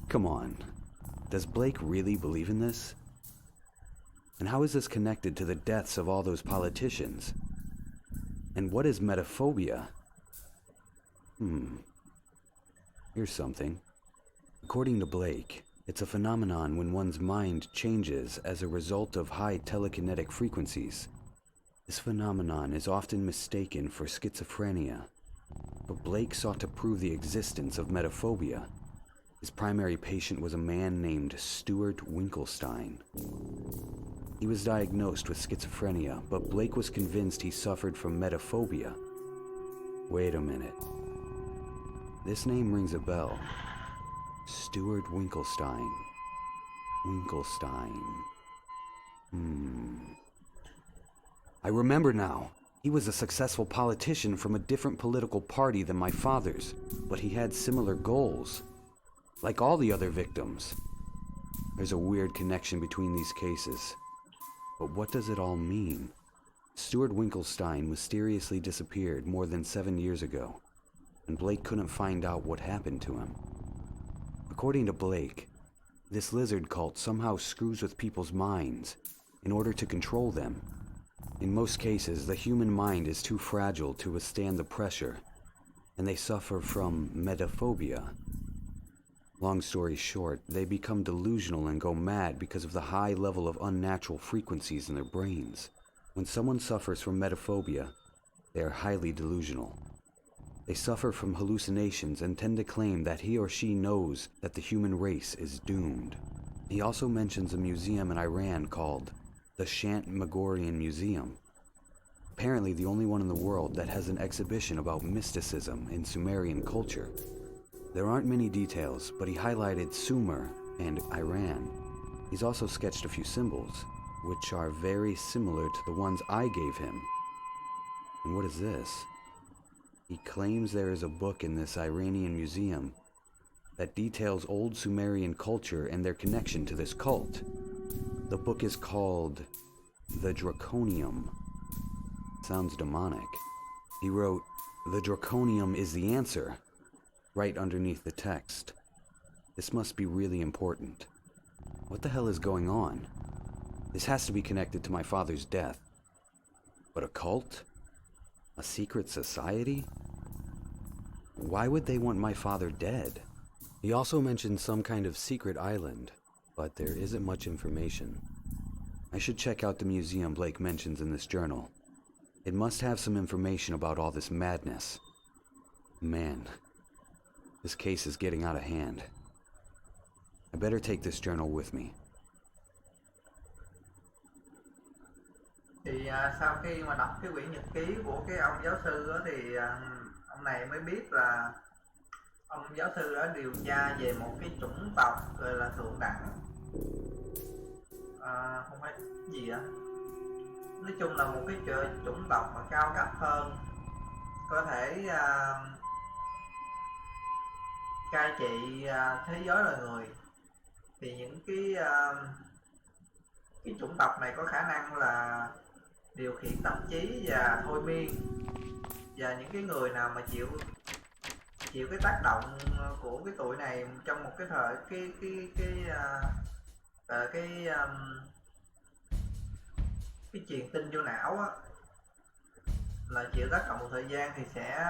Come on, does Blake really believe in this? And how is this connected to the deaths of all those politicians? And what is metaphobia? Here's something. According to Blake, it's a phenomenon when one's mind changes as a result of high telekinetic frequencies. This phenomenon is often mistaken for schizophrenia, but Blake sought to prove the existence of metaphobia. His primary patient was a man named Stuart Winkelstein. He was diagnosed with schizophrenia, but Blake was convinced he suffered from metaphobia. Wait a minute. This name rings a bell. Stuart Winkelstein. Winkelstein. I remember now. He was a successful politician from a different political party than my father's, but he had similar goals. Like all the other victims. There's a weird connection between these cases. But what does it all mean? Stuart Winkelstein mysteriously disappeared more than 7 years ago, and Blake couldn't find out what happened to him. According to Blake, this lizard cult somehow screws with people's minds in order to control them. In most cases, the human mind is too fragile to withstand the pressure, and they suffer from metaphobia. Long story short, they become delusional and go mad because of the high level of unnatural frequencies in their brains. When someone suffers from metaphobia, they are highly delusional. They suffer from hallucinations and tend to claim that he or she knows that the human race is doomed. He also mentions a museum in Iran called the Shantmagorian Museum. Apparently the only one in the world that has an exhibition about mysticism in Sumerian culture. There aren't many details, but he highlighted Sumer and Iran. He's also sketched a few symbols, which are very similar to the ones I gave him. And what is this? He claims there is a book in this Iranian museum that details old Sumerian culture and their connection to this cult. The book is called The Draconium. Sounds demonic. He wrote, "The Draconium is the answer," right underneath the text. This must be really important. What the hell is going on? This has to be connected to my father's death. But a cult? A secret society? Why would they want my father dead? He also mentioned some kind of secret island, but there isn't much information. I should check out the museum Blake mentions in this journal. It must have some information about all this madness. Man, this case is getting out of hand. I better take this journal with me. Thì sau khi mà đọc cái quyển nhật ký của cái ông giáo sư đó, thì ông này mới biết là ông giáo sư đã điều tra về một cái chủng tộc gọi là thượng đẳng, không phải gì á, nói chung là một cái chủng tộc mà cao cấp hơn, có thể cai trị thế giới loài người. Thì những cái chủng tộc này có khả năng là điều khiển tâm trí và thôi miên, và những cái người nào mà chịu cái tác động của cái tụi này trong một cái thời cái truyền tin vô não á, là chịu tác động một thời gian thì sẽ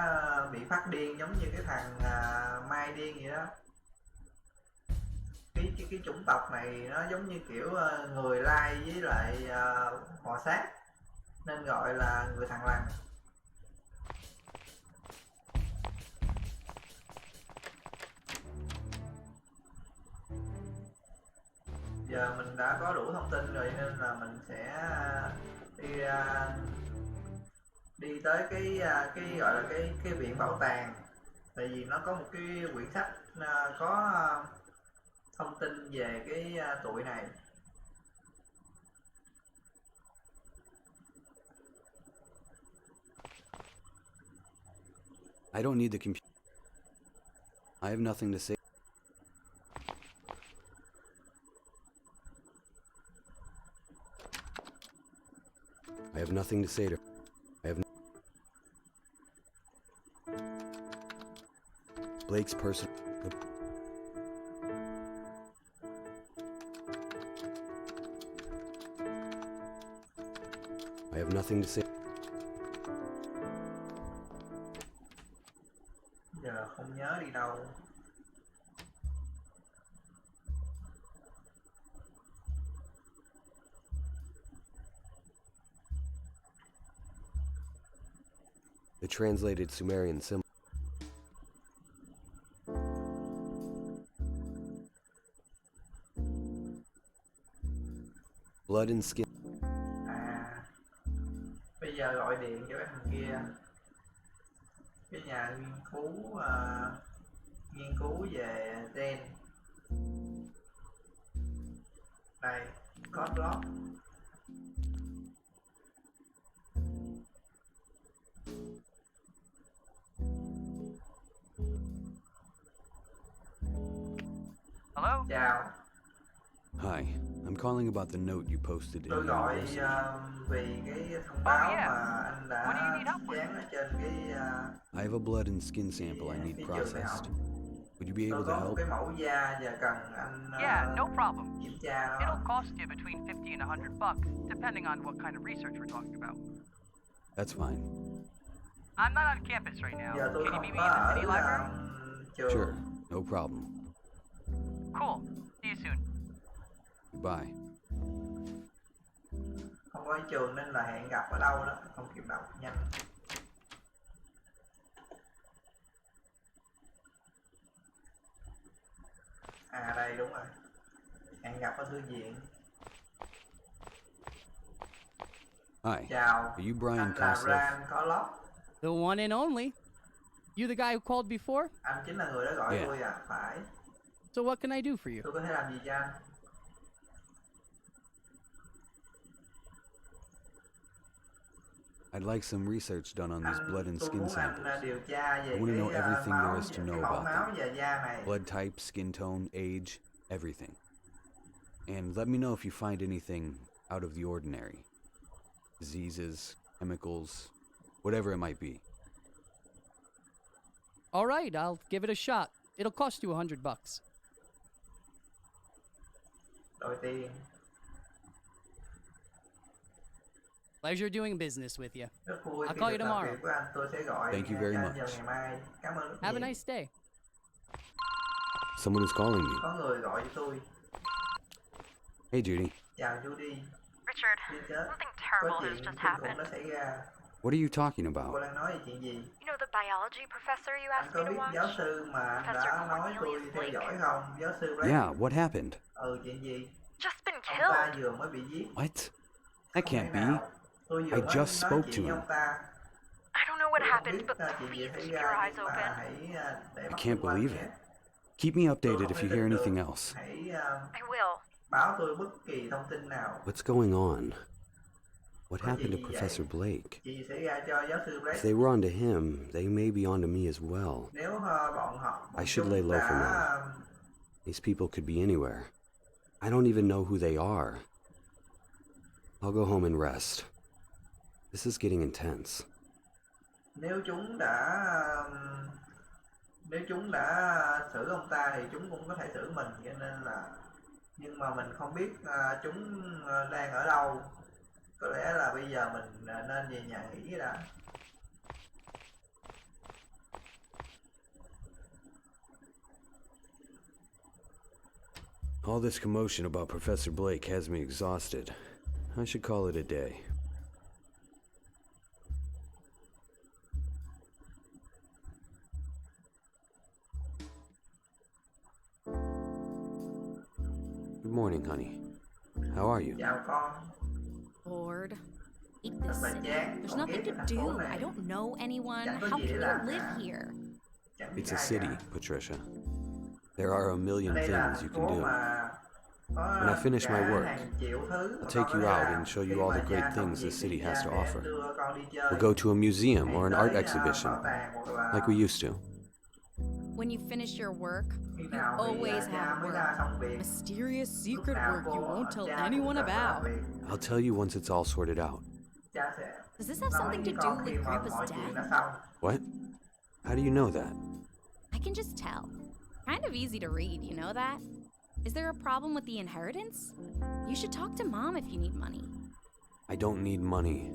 bị phát điên, giống như cái thằng Mai điên vậy đó. Cái chủng tộc này nó giống như kiểu người lai với lại bò sát, nên gọi là người thằn lằn. Giờ mình đã có đủ thông tin rồi nên là mình sẽ đi tới cái gọi là cái viện bảo tàng, tại vì nó có một cái quyển sách có thông tin về cái tụi này. I don't need the computer. I have nothing to say. I have nothing to say to. I have. Blake's person. I have nothing to say. Giờ không nhớ đi đâu. The translated Sumerian symbol. Blood and skin. Bây giờ gọi điện cho cái thằng kia, cái nhà nghiên cứu về gen. Đây, code block. Hello? Chào. Hi, I'm calling about the note you posted in Tôi the gọi university. vì cái thông báo mà anh đã dán ở trên cái I have a blood and skin sample I need cái trường đại học. processed. Would you be Tôi able to có một help? cái mẫu da và cần anh Yeah, no problem. kiểm tra nó. It'll cost you between 50 and $100, depending on what kind of research we're talking about. That's fine. I'm not on campus right now. Giờ tôi Can you không meet me có in the ở city library? trường. Sure, no problem. Cool. See you soon. Bye. Không có ở trường nên là hẹn gặp ở đâu đó, không kịp đọc nhanh. À đây đúng rồi. Hẹn gặp ở thư viện. Hi. Chào. Are you Brian Anh là Koslev? Ran Koslev. The one and only. You the guy who called before? Anh chính là người đã gọi Yeah. tôi à? Phải. So what can I do for you? Tôi có thể làm gì cho anh? I'd like some research done on these blood and Tôi skin muốn samples. anh điều tra về I want to know cái everything máu, there is to cái know mẫu about máu them. và da này. Blood type, skin tone, age, everything. And let me know if you find anything out of the ordinary. Diseases, chemicals, whatever it might be. All right, I'll give it a shot. It'll cost you $100. Đổi tiền. Pleasure doing business with you. Rất vui I'll khi call được you làm tomorrow. việc với anh. Tôi sẽ gọi Thank you very cho anh vào much. ngày mai. Cảm ơn rất Have a nhiều. nice day. Someone is calling me. Có người gọi cho tôi. Hey, Judy. Chào Judy. Richard, Peter, something có terrible has chuyện just kinh khủng happened. đã xảy ra. What are you talking Cô about? đang nói về chuyện gì? You know the biology professor you Anh asked có me to biết giáo watch? sư mà anh Professor đã nói tôi Cornelius theo Blake. dõi không? Giáo sư Blake. Yeah, what happened? Chuyện gì? Just been Ông ta killed. vừa mới bị giết. What? That Không thể can't be. nào. Tôi vừa I mới just nói spoke chuyện to với him. ông ta. I don't know what Tôi không happened, biết but chuyện gì please xảy keep ra, your eyes nhưng mà open. hãy để I mắt can't xung quanh believe nhé. it. Keep me Tôi updated không if thể you tin hear được. anything else. I will. Báo tôi bất kỳ thông tin nào. What's going on? What Có happened chuyện to gì Professor vậy? Blake? Gì xảy ra cho giáo sư If Blake? they were onto him, they may be onto me as well. Nếu bọn họ I should chúng lay low for đã now. These people could be anywhere. I don't even know who they are. I'll go home and rest. This is getting intense. nếu chúng đã xử ông ta thì chúng cũng có thể xử mình, cho nên là nhưng mà mình không biết chúng đang ở đâu. Có lẽ là bây giờ mình nên về nhà nghỉ đã. All this commotion about Professor Blake has me exhausted. I should call it a day. Good morning, honey. How are you? Chào con. Bored. Hate Thật this là city. chán. There's Con nothing ghét to cái thành phố do. này. I don't know anyone. Chẳng có How gì can để you làm live cả. here? Chẳng biết It's a ai city, cả. Patricia. There are a million Đây là things you thành can phố do. mà có When I finish my cả work, hàng triệu thứ mà I'll con take có you thể out làm. and show Khi you all mà the great cha không things the gì city thì has cha to sẽ offer. đưa con đi chơi. We'll go to a museum or an art Tới, exhibition, bảo tàng hoặc là like we used to. When you finish your work, khi you nào thì, always cha have mới work. ra xong việc. Mysterious Lúc secret nào work you cô- won't tell cha cũng anyone cần phải làm about. việc. I'll tell you once it's all sorted out. Cha sẽ Does this have nói something với to do con khi with mà Grandpa's mọi chuyện đã death? xong. What? How do you know that? I can just tell. Kind of easy to read, you know that? Is there a problem with the inheritance? You should talk to Mom if you need money. I don't need money.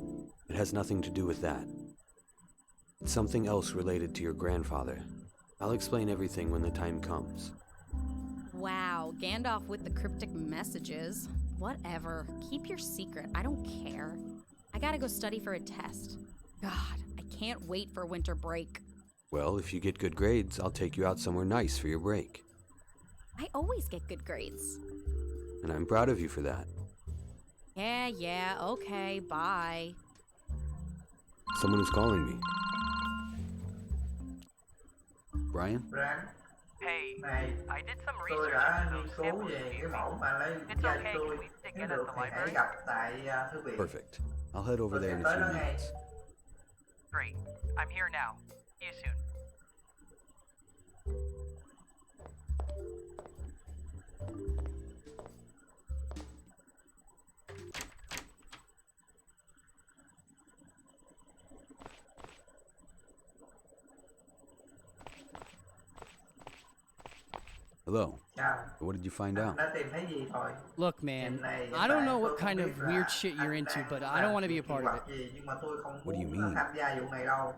It has nothing to do with that. It's something else related to your grandfather. I'll explain everything when the time comes. Wow, Gandalf with the cryptic messages. Whatever. Keep your secret. I don't care. I gotta go study for a test. God, I can't wait for winter break. Well, if you get good grades, I'll take you out somewhere nice for your break. I always get good grades. And I'm proud of you for that. Yeah, okay, bye. Someone is calling me. Brian? Ran, Hey, này, I did some tôi research đã into nghiên those cứu samples về you cái gave me. mẫu mà lấy It's ra okay, cho tôi. can we stick Nếu it at được the thì hãy library? gặp tại thư viện. Perfect. I'll head over Tôi there sẽ in a tới few đó ngay. minutes. Great. I'm here now. See you soon. Hello. Chào. What did you find out? Đã tìm thấy gì rồi? Look, man, Hiện nay, I hiện don't tại know tôi what không kind biết of là weird shit you're anh into, đang but I làm don't want to be a kỳ part of quặc it. gì, nhưng mà tôi không What do you muốn mean? tham gia vụ này đâu.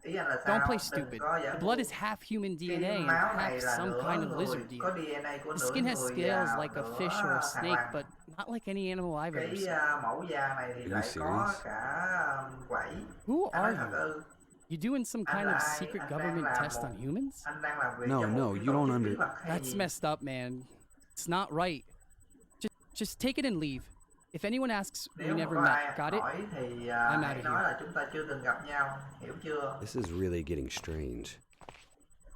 Ý anh là Don't sao? play Đừng stupid. có The giả blood bộ. is half human Cái DNA and máu này half là some nửa kind of người, lizard có DNA. DNA của The nửa skin has người scales và like a nửa fish or a thằn snake, lằn. but not like any animal I've ever Cái seen. mẫu da này thì Are you lại có serious? cả quẩy. Who Anh nói are thật you? ư? You doing some Anh kind là of ai? secret Anh đang government làm test một on humans? anh đang làm việc No, cho một no, cái you tổ don't chức under- bí mật hay That's gì? messed up, man. It's not right. Just take it and leave. If anyone asks, we Nếu mà never có ai met. Got it? hỏi thì I'm out hãy of nói here. là chúng ta chưa từng gặp nhau, hiểu chưa? This is really getting strange.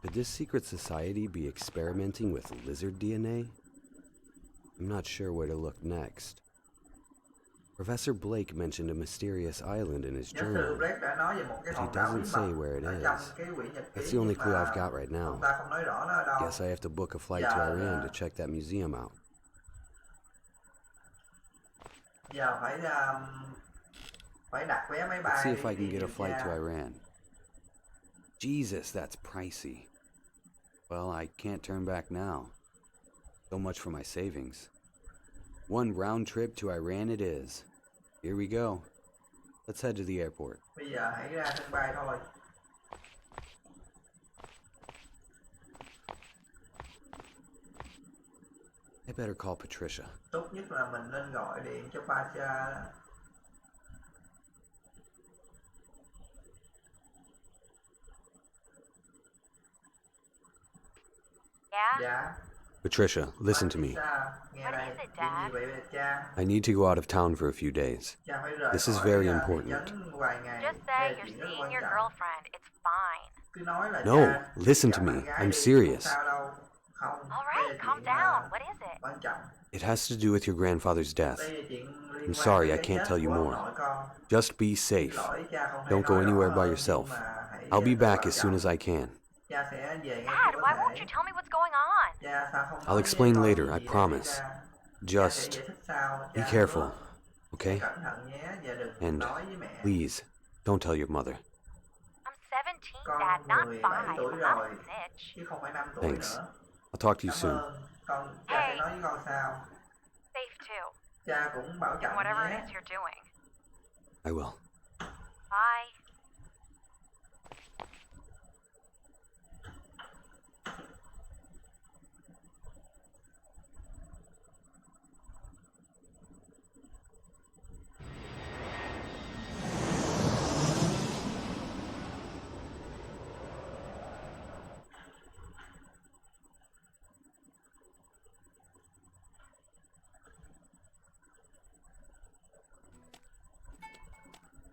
Could this secret society be experimenting with lizard DNA? I'm not sure where to look next. Professor Blake mentioned a mysterious island in his Giáo sư journal, Blake đã nói về một cái but he hòn đảo bí doesn't say mật where it ở trong is. cái quyển nhật ký, That's the only nhưng clue mà I've got right now. ông ta không nói rõ nó ở đâu. Guess I have to book a flight to Giờ Iran là- to check that museum out. Giờ phải đặt vé máy bay. Let's see if đi I can get a điều flight tra. to Iran. Jesus, that's pricey. Well, I can't turn back now. So much for my savings. One round trip to Iran it is. Here we go. Let's head to the airport. Bây giờ hãy ra sân bay thôi. I better call Patricia. Tốt nhất là mình nên gọi điện cho Pasha. Yeah? Dạ. Patricia, listen to me. Pasha, nghe What đây. is it, Chuyện gì Dad? vậy cha? I need to go out of town for a few days. Cha phải rời This is khỏi, very thị important. trấn vài ngày. Just Đây say là you're chuyện rất seeing quan your trọng. girlfriend. It's fine. Cứ nói là No, cha, listen to gặp me. bạn gái I'm đi, serious. Không sao đâu. Không. All đây là right, calm chuyện, down. What is it? quan trọng. It has to do with your grandfather's death. Đây là chuyện liên I'm quan sorry, đến I cái can't chết tell you của ông more. nội con. Just be Xin safe. lỗi, cha không thể Don't go nói rõ anywhere by hơn, yourself. nhưng mà hãy I'll be tự back bảo as soon trọng. as I can. Cha sẽ về ngay Dad, khi why có won't thể. you tell me what's going on? Cha sao không I'll nói với explain con later, gì I để promise. cha- cha sẽ Just giải thích sau, be cha careful, hứa. okay? Cẩn thận nhé và đừng And nói với mẹ. please, don't tell your mother. I'm 17, Con Dad, not 17 5. tuổi I'm rồi, not a snitch. chứ không phải 5 tuổi Thanks. nữa. I'll talk to you Cảm soon. ơn. Cha sẽ Hey. nói với con sau. Safe too. Cha cũng bảo In trọng whatever nhé. it is you're doing. I will. Bye.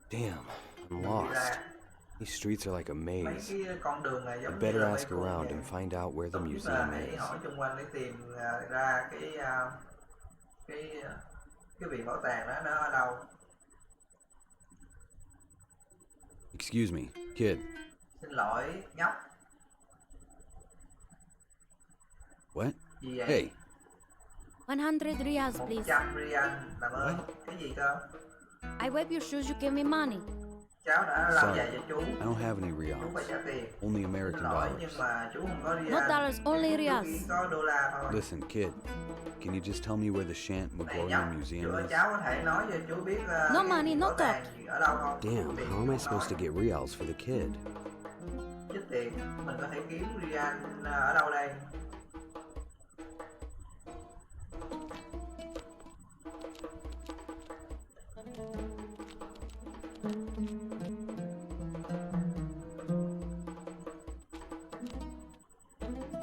Damn, I'm lost. These streets are like a Mấy maze. cái con đường này I giống như better là mấy ask con around vậy. and find out where the Tốt nhất là museum hãy is. hỏi xung quanh để tìm ra cái viện bảo tàng đó nó ở đâu. Excuse me, kid. Xin lỗi, nhóc. What? Gì vậy? Hey, 100 reals, please. 100 rial, làm ơn. Cái gì cơ? I wipe your shoes, you give me money. Cháu đã lau sorry. giày cho chú. I don't have any Chú reals. phải trả tiền. Only Xin American lỗi dollars. nhưng mà chú không có rial. No dollars, only Chú reals. chỉ có đô la thôi. Listen, kid. Can you just tell me where the Shant Này Magorian nhóc, Museum is? cháu có thể nói cho chú biết No cái money, viện no bảo tàng ở đâu không? Damn, Tiền how am I không supposed to nói. get reals for the kid? Chết tiệt, mình có thể kiếm rial ở đâu đây?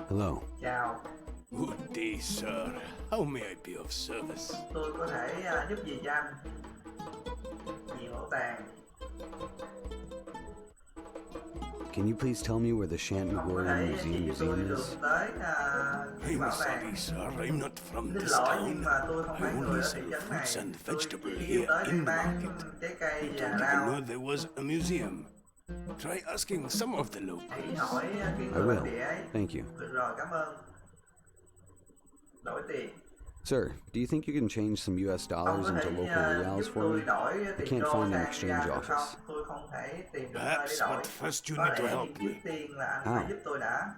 Hello. Chào, Good day, sir. How may I be of service? tôi có thể giúp gì cho anh? Viện bảo tàng. Can you please tell me where the Shant Ông có Magorian thể chỉ Museum cho tôi is? đường tới viện I'm bảo tàng. sorry, sir. I'm not from Xin this lỗi town. nhưng mà tôi không I phải người only ở thị sell trấn này. fruits and Tôi vegetables chỉ here tới in the bán market. trái cây I và don't even rau. know there was a museum. Try asking some of the locals. Hãy hỏi cái I người bản will. địa ấy. Thank you. Được rồi, cảm ơn. Đổi tiền. Sir, do you think you can change some US Ông dollars có into thể local reals giúp for tôi me? đổi I tiền can't đô find an sang exchange được không? office. Tôi không thể tìm được nơi để Perhaps, đổi. but first you Có need to lẽ help nhưng me. trước tiên là anh How? phải giúp tôi đã.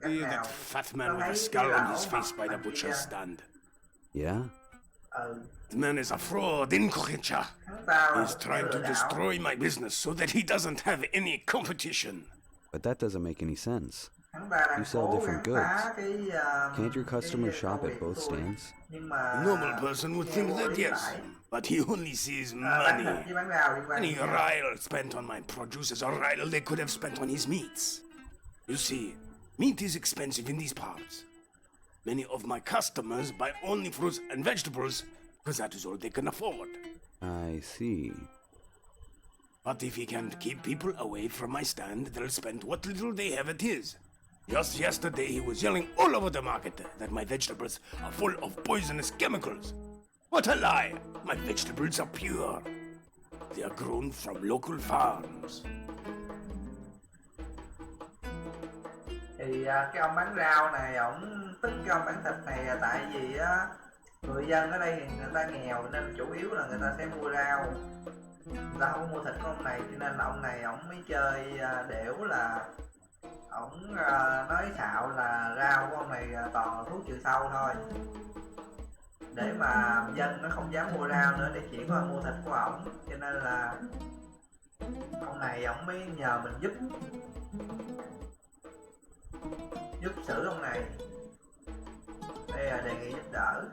Cách See nào? that fat Tao man with thấy the cái skull on lão his mặt face by the mặt kia, butcher's stand. Yeah? The man is a fraud, Inkohicha. hắn ta là He's một kẻ trying to lừa đảo. destroy my business so that he doesn't have any competition. But that doesn't make any sense. Hắn ta đang You sell cố different gắng phá goods. cái Can't your customers shop công at việc both của tôi. stands? Nhưng mà A normal person would think nghe vô that, lý yes, phải. but he only sees Bán money. thịt với bán rau liên quan Any gì nhau? rile spent on my produce is a rile they could have spent on his meats. You see, meat is expensive in these parts. Many of my customers buy only fruits and vegetables because that is all they can afford. I see. But if he can keep people away from my stand, they'll spend what little they have at his. Just yesterday, he was yelling all over the market that my vegetables are full of poisonous chemicals. What a lie! My vegetables are pure. They are grown from local farms. Thì cái ông bán rau này ổng tức cái ông bán thịt này là tại vì á người dân ở đây thì người ta nghèo nên chủ yếu là người ta sẽ mua rau, người ta không có mua thịt của ông này, cho nên là ông này ổng mới chơi đểu là ổng nói xạo là rau của ông này toàn là thuốc trừ sâu thôi, để mà dân nó không dám mua rau nữa, để chỉ có mua thịt của ổng, cho nên là ông này ổng mới nhờ mình giúp xử ông này. Đây là đề nghị giúp đỡ.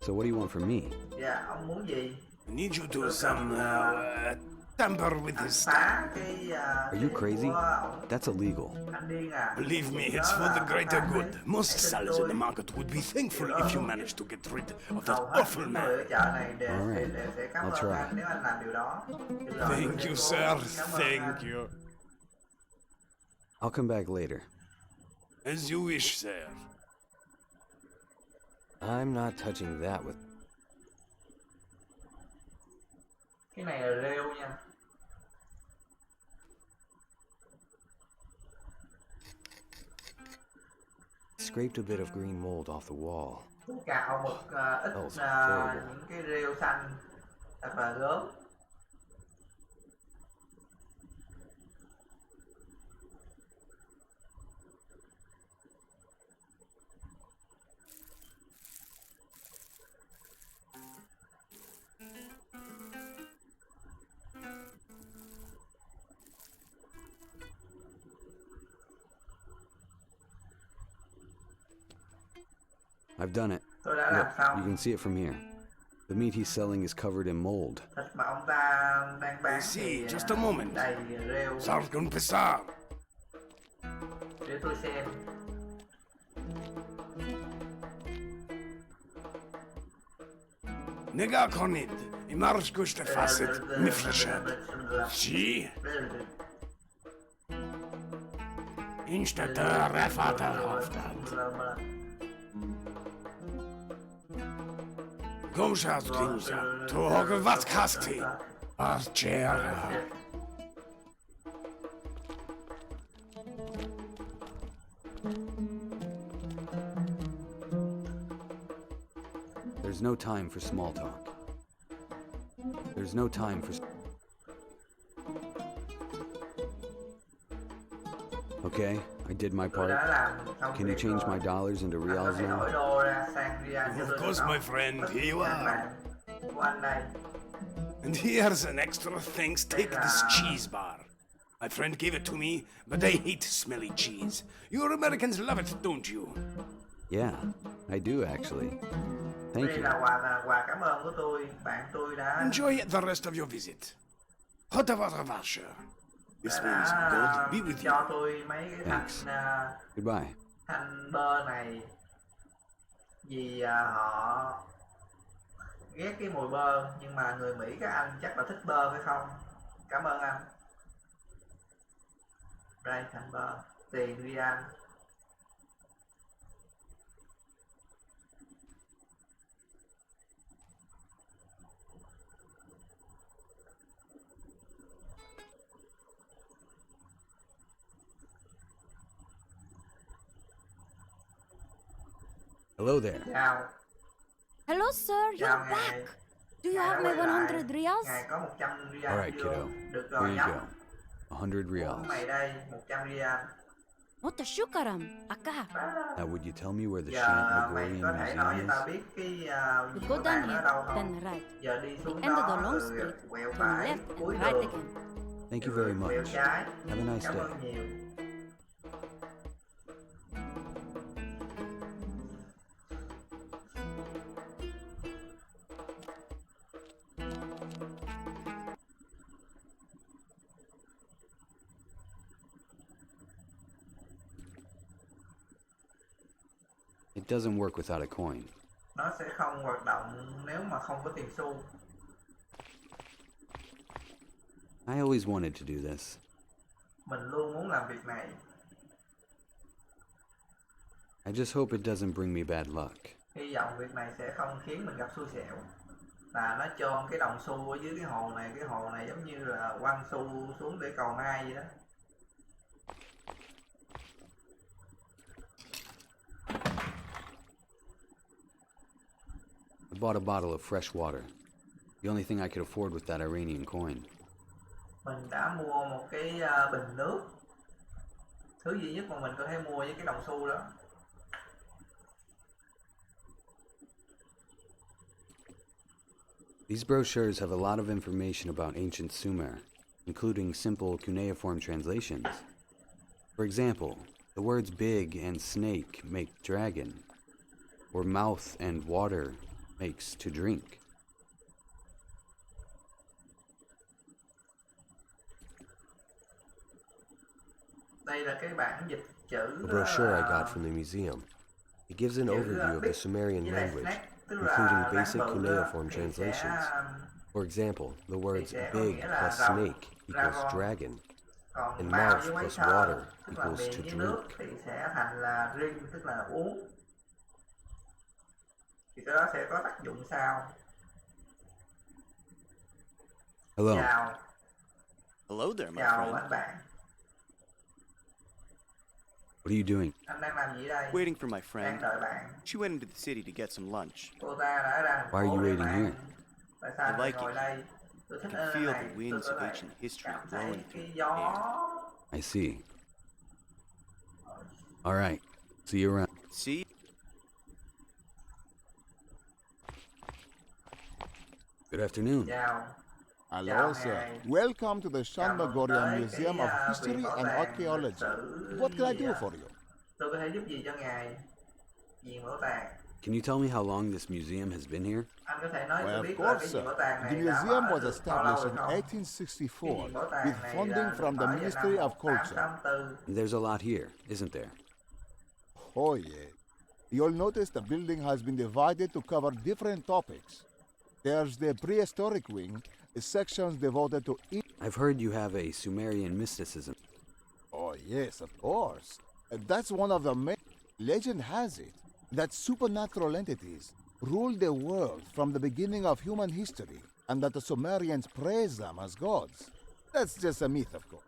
So what do you want from me? Dạ, ông muốn gì? I need you to somehow tamper with his stuff. Phá cái Are you crazy? của ổng. That's illegal. Anh điên à? Believe me, it's for the greater good. Most sellers in the market would be thankful if you managed to get rid of that Hầu hết awful những man. người ở chợ này đều Alright, sẽ cảm I'll ơn try. anh nếu anh làm điều đó. Được rồi, tôi Thank sẽ you, cố sir. gắng cảm ơn Thank anh. you. I'll come back later. As you wish, sir. I'm not touching that with. Cái này là rêu nha. Scraped a bit of green mold off the wall. Tôi cạo một ít Oh, terrible. những cái rêu xanh thật là gớm. I've done it. Tôi đã làm Look, xong. you can see it from here. The meat he's selling is covered in mold. Thịt mà ông ta đang bán See, thì just a moment. đầy rêu. Sargon Pesar. Để tôi xem. Nega konid. Imarsh gushte facet. Miflashat. See? Instata rafata hoftat. Gomshat kinja. Tog wat kasti. Archera. There's no time for small talk. There's no time for. Okay, I did my Tôi part. đã làm xong Can you việc change rồi. my dollars into Anh có reals thể đổi now? đô ra sang real cho Of tôi được course, không? my friend, Tất here you cả are. bạn của anh đây. And here's an extra thanks. Take this cheese bar. My friend gave it to me, but I hate smelly cheese. You Americans love it, don't you? Yeah, I do actually. Thank Đây you. là quà cảm ơn của tôi. Bạn tôi đã Enjoy the rest of your visit. Hotavasha. This means God be with cho you. tôi mấy cái Thanks. Goodbye. thanh bơ này vì họ ghét cái mùi bơ, nhưng mà người Mỹ các anh chắc là thích bơ phải không? Cảm ơn anh. Đây thanh bơ, tiền real. Hello there. Chào. Hello, sir. Chào You're ngài. back. Do you Ngài have đã my quay lại. 100 reals? Ngài có 100 real All right, chưa? kiddo. Được Here rồi you nhóc. go. 100 Của reals. mày đây, 100 real. Motoshukaram, aka. Now, would you tell me where the Giờ Shant mày Megorian có thể nói cho Museum tao is? biết cái You viện go bảo down tàng ở here, đâu không? then right. Giờ đi The xuống end of the đó long rồi street, quẹo turn phải left cuối and right đường again. Thank you very quẹo much. trái. Have a nice Cảm day. ơn nhiều. It doesn't work without a coin. Nó sẽ không hoạt động nếu mà không có tiền xu. I always wanted to do this. Mình luôn muốn làm việc này. I just hope it doesn't bring me bad luck. Hy vọng việc này sẽ không khiến mình gặp xui xẻo. Là nó chôn cái đồng xu ở dưới cái hồ này giống như là quăng xu xuống để cầu may vậy đó. I bought a bottle of fresh water. The only thing I could afford with that Iranian coin. Mình đã mua một cái bình nước. Thứ duy nhất mà mình có thể mua với cái đồng xu đó. These brochures have a lot of information about ancient Sumer, including simple cuneiform translations. For example, the words big and snake make dragon, or mouth and water makes to drink. Đây là cái bản dịch chữ. A brochure I got from the museum. It gives an overview of the Sumerian language, including basic cuneiform translations. For example, the words big plus snake equals dragon, and mouth plus water equals to drink. Thì sẽ thành là ring, tức là uống. Thì cái đó sẽ có tác dụng sao? Hello. Chào. Hello there, my Chào friend. anh bạn. What are you doing? Anh đang làm gì đây? Waiting for my Đang friend. đợi bạn. She went into the city to get some lunch. Cô ta đã ra thành Why are phố you để waiting bạn. here? Tại sao I anh like ngồi it. đây? Tôi I thích can ở feel này. the Tôi winds có of thể ancient history cảm thấy blowing cái through gió. the air. I see. All right. See you around. See? Good afternoon. Chào. Hello, sir. Welcome to the Shanmagorian Museum of History and Archaeology. What can I do for you? Tôi có thể giúp gì cho ngài? Viện bảo tàng. Can you tell me how long this museum has been here? Anh có thể nói Why, tôi of biết là cái course, viện sir. bảo tàng The này đã museum mở was được bao lâu established rồi in không? 1864 Viện bảo with tàng này funding là from được the mở vào Ministry năm of Culture. 1884. There's a lot here, isn't there? Oh, yeah. You'll notice the building has been divided to cover different topics. There's the prehistoric wing, sections devoted to each. I've heard you have a Sumerian mysticism. Oh, yes, of course. That's one of the main. Legend has it that supernatural entities ruled the world from the beginning of human history, and that the Sumerians praised them as gods. That's just a myth, of course.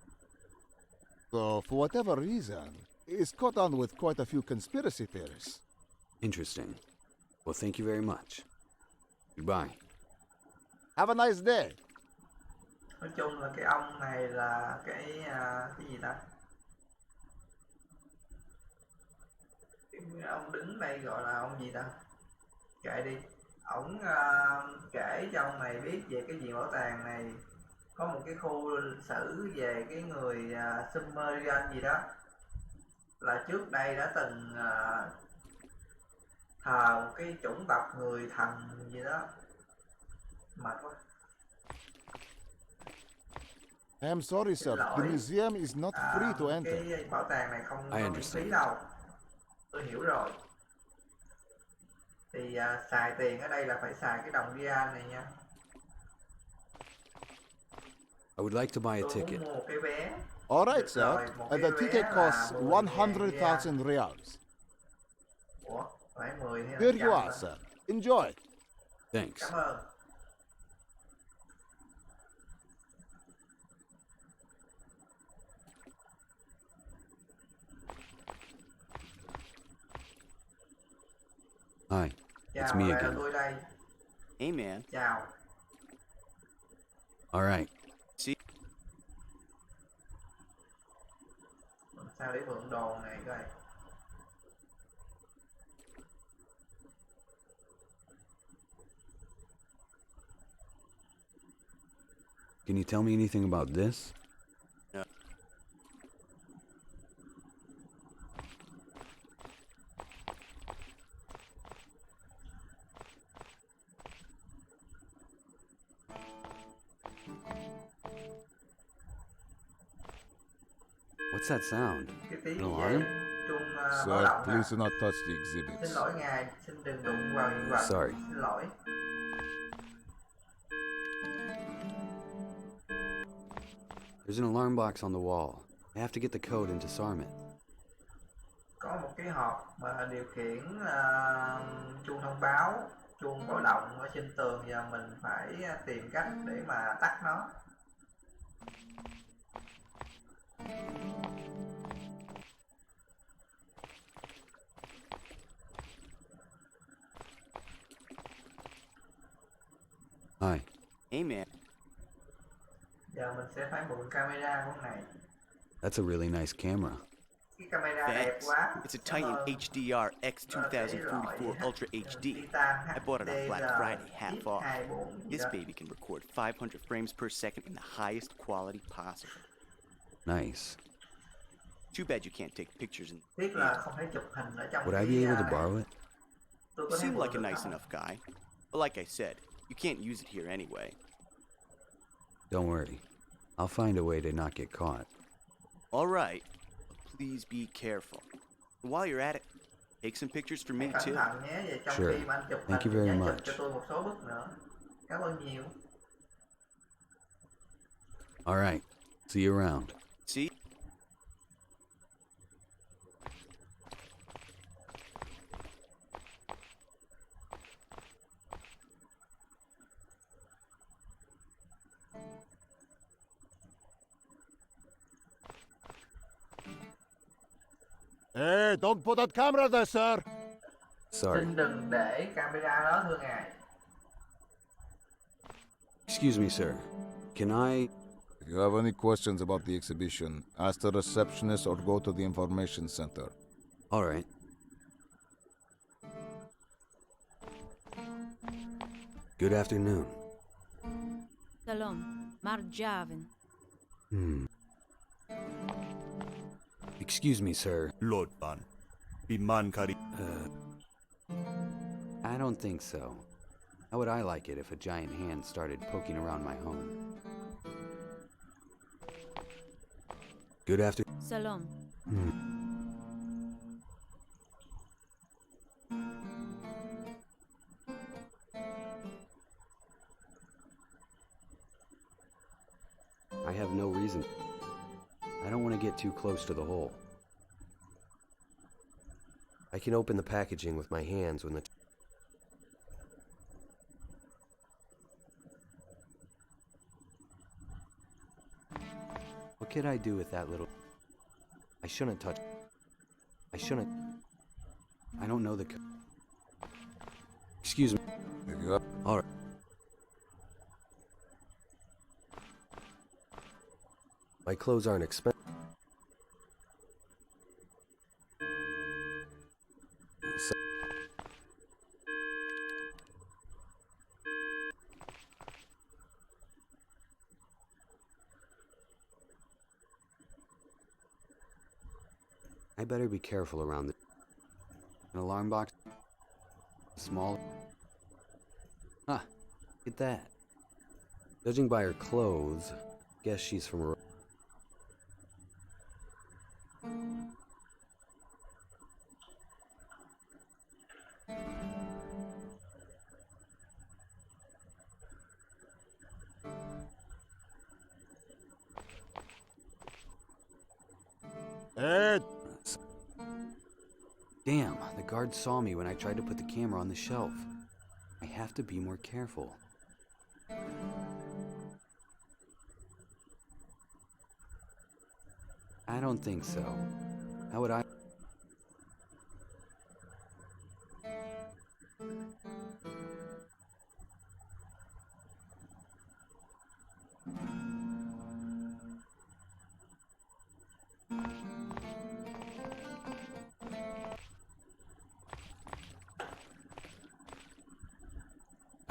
So, for whatever reason, it's caught on with quite a few conspiracy theories. Interesting. Well, thank you very much. Goodbye. Have a nice day. Nói chung là cái ông này là cái gì ta? Cái ông đứng đây gọi là ông gì ta? Kệ đi. Ổng kể cho ông này biết về cái viện bảo tàng này. Có một cái khu lịch sử về cái người Sumerian gì đó. Là trước đây đã từng thờ một cái chủng tộc người thần gì đó. Mệt quá. I'm sorry, sir. The museum is not free to enter. Cái bảo tàng này không có I miễn understand. phí đâu. Tôi hiểu rồi. Thì xài tiền ở đây là phải xài cái đồng rial này nha. I would like to buy a Tôi ticket. muốn mua một cái vé. All right, Được sir. rồi, một cái The vé ticket là costs 10.000 100,000 reals. Ủa, phải 10 hay là Here you 100 are, hả? sir. Enjoy. Thanks. Cảm ơn. Hi, it's Chào, me lại là again. tôi đây. Hey, man. Chào. All right. See? Sao để mượn đồ này coi. Can you tell me anything about this? No. What's that sound? Cái tiếng An gì alarm? vậy? Chuông báo Sir, động please hả? do not touch the Xin exhibits. lỗi ngài, xin đừng đụng vào hiện vật. Sorry. Xin lỗi. There's an alarm box on the wall. I have to get the code into Sarmit. Có một cái hộp mà điều khiển chuông thông báo, chuông báo động ở trên tường và mình phải tìm cách để mà tắt nó. Hi. Hey, man. Giờ mình sẽ phải mượn camera của này. That's a really nice camera. Cái camera đẹp Thanks. quá. It's a Cảm Titan ơn. X 2044 Ultra HD. I bought it on Black Friday, half off. This baby can record 500 frames per second in the highest quality possible. Nice. Too bad you can't take pictures in. Tiếc là không thể chụp hình ở trong Would I cái, be able to này. borrow it? Tôi You có thể seem mượn like a được nice không? enough guy. But like I said, you can't use it here anyway. Don't worry. I'll find a way to not get caught. All right. But please be careful. And while you're at it, take some pictures for me Cẩn too. thận nhé, vậy trong Sure. khi mà anh chụp Thank hình you thì very nhớ much. chụp cho tôi một số bức nữa. Cảm ơn nhiều. All right. See you around. See? Hey, don't put that camera there, sir. Sorry. Xin đừng để camera đó thưa ngài. Excuse me, sir. Can I... If you have any questions about the exhibition, ask the receptionist or go to the information center. All right. Good afternoon. Shalom, Marjavin. Excuse me, sir. Lord Ban. Biman Kari. I don't think so. How would I like it if a giant hand started poking around my home? Good after... Shalom. I have no reason. I don't want to get too close to the hole. I can open the packaging with my hands when the... What could I do with that little... I shouldn't touch... I shouldn't... I don't know the... Excuse me. All right. My clothes aren't expensive. I better be careful around the... An alarm box? Small? Ah, look at that. Judging by her clothes, guess she's from a... Ed! Damn, the guard saw me when I tried to put the camera on the shelf. I have to be more careful. I don't think so. How would I...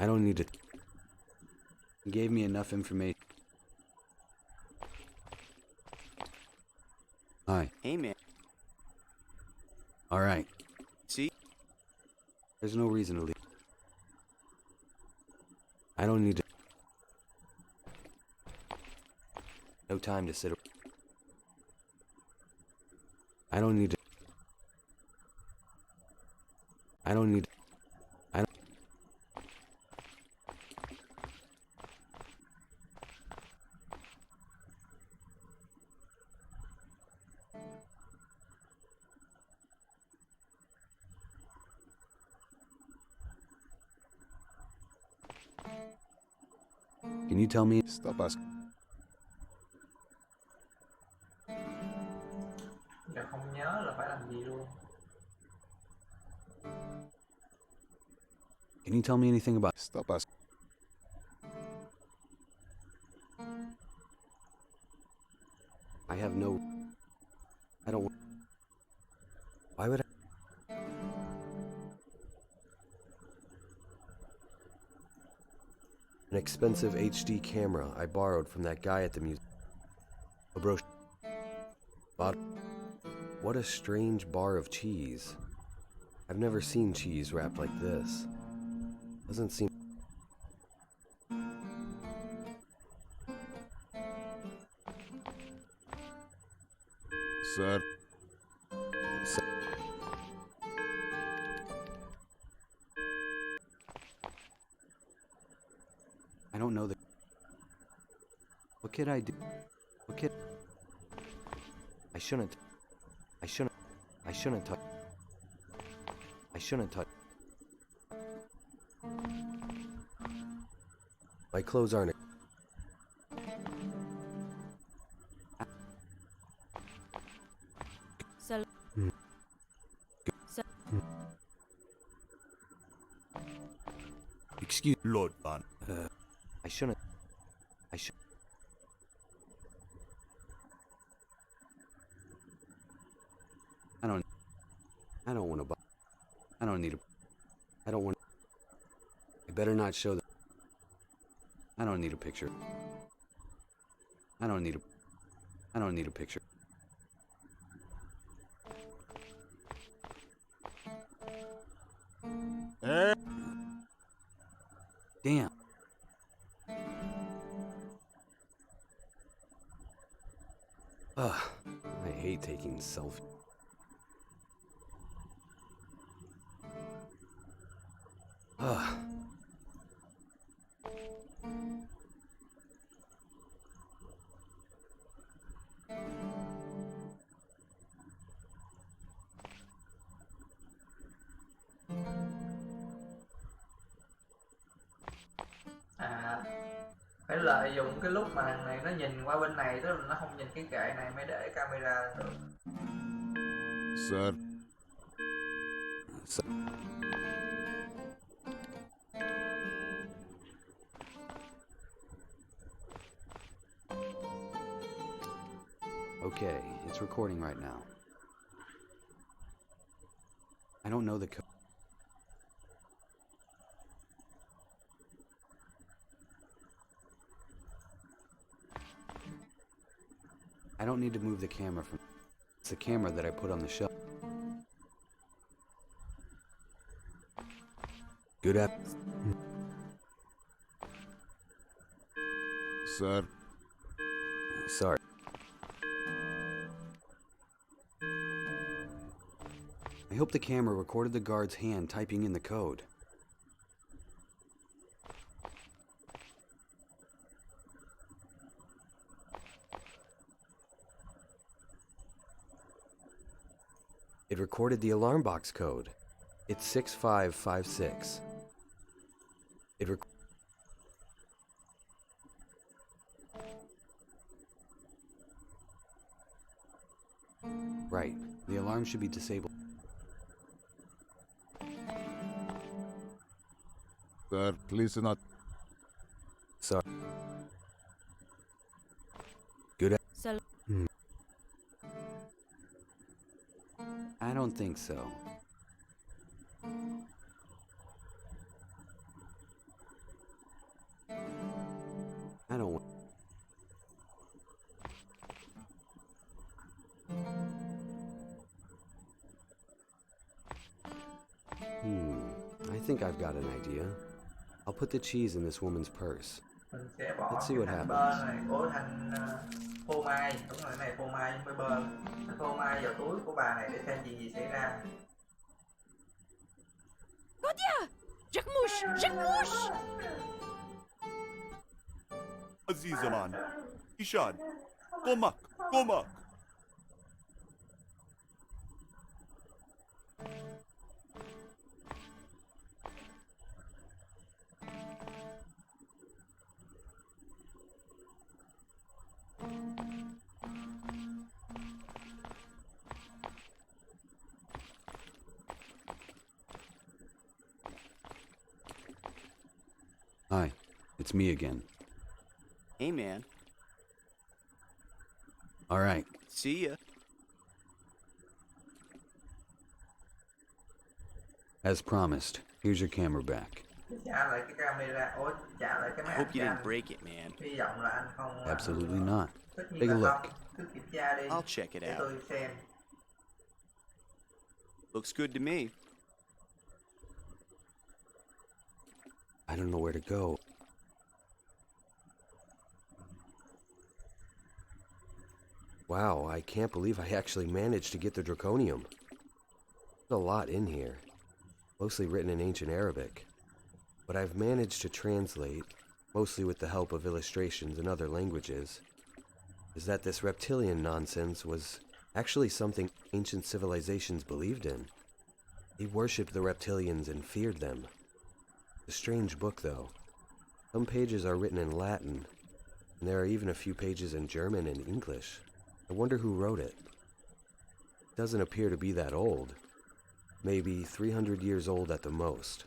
I don't need to. He gave me enough information. Hi. Hey, man. All right. See? There's no reason to leave. I don't need to. No time to sit. I don't need to. I don't need. I don't. Can you tell me? Stop asking. Giờ không nhớ là phải làm gì luôn. Can you tell me anything about? Stop asking. I have no... I don't... Why would I... An expensive HD camera I borrowed from that guy at the museum. A brochure. What a strange bar of cheese. I've never seen cheese wrapped like this. Doesn't seem... Sir. I don't know the. What could I do? What could? I shouldn't touch. I shouldn't touch. My clothes aren't... So. So. Excuse... Lord Van. I shouldn't... I don't want to buy. I don't need a. I don't want. I better not show the. I don't need a picture. I don't need a. I don't need a picture. Damn. Ugh. I hate taking selfies. Ugh. À, phải lợi dụng cái lúc mà thằng này nó nhìn qua bên này, tức là nó không nhìn cái kệ này mới để camera lên được. Sir. Okay, it's recording right now. I don't know the code. I don't need to move the camera from. It's the camera that I put on the shelf. Good app. Sir. Sorry. I hope the camera recorded the guard's hand typing in the code. It recorded the alarm box code. It's 6556. Right. The alarm should be disabled. Sir, please do not. Sorry. Good. I don't think so. think I've got an idea. I'll put the cheese in this woman's purse. Mình sẽ bỏ Let's see cái what thanh bơ happens. này của thanh phô mai, đúng rồi, cái này phô mai với bơ. Thanh phô mai vào túi của bà này để xem chuyện gì xảy ra. Godia! Jakmush! Jakmush! Azizaman. Ishad. Gomak. Gomak. Hi, it's me again. Hey, man. All right. See ya. As promised, here's your camera back. Trả lại cái camera, trả lại cái I máy hope ảnh you cho didn't anh. break it, man. Hy vọng là anh không Absolutely not. tất nhiên Take a là look. không. Cứ kiểm tra đi. I'll check it Để out. tôi xem. Looks good to me. I don't know where to go. Wow, I can't believe I actually managed to get the draconium. There's a lot in here, mostly written in ancient Arabic. But I've managed to translate, mostly with the help of illustrations in other languages, is that this reptilian nonsense was actually something ancient civilizations believed in. They worshipped the reptilians and feared them. A strange book, though. Some pages are written in Latin, and there are even a few pages in German and English. I wonder who wrote it. It doesn't appear to be that old. Maybe 300 years old at the most.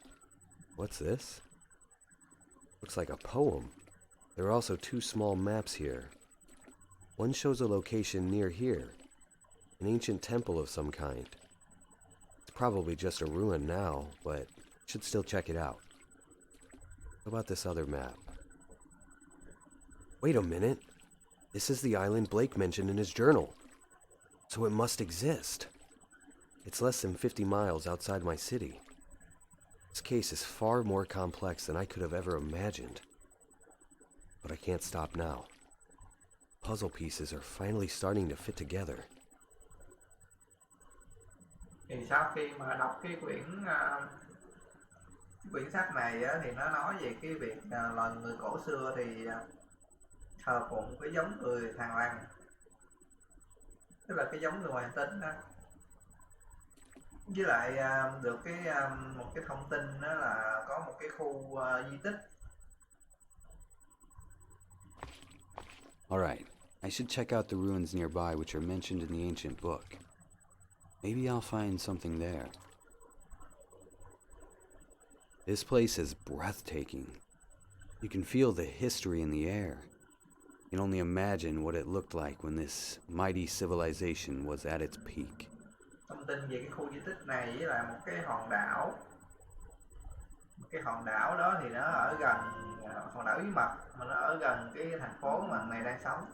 What's this? Looks like a poem. There are also two small maps here. One shows a location near here, an ancient temple of some kind. It's probably just a ruin now, but should still check it out. How about this other map? Wait a minute. This is the island Blake mentioned in his journal. So it must exist. It's less than 50 miles outside my city. This case is far more complex than I could have ever imagined. But I can't stop now. Puzzle pieces are finally starting to fit together. Thì sau khi mà đọc cái quyển sách này á, thì nó nói về cái việc là người cổ xưa thì thờ phụng cái giống người thằn lằn, tức là cái giống người ngoài hành tinh đó. Với lại được một cái thông tin đó là có một cái khu di tích. All right, I should check out the ruins nearby which are mentioned in the ancient book. Maybe I'll find something there. This place is breathtaking. You can feel the history in the air. You can only imagine what it looked like when this mighty civilization was at its peak. Thông tin về cái khu di tích này với là một cái hòn đảo. Một cái hòn đảo đó thì nó ở gần hòn đảo bí mật, mà nó ở gần cái thành phố mà anh này đang sống.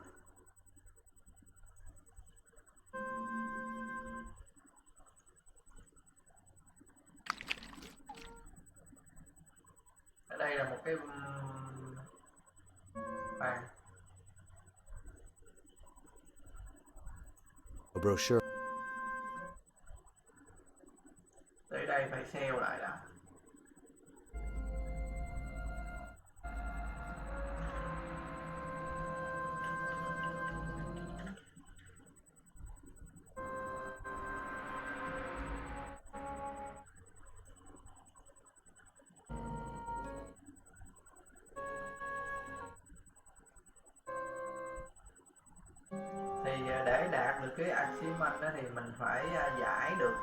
Ở đây là một cái bàn. A brochure. Tới đây phải sale lại đã. Thì để đạt được cái achievement đó thì mình phải giải được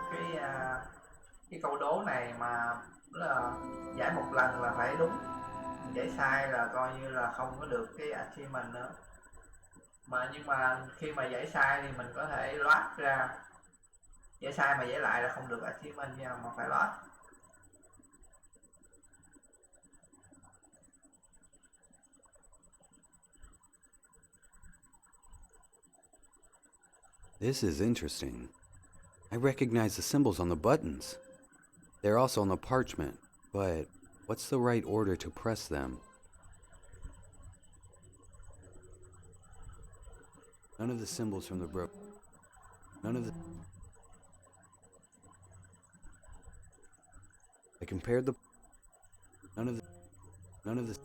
cái câu đố này, mà là giải một lần là phải đúng, giải sai là coi như là không có được cái achievement nữa. Nhưng mà khi mà giải sai thì mình có thể loát ra, giải sai mà giải lại là không được achievement nha, mà phải loát. This is interesting. I recognize the symbols on the buttons. They're also on the parchment, But what's the right order to press them? None of the symbols from the None of the... I compared the... None of the...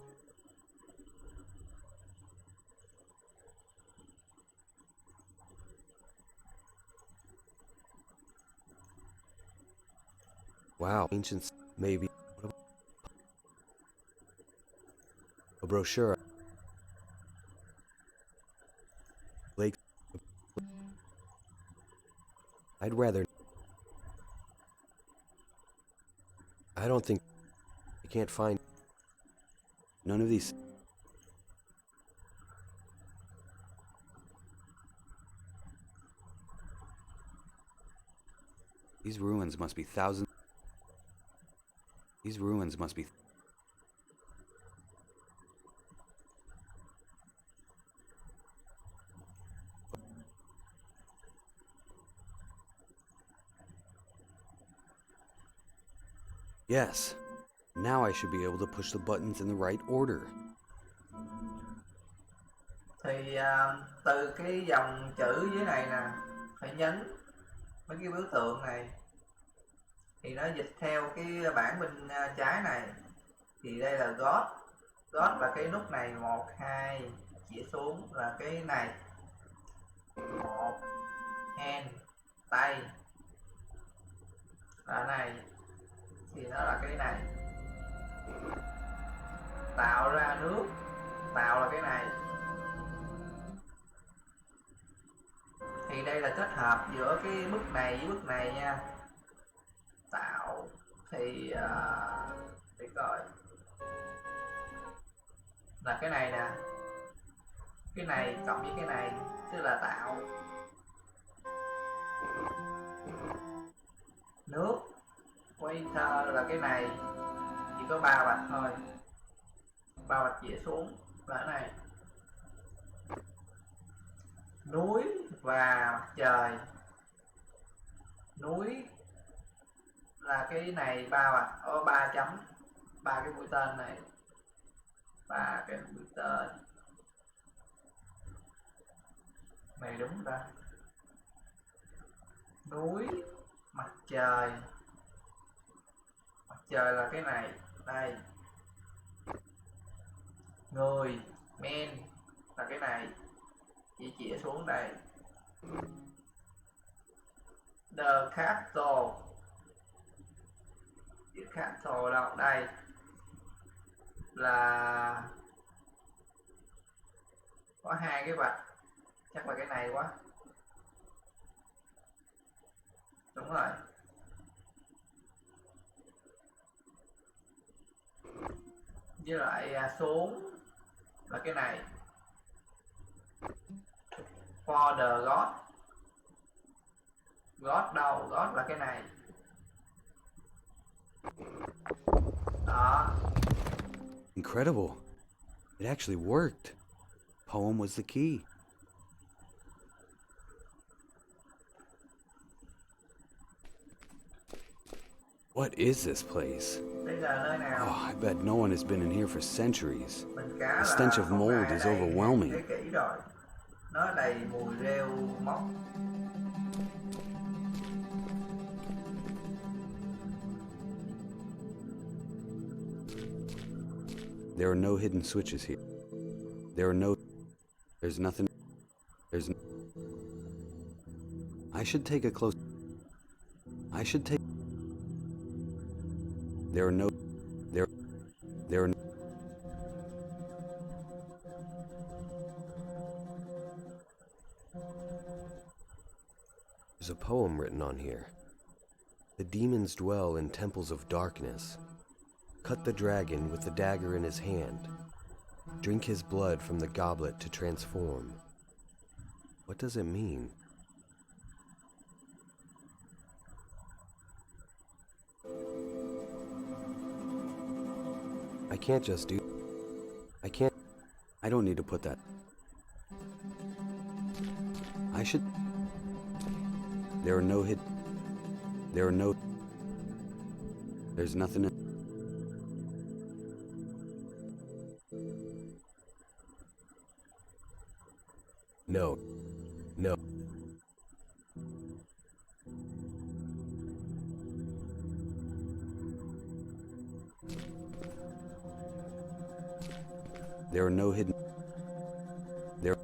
Wow, ancients, maybe. A brochure. Lake. I'd rather. I don't think. You can't find. None of these. These ruins must be thousands. These ruins must be. Yes. Now I should be able to push the buttons in the right order. Thì từ cái dòng chữ dưới này nè, phải nhấn mấy cái biểu tượng này. Thì nó dịch theo cái bảng bên trái này. Thì đây là God. God là cái nút này, 1, 2, chỉ xuống là cái này. 1, hand, tay. Là này. Thì nó là cái này. Tạo ra nước. Tạo là cái này. Thì đây là kết hợp giữa cái bước này với bước này nha. Tạo thì để coi là cái này nè, cái này cộng với cái này tức là tạo. Nước waiter là cái này, chỉ có 3 vạch thôi, 3 vạch dễ xuống là cái này. Núi và mặt trời. Núi là cái này 3 vạch, có 3 chấm, 3 cái mũi tên này, 3 cái mũi tên này đúng ra. Núi, mặt trời. Mặt trời là cái này, đây. Người, men là cái này, chỉ chĩa xuống đây. The capital. The capital đâu? Đây là có 2 cái vạch, chắc là cái này quá. Đúng rồi. Với lại xuống là cái này. For the God. God đâu? God là cái này. Đó. Incredible. It actually worked. Poem was the key. What is this place? Đây là nơi nào? Oh, I bet no one has been in here for centuries. Mình cá The stench là of không mold ai is đây overwhelming. thế kỷ rồi. Nó đầy mùi rêu mốc. There are no hidden switches here. There's nothing. I should take a close. There are no. There's a poem written on here. The demons dwell in temples of darkness. Cut the dragon with the dagger in his hand. Drink his blood from the goblet to transform. What does it mean? I can't just do... I don't need to put that. I should... There's nothing... No. No. There are no hidden... There...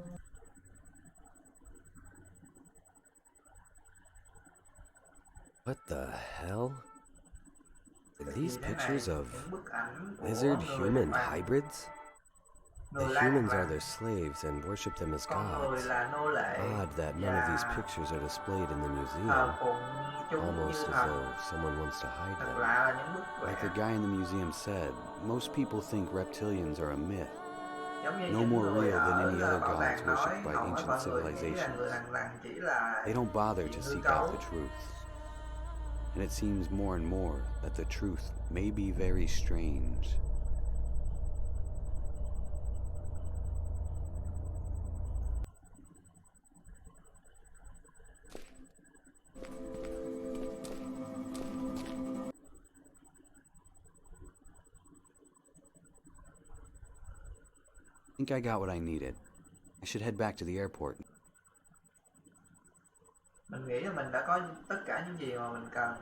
What the hell? Are these pictures of lizard-human hybrids? The humans are their slaves and worship them as gods. Odd that none of these pictures are displayed in the museum. Almost as though someone wants to hide them. Like the guy in the museum said, most people think reptilians are a myth. No more real than any other gods worshipped by ancient civilizations. They don't bother to seek out the truth. And it seems more and more that the truth may be very strange. I think I got what I needed. I should head back to the airport. Mình nghĩ là mình đã có tất cả những gì mà mình cần.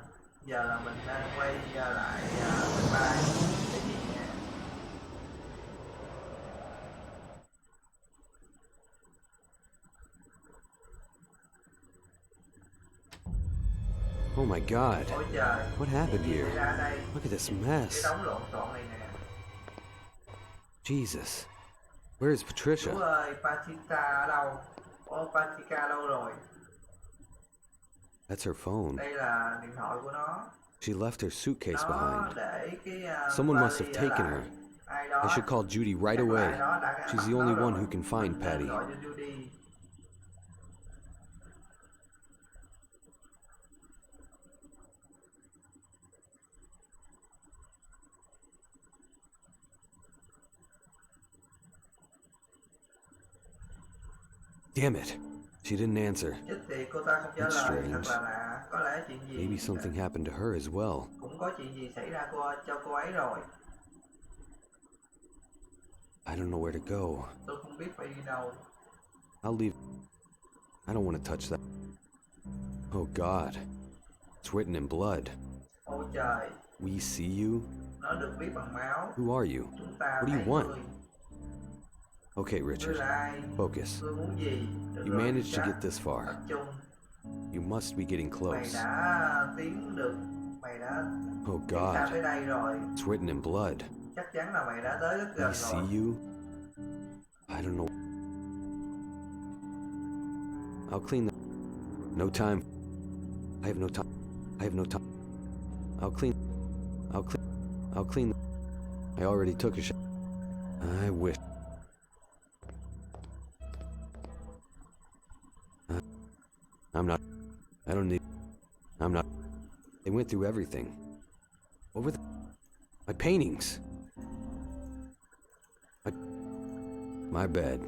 Giờ là mình đang quay lại sân bay để về nhà. Oh my god. What happened here? Look at this mess. Cái đống lộn xộn này nè. Jesus. Where is Patricia? Chú ơi, Patricia ở đâu? Patricia đâu rồi? That's her phone. Đây là điện thoại của nó. She left her suitcase Nó behind. để cái Someone must have vali taken lại. her. Ai đó I should call Judy right chắc là away. ai đó đã She's the bắt only nó one rồi. who can find Mình nên Patty. gọi cho Judy. Damn it. She didn't answer. Chết tiệt, cô ta không trả That's lời. Thật strange. là lạ. Có lẽ chuyện gì Maybe something happened to her as well. cũng có chuyện gì xảy ra cho cô ấy rồi. I don't know where to go. Tôi không biết phải đi đâu. I'll leave. I don't want to touch that. Oh God. It's written in blood. Ôi trời, We see you? nó được viết bằng máu. Who are you? Chúng ta What do thấy you want? người. Okay, Ngươi Richard. là ai? Focus. Ngươi muốn gì? Được You rồi, managed to Richard. get this far. Tập trung. You must be getting Mày close. đã tiến được. Mày đã Oh tiến xa God. tới đây rồi. It's written in blood. Chắc chắn là mày đã tới rất We gần see rồi. you? I don't know. I'll clean the... No time. I have no time. I have no time. I'll clean... I'll clean... I already took a shot. I wish... I'm not... I don't need... I'm not... They went through everything. What were the... My paintings! My bad.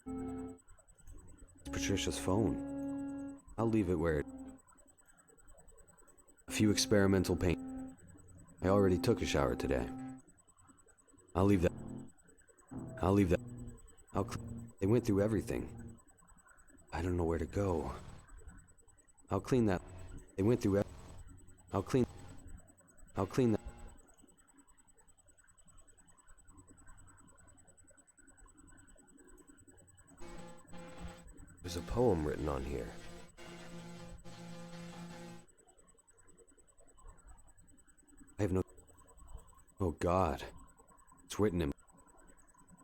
It's Patricia's phone. I'll leave it where it... A few experimental paint... I already took a shower today. I'll leave that... I'll leave that... They went through everything. I don't know where to go. I'll clean that... They went through... I'll clean that... There's a poem written on here. I have no... Oh God. It's written in...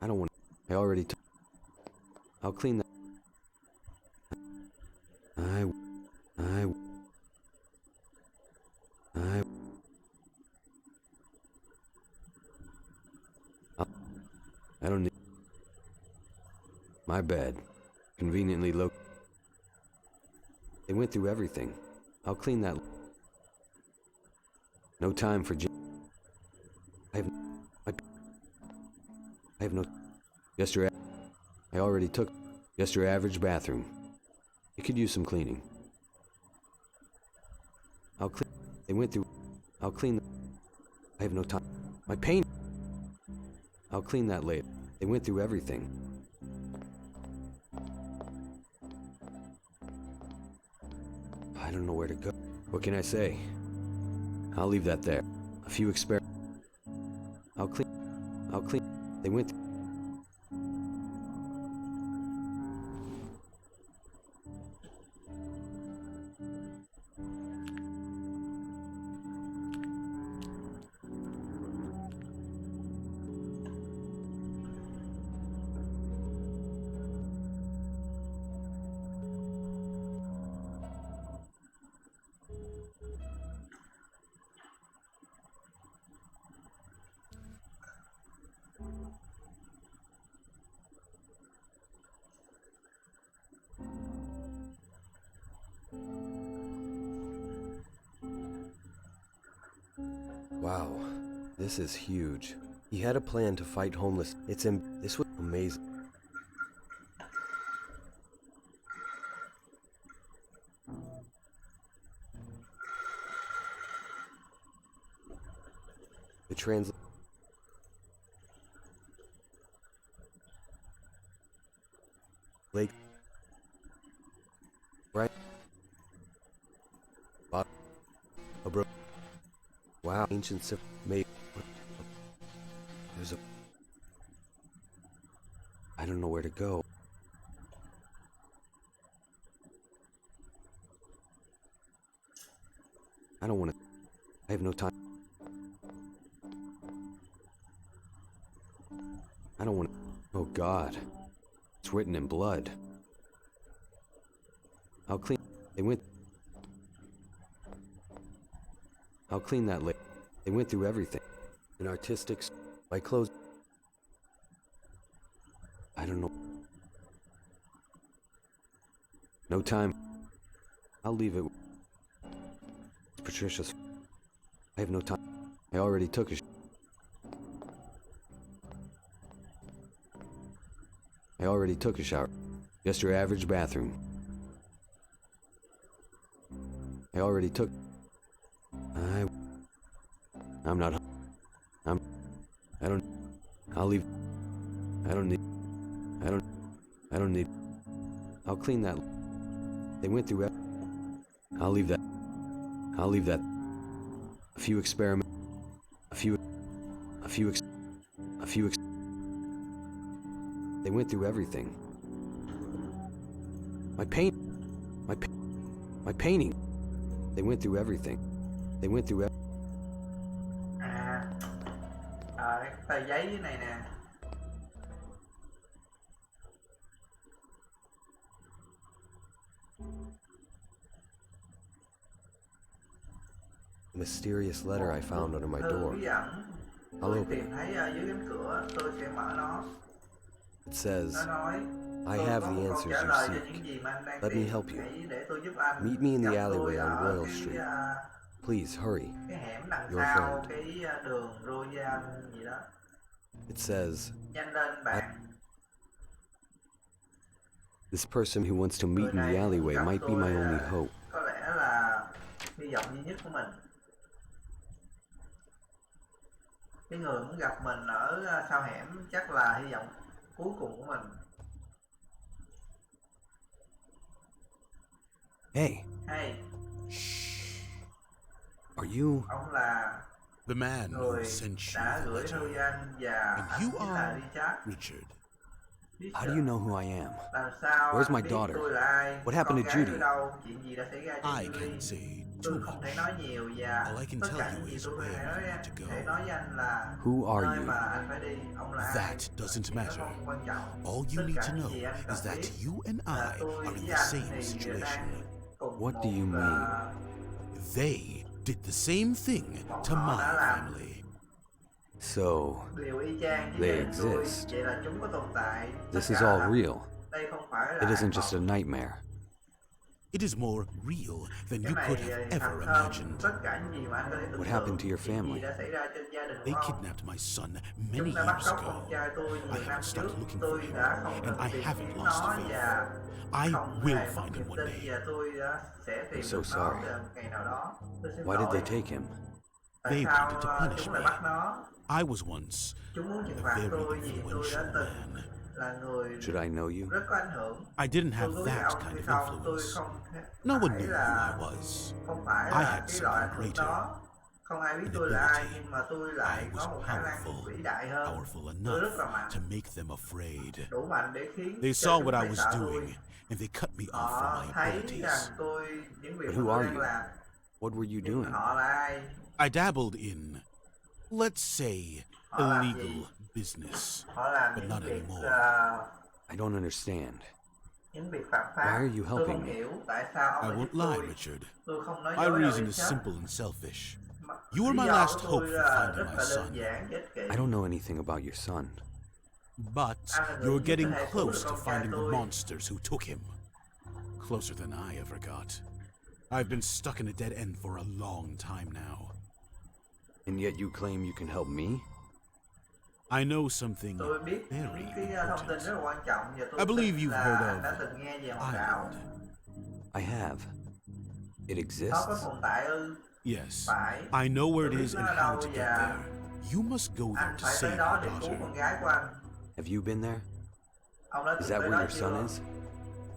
I don't want... I already took... I'll clean that... I don't need... My bad. Conveniently low... They went through everything. I'll clean that... No time for... I have no... Just your... I already took... Just your average bathroom. You could use some cleaning. I'll clean... They went through... I'll clean... I have no time. My paint... I'll clean that later. They went through everything. I don't know where to go. What can I say? I'll leave that there. A few I'll clean. They went. Wow, this is huge. He had a plan to fight homeless. This was amazing. The Lake. Right? Wow, ancient made. There's a. I don't know where to go. I don't want to. I have no time. I don't want to. Oh God. It's written in blood. I'll clean. They went. I'll clean that later. They went through everything. An artistic. My clothes. I don't know. No time. I'll leave it. It's Patricia's. I have no time. I already took a. I already took a shower. Just your average bathroom. I already took. I'm not. I don't. I'll leave. I don't need. I'll clean that. They went through it. I'll leave that. A few experiments. They went through everything. My painting. They went through everything. They went through everything. Cái tờ giấy dưới này nè. Mysterious letter I found under my door. I'll open it. It says, I have the answers you seek. Let me help you. Meet me in the alleyway on Royal Street. Please, hurry. Your friend. It says, this person who wants to meet in the alleyway might be my only hope. Có lẽ là hy vọng duy nhất của mình. Cái người muốn gặp mình ở sau hẻm chắc là hy vọng cuối cùng của mình. Hey. Hey. Are you? Ông là the man who sent you the letter. And you are Richard. How do you know who I am? Where's my daughter? What happened to Judy? I can't say too much. All I can tell you is where you need to go. Who are you? That doesn't matter. All you need to know is that you and I are in the same situation. What do you mean? They did the same thing to my family. So, they exist. This is all real. It isn't just a nightmare. It is more real than you could have ever imagined. What happened to your family? They kidnapped my son many years ago. I haven't stopped looking for him, and I haven't lost faith. I will find him one day. I'm so sorry. Why did they take him? They wanted to punish me. I was once a very influential man. là người Should I know you? rất có ảnh hưởng. I didn't have Tôi với that ông kind thì of không, tôi influence. không No one phải knew who là I was. không phải I là had cái loại ảnh something hưởng greater. đó. Không ai biết An tôi là ai, ability. nhưng mà tôi lại I có was một khả năng powerful, vĩ đại hơn. powerful Tôi rất là enough mạnh, to make them afraid. đủ mạnh để khiến They cho saw chúng what I phải was sợ doing, tôi. and they cut me off Họ from my thấy abilities. rằng tôi những việc But mà who tôi are đang you? làm. What were you Nhưng doing? họ là ai? I dabbled in, let's say, Họ làm illegal gì? business, Họ làm but những not việc anymore. I don't understand. những việc phạm pháp. Why are you Tôi helping không me? hiểu tại sao ông I lại won't giúp lie, tôi. Richard. Tôi không nói My dối đâu reason đi is chết. simple and selfish. You were Lý my do last của hope tôi for là finding rất my là son. đơn giản, ích kỷ. I don't know anything about your son. But Anh là người you're duy nhất getting có thể cứu được close to con trai finding the tôi. monsters who took him. Closer than I ever got. I've been stuck in a dead end for a long time now. And yet you claim you can help me? I know something Tôi biết very những cái thông tin rất là quan trọng và tôi I believe tin you've heard là of đã từng nghe về hòn đảo. I have. It Nó exists? có tồn tại ư? Yes. Phải. I know where Tôi it biết is nó and ở how đâu to get và there. You must go there anh to phải save tới đó your để cứu daughter. con gái của anh. Have you been there? Ông đã Is từng that tới where đó your son chưa? is?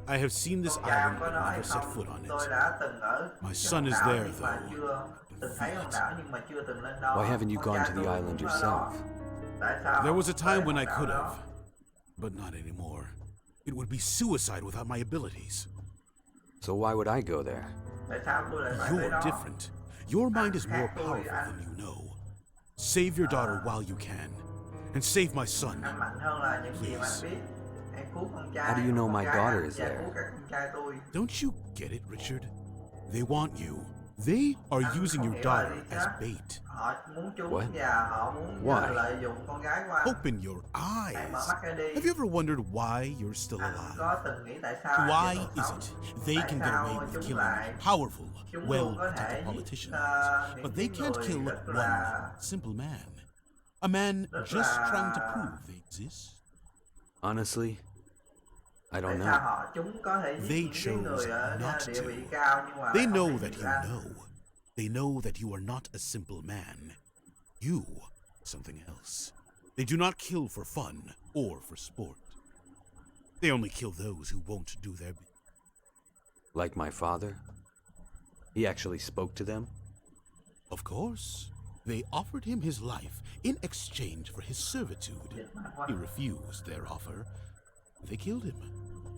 I have seen this Con trai ông island có but nói hay never set không? foot on Tôi it. đã từng ở My cái son hòn is đảo there, nhưng mà though. chưa từng thấy hòn đảo nhưng mà chưa từng lên đó. Why haven't you Con gone trai to the tôi island cũng ở đó. yourself? Tại sao There was a ông time tới when I hòn đảo could đó? have, but not anymore. It would be suicide without my abilities. So why would I go there? Tại sao tôi lại phải tới You're đó? different. Your mind is more Khác tôi, powerful anh. than you know. Save your daughter while you can, and save my son. Anh mạnh hơn là những gì mà anh Please. biết. Hãy cứu con trai. How do you know con my gái daughter anh is và there? cứu cả con trai tôi. Don't you get it, Richard? They want you. They are Anh using không your hiểu là daughter gì as hết. bait. Họ muốn trúng What? và họ muốn Why? lợi dụng con gái của anh. Open your Hãy mở eyes. mắt ra đi. Have you ever wondered why you're still Anh alive? có từng nghĩ tại sao Why anh vẫn is sống? it they Tại can get sao away with chúng killing lại powerful, chúng luôn có well-protected thể politicians, những but they cái can't người kill rất one là simple man? A man rất just là- trying to prove they exist? Honestly, I tại don't sao know. họ chúng có thể They giết những cái chose người ở not địa to. vị cao nhưng mà They lại không know thể that giết you anh. know. They know that you are not a simple man. You, something else. They do not kill for fun or for sport. They only kill those who won't do their bit. Like my father? He actually spoke to them? Of course. They offered him his life in exchange for his servitude. He refused their offer. They killed him.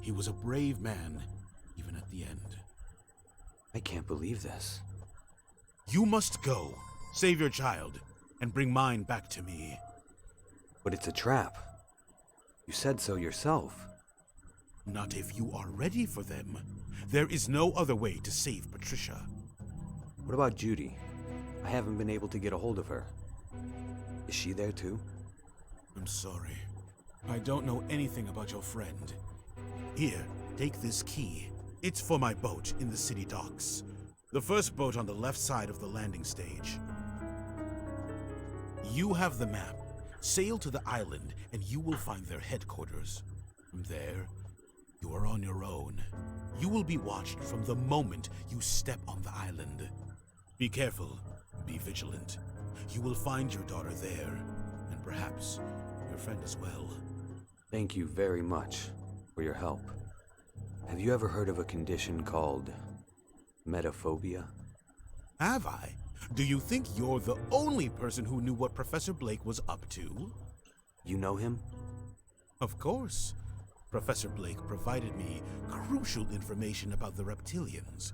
He was a brave man, even at the end. I can't believe this. You must go, save your child, and bring mine back to me. But it's a trap. You said so yourself. Not if you are ready for them. There is no other way to save Patricia. What about Judy? I haven't been able to get a hold of her. Is she there too? I'm sorry. I don't know anything about your friend. Here, take this key. It's for my boat in the city docks. The first boat on the left side of the landing stage. You have the map. Sail to the island and you will find their headquarters. From there, you are on your own. You will be watched from the moment you step on the island. Be careful. Be vigilant. You will find your daughter there, and perhaps your friend as well. Thank you very much for your help. Have you ever heard of a condition called Metaphobia? Have I? Do you think you're the only person who knew what Professor Blake was up to? You know him? Of course. Professor Blake provided me crucial information about the reptilians.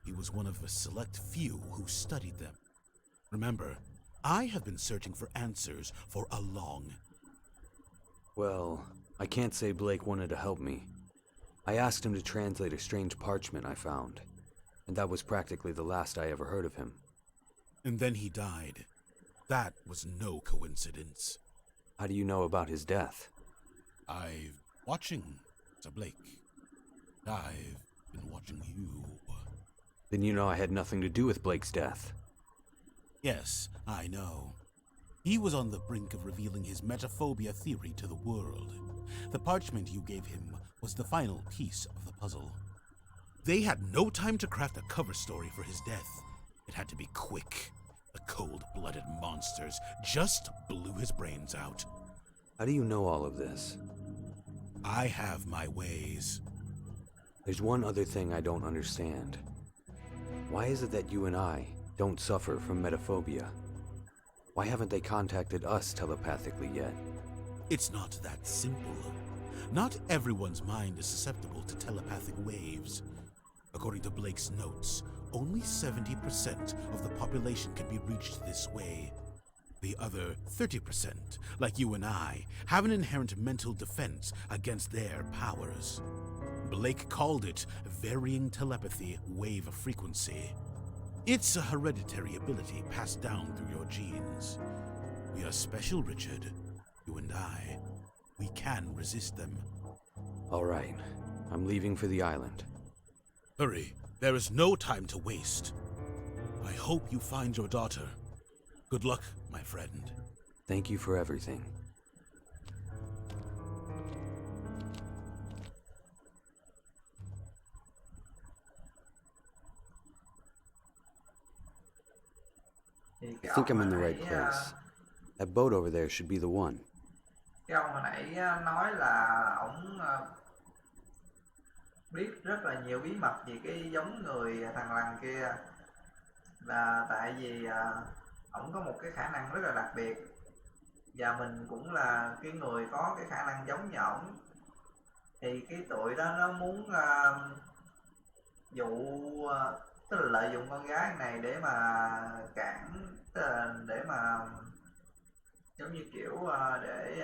He was one of a select few who studied them. Remember, I have been searching for answers for a long. Well, I can't say Blake wanted to help me. I asked him to translate a strange parchment I found, and that was practically the last I ever heard of him. And then he died. That was no coincidence. How do you know about his death? I've watching, Sir Blake. I've been watching you. Then you know I had nothing to do with Blake's death. Yes, I know. He was on the brink of revealing his metaphobia theory to the world. The parchment you gave him was the final piece of the puzzle. They had no time to craft a cover story for his death. It had to be quick. The cold-blooded monsters just blew his brains out. How do you know all of this? I have my ways. There's one other thing I don't understand. Why is it that you and I don't suffer from metaphobia? Why haven't they contacted us telepathically yet? It's not that simple. Not everyone's mind is susceptible to telepathic waves. According to Blake's notes, only 70% of the population can be reached this way. The other 30%, like you and I, have an inherent mental defense against their powers. Blake called it varying telepathy wave frequency. It's a hereditary ability passed down through your genes. We are special, Richard. You and I. We can resist them. All right, I'm leaving for the island. Hurry, there is no time to waste. I hope you find your daughter. Good luck, my friend. Thank you for everything. I think I'm in the right place. That boat over there should be the one. Cái ông hồi nãy nói là ổng biết rất là nhiều bí mật về cái giống người thằng lằn kia, là tại vì ổng có một cái khả năng rất là đặc biệt, và mình cũng là cái người có cái khả năng giống như ổng. Thì cái tụi đó nó muốn dụ, tức là lợi dụng con gái này để mà cản, tức là để mà giống như kiểu để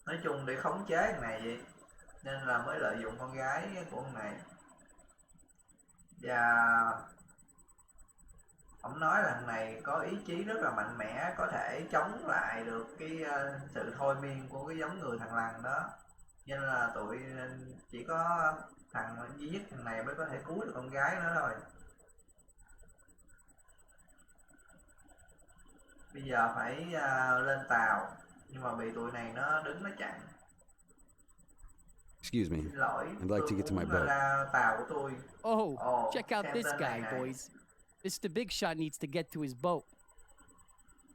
nói chung để khống chế thằng này vậy, nên là mới lợi dụng con gái của thằng này. Và ông nói là thằng này có ý chí rất là mạnh mẽ, có thể chống lại được cái sự thôi miên của cái giống người thằng lằn đó, nên là tụi chỉ có thằng duy nhất thằng này mới có thể cứu được con gái nó thôi. Bây giờ phải lên tàu, nhưng mà bị tụi này nó đứng nó chặn. Excuse me. Xin lỗi, I'd like to get to my boat. ra tàu của tôi. Oh, check out xem this tên guy, này này. boys. Mr. Big Shot needs to get to his boat.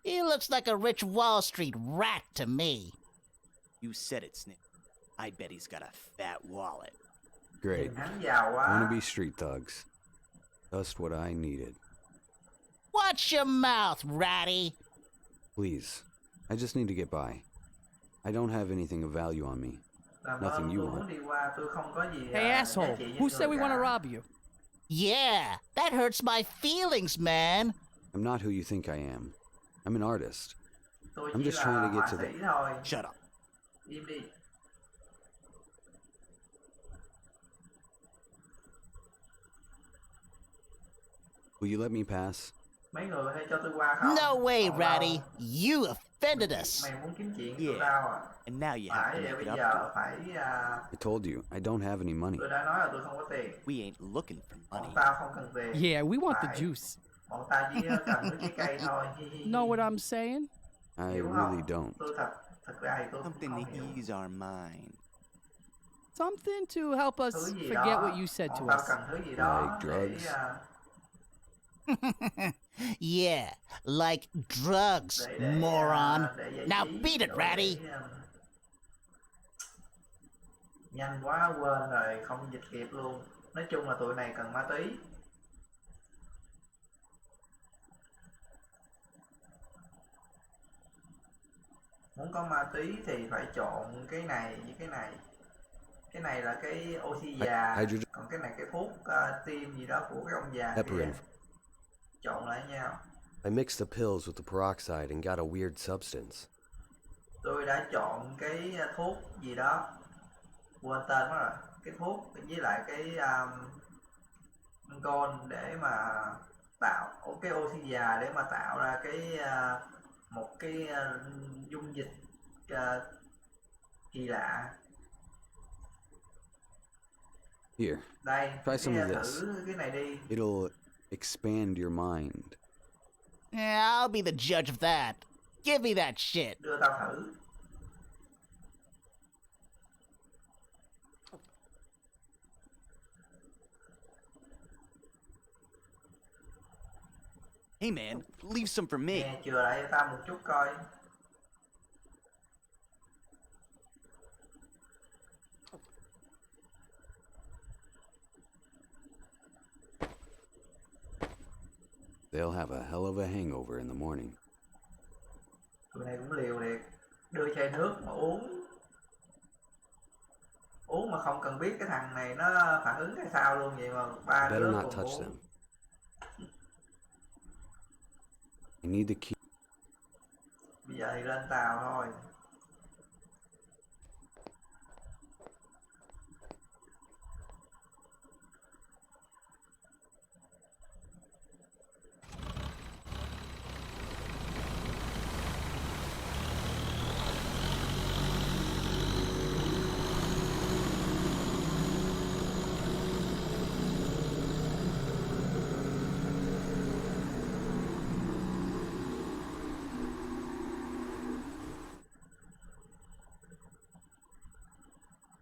He looks like a rich Wall Street rat to me. You said it, Snip. I bet he's got a fat wallet. Great. Hắn giàu quá. Wanna be street thugs. Just what I needed. Watch your mouth, ratty. Please, I just need to get by. I don't have anything of value on me. Nothing you Tôi muốn want. đi qua, tôi không có gì Hey, giá asshole, trị với who said người we want to cả. rob you? Yeah, that hurts my feelings, man. I'm not who you think I am. I'm an artist. Tôi I'm chỉ just là trying to họa get to sĩ the... thôi. Shut up. Im đi. Will you let me pass? Mấy người có thể cho tôi qua không? No way, Không ratty. đâu. You offended us. Mày muốn kiếm chuyện với Yeah. tao à? And now you have Phải, to vậy make it bây up giờ to him. phải I told you, I don't have any money. tôi đã nói là tôi không có tiền. We ain't looking for Bọn money. tao không cần tiền. Yeah, we want the Phải. juice. Bọn tao chỉ cần cái trái cây thôi. Know what I'm saying? I Hiểu really không? don't. Tôi thật ra thì tôi cũng Something không to hiểu. ease our mind. Something to help us Thứ gì forget đó, what you said to bọn tao us. cần thứ gì đó Like để drugs? Yeah, like drugs, để moron. để giải Now trí, beat it, rồi ratty. để, nhanh quá quên rồi, không dịch kịp luôn. Nói chung là tụi này cần ma túy. Muốn có ma túy thì phải trộn cái này với cái này. Cái này là cái oxy già, Hydrogen- còn cái này cái thuốc tiêm gì đó của cái ông già Heparin. kia. Trộn lại nhau. I mixed the pills with the peroxide and got a weird substance. Tôi đã chọn cái thuốc gì đó, quên tên mất rồi. Cái thuốc với lại cái con để mà tạo cái oxy già để mà tạo ra cái một cái dung dịch kỳ lạ. Here, Đây, try some of this. thử cái này đi. It'll expand your mind. Yeah, I'll be the judge of that. Give me that shit. Đưa tao thử. Hey man, leave some for me. Nè, chừa lại cho tao một chút coi. They'll have a hell of a hangover in the morning. Tụi này cũng liều liệt. Đưa chai nước mà uống. Uống mà không cần biết cái thằng này nó phản ứng hay sao luôn, vậy mà ba Better đứa not cùng touch uống. them. I need the key. Bây giờ thì lên tàu thôi.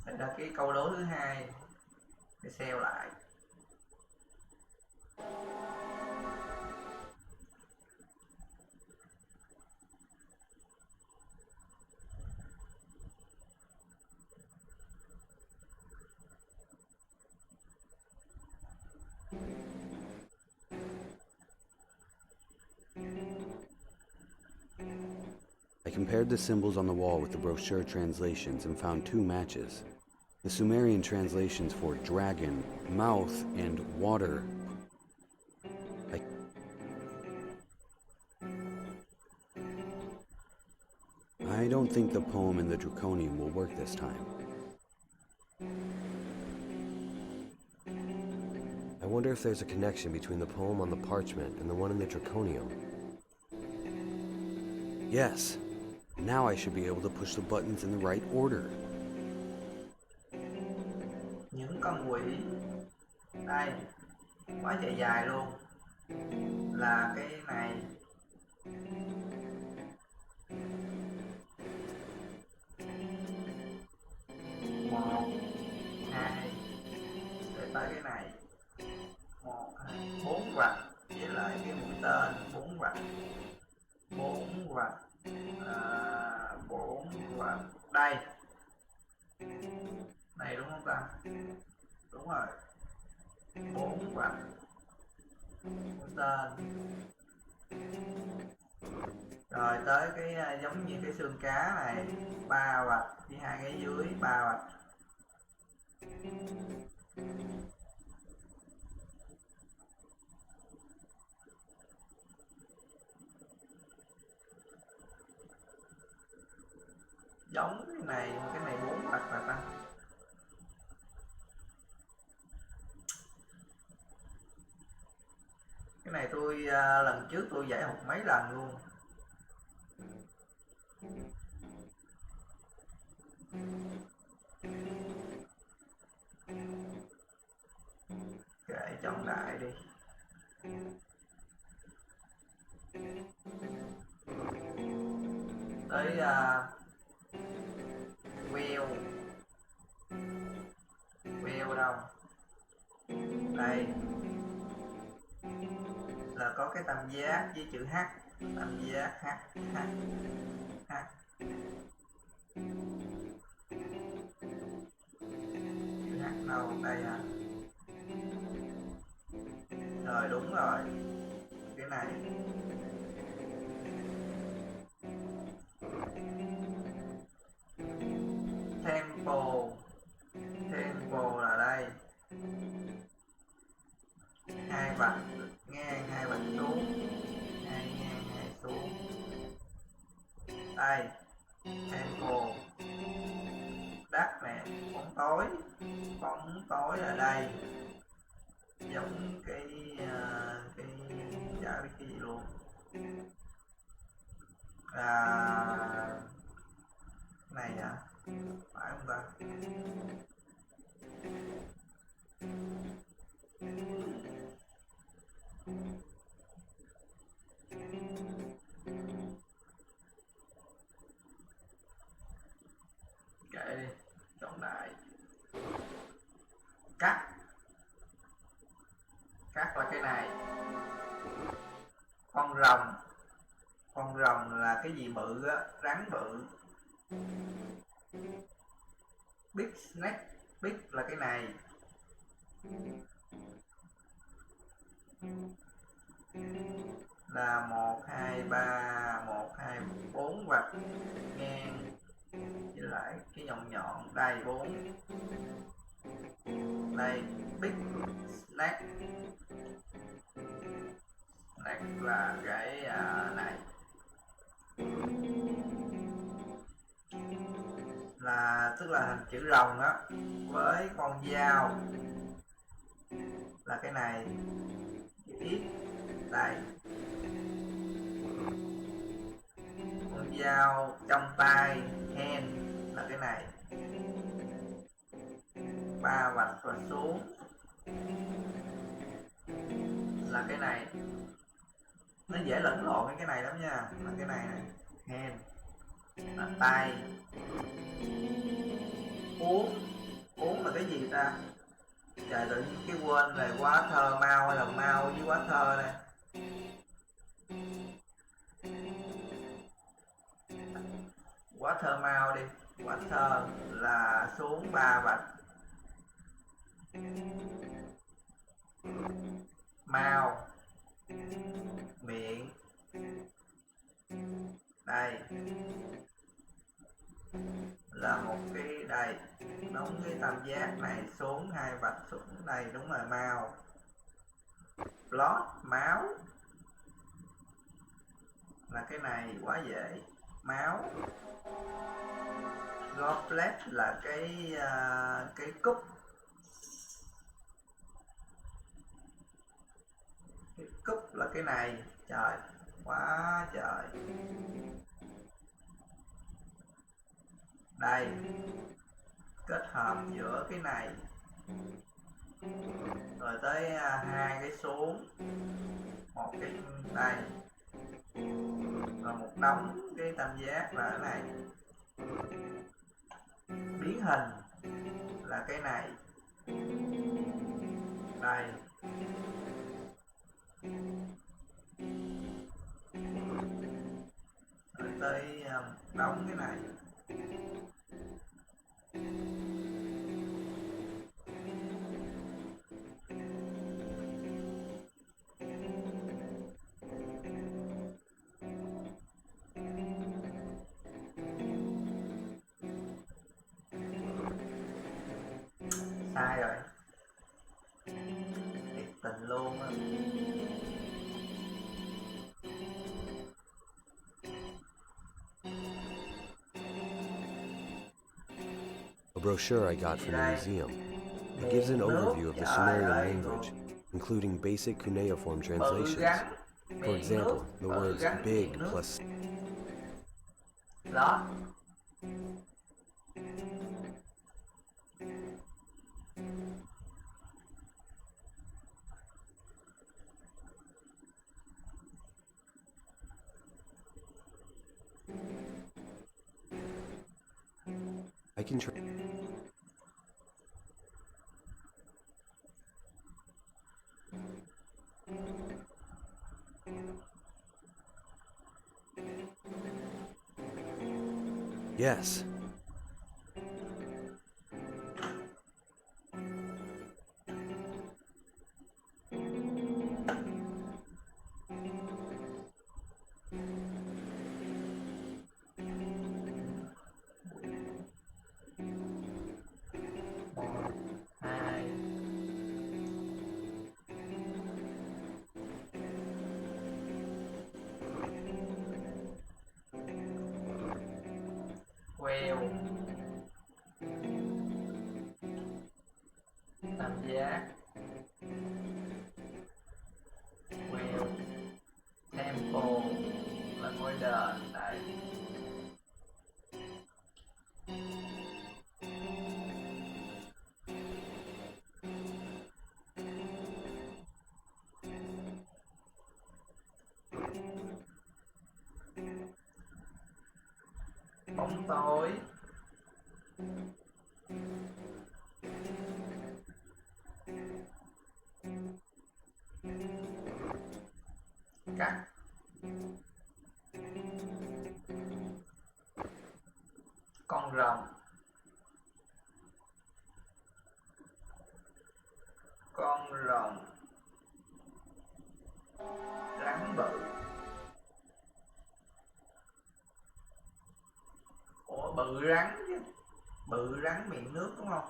Đây là cái câu đố thứ hai. Để xem lại. I compared the symbols on the wall with the brochure translations and found two matches. The Sumerian translations for dragon, mouth, and water. I don't think the poem in the Draconium will work this time. I wonder if there's a connection between the poem on the parchment and the one in the Draconium. Yes. Now I should be able to push the buttons in the right order. Những con quỷ. Đây. Quá trời dài luôn. Là cái này. Một, hai. Để tới cái này. Một, hai, bốn vạch. Với lại cái mũi tên. Bốn vạch. Bốn vạch. Bốn vạch. Đây. Này đúng không ta? Đúng rồi. Bốn vạch. Mũi tên. Rồi tới cái giống như cái xương cá này, ba vạch với hai cái dưới, ba vạch. Giống cái này bốn vạch và ta. Cái này tôi lần trước tôi giải học mấy lần luôn. Kệ trọng đại đi. Tới wheel đâu? Đây. Là có cái tam giác với chữ H. Tam giác H. Chữ H đâu? Đây hả? Rồi đúng rồi. Cái này. Tempo là đây. Hai vạch ngang, hai vạch xuống. Hai ngang, hai xuống. Đây. Tempo. Đất nè. Bóng tối. Bóng tối là đây. Giống cái chả biết cái gì luôn. Này à? Phải không ta? Kệ đi, chọn đại. Cắt là cái này. bự á, rắn bự. Big snake, big là cái này. Là 1 2 3 1 2 4 vạch ngang với lại cái nhọn nhọn đây 4. Đây big snake. Snake là cái này. Là tức là hình chữ rồng á, với con dao là cái này. Ít đây. Con dao trong tay hand là cái này. 3 vạch và xuống là cái này. Nó dễ lẫn lộn cái này lắm nha. Là cái này này, hand là tay. Uống là cái gì ta? Trời, tự nhiên cái quên này, quá thơ mau hay là mau với quá thơ này. Quá thơ mau đi. Quá thơ là xuống 3 vạch. Mau miệng đây là một cái đây, đóng cái tam giác này xuống 2 vạch xuống đây, đúng rồi. Mau blood máu là cái này, quá dễ. Máu. Goblet là cái cúp. Cái cúp là cái này. Trời, quá trời. Đây, kết hợp giữa cái này rồi tới 2 cái xuống, một cái đây, rồi một đống cái tam giác là cái này. Biến hình là cái này. Đây. Rồi tới đóng cái này. Sai rồi. Thiệt tình luôn á. A brochure I got from the museum. It gives an overview of the Sumerian language, including basic cuneiform translations. For example, the words big plus Đó. I can try. Yes. Queo. Tam giác. Queo. Temple là ngôi đền đây. Bóng tối. Cắt. Con rồng. Con rồng. Rắn bự. Ủa bự rắn chứ. Bự rắn miệng nước đúng không?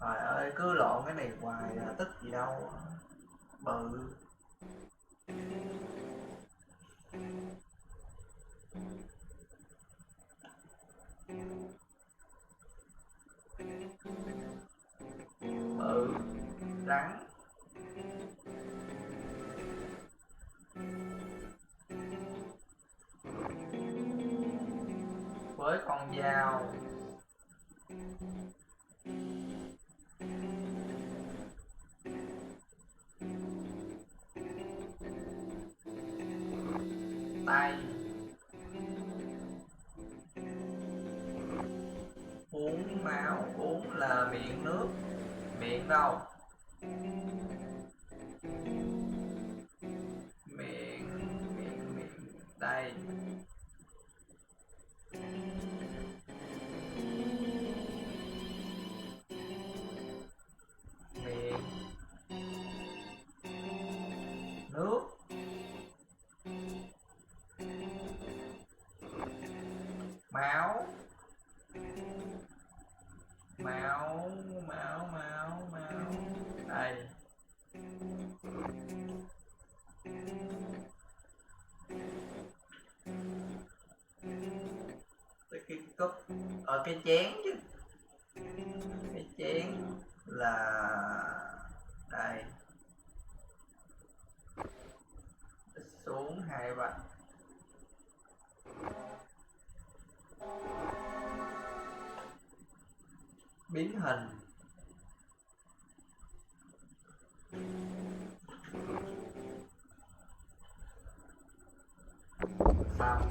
Trời ơi cứ lộn cái này hoài là tức gì đâu. Bự. Bự rắn. Với con dao. Tay. Uống máu. Uống là miệng nước. Miệng đâu? Miệng đây. Miệng nước. Máu. Máu. Đây. Cái cốc ở cái chén chứ. Cái chén là đây. Xuống 2 vạch. Biến hình. Xong.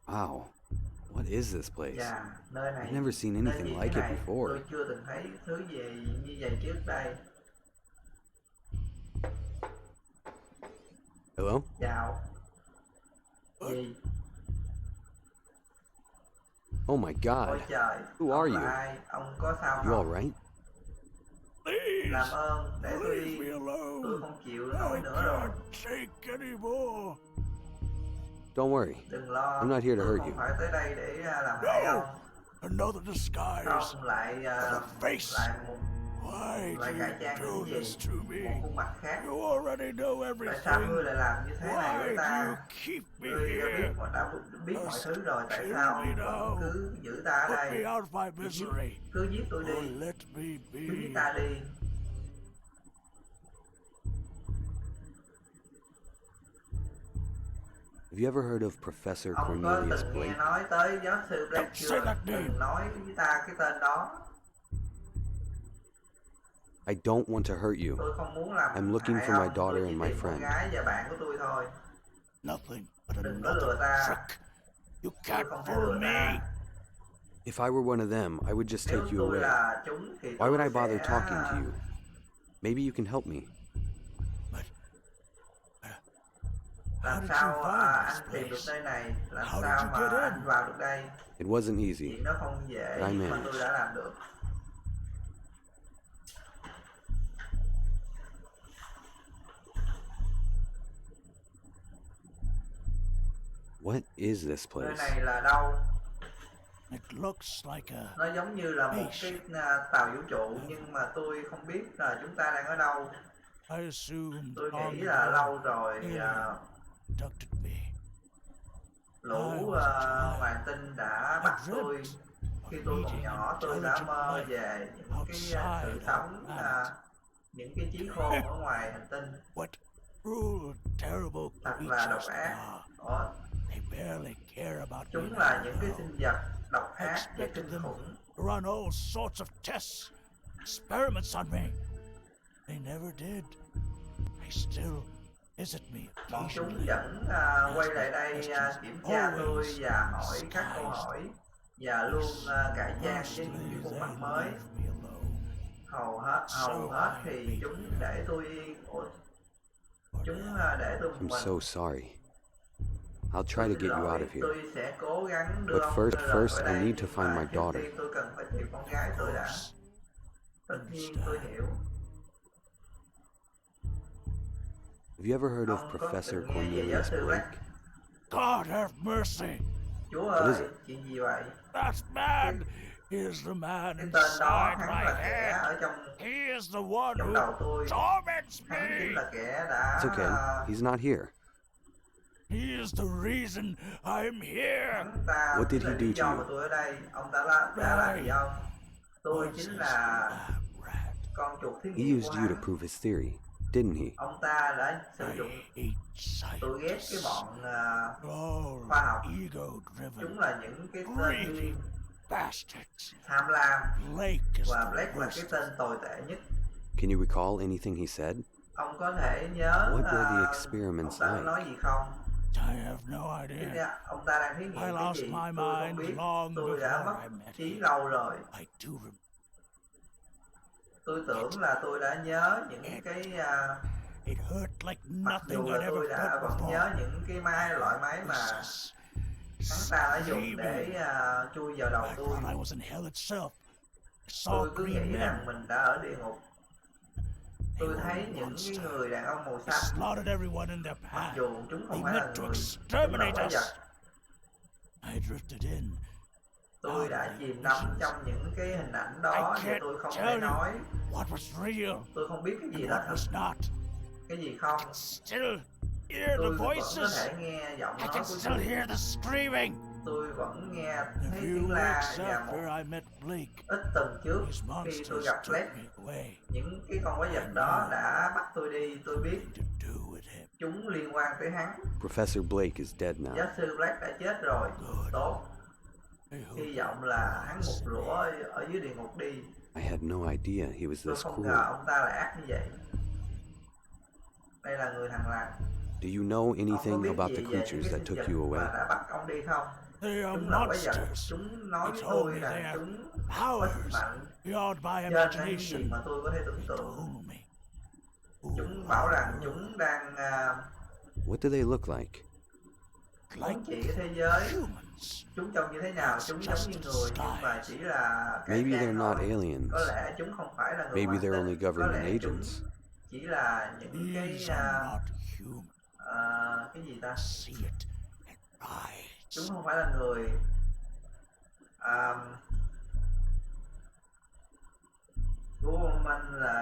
Wow. What is this place? Dạ, nơi này. I've never seen anything like it before. Tôi chưa từng thấy thứ gì như vậy trước đây. Hello? Chào. Gì? Oh my god. Ôi trời. Who are you? Ai? Ông có sao You không? alright? Làm ơn để tôi đi. Tôi không chịu nổi nữa rồi. Don't worry. Đừng lo. I'm not here to Tôi hurt không you. phải tới đây để làm hại ông. Another disguise. Không lại Why lại cải trang do cái this gì? to me? Một khuôn mặt khác. You already know Tại sao everything. ngươi lại làm như thế này với Why do ta? you keep me Ngươi đã here? biết mọi thứ rồi. Tại sao ông vẫn cứ giữ ta ở Put đây? me out of my misery. Cứ giết tôi đi. Let me be. Cứ giết ta đi. Have you ever heard of Professor Ông có Cornelius từng nghe Blake? nói tới giáo sư Blake chưa? Đừng nói với ta cái tên đó. I don't want to hurt you. Tôi không muốn làm I'm looking hại for my ông. daughter Tôi chỉ and my tìm con friend. gái và bạn của tôi thôi. Nothing but Đừng có another lừa ta. trick. You Tôi can't không thể fool lừa ta. me. If I were one of them, I would just Nếu take you tôi away. là chúng thì Why would I tôi bother sẽ- talking to you? Maybe you can help me. Làm sao anh tìm được nơi này? Làm sao mà anh vào được đây? It wasn't easy, Chuyện đó không dễ but I nhưng mà managed. tôi đã làm được. What is this Nơi place? này là đâu? It looks like a Nó giống như là một cái tàu vũ trụ nhưng mà tôi không biết là chúng ta đang ở đâu. I assumed Tôi long nghĩ là ago lâu rồi alien abducted me. lũ ngoài tinh đã bắt tôi. Khi tôi còn nhỏ tôi đã mơ về những cái sự sống, những cái trí khôn ở ngoài hành tinh. What cruel, terrible Thật là độc creatures ác. are. They barely care about me Chúng là những cái now. sinh vật độc I ác và expected kinh them khủng. to run all sorts of tests, experiments on me. They never did. They still visit me Bọn chúng occasionally. vẫn quay lại đây kiểm tra tôi và hỏi các câu hỏi và luôn cải trang với những khuôn mặt mới. Hầu hết thì chúng để tôi yên. Ủa, Chúng để tôi một I'm mình. so sorry. I'll try to get you out of here. Tôi sẽ cố gắng đưa But ông first, ở I đây, need to nhưng find mà my trước daughter. tiên tôi cần phải tìm con gái tôi đã. Tất nhiên tôi hiểu. Have you ever heard of Ông có Professor từng nghe về giáo Cornelius sư Blake? Black? God have mercy. Chúa What is ơi, it? chuyện gì vậy? That man is the man Cái tên đó inside hắn my là kẻ head. ở trong He is the one trong who đầu tôi. torments Hắn chính me. là kẻ đã. It's okay. He's not here. He is the reason I'm here. Hắn ta What did chính he là do lý to do you? mà tôi ở đây. Ông ta đã làm gì ông? Tôi chính là con chuột thí He nghiệm used của you to hắn. prove his theory, didn't he? Ông ta đã sử dụng. Tôi ghét cái bọn khoa học. Chúng là những cái tên điên, tham lam, và Blake là cái tên tồi tệ nhất. Can you recall anything he said? Ông có thể nhớ What were the experiments ông ta like? nói gì không? I have no idea. Ông ta đang thí nghiệm I cái lost gì? my Tôi không mind biết. long Tôi đã before mất I met trí him. lâu rồi. I do remember. Tôi tưởng là tôi đã nhớ những cái It hurt like mặc dù nothing là I'd tôi ever đã felt vẫn nhớ before. những cái loại máy mà hắn ta đã dùng để chui vào đầu I tôi. thought I was in hell itself. I saw Tôi cứ green nghĩ men. rằng mình đã ở địa ngục. Tôi thấy những cái người đàn ông màu They xanh, slaughtered everyone in their mặc path. dù chúng They không phải là meant to người, chúng là exterminate quái us. vật. I drifted in. Tôi đã chìm đắm trong những cái hình ảnh đó I và can't tôi không tell thể you nói. what was real Tôi không biết cái gì and là what thật, was not. cái gì không. Still hear the Tôi vẫn có voices. thể nghe giọng I nói can của still chúng. hear the screaming. Tôi vẫn nghe thấy A tiếng few la weeks và một after I met Blake, ít tuần trước his khi tôi monsters gặp took Blake, me away. những cái con quái vật đó đã bắt tôi đi. Tôi biết To do with him. chúng liên quan tới hắn. Professor Blake is dead now. Giáo sư Black đã chết rồi. Tốt. I hope Hy vọng là hắn một lũa ở dưới địa ngục đi. I had no idea he was Tôi this không cool. ngờ ông ta lại ác như vậy. Đây là người thằng làng. Do you know Ông có anything biết about gì the về creatures những that cái took sinh you vật mà away? đã bắt ông đi không? they are Chúng là quái vật. monsters. Chúng nói They với told tôi me they rằng have chúng có sức powers mạnh beyond my trên những gì imagination. mà tôi có thể tưởng They tượng. told me. Chúng bảo rằng chúng đang What do they look like? thống trị cái thế giới. Humans. Chúng trông như thế nào? Chúng giống như người nhưng mà chỉ là cái Maybe trang they're not thôi. aliens. Có lẽ chúng không phải là người Maybe ngoài they're only tinh. Có government lẽ chúng agents. chỉ là những cái These are not human. cái gì ta? See it and rise. Chúng không phải là người. Woman là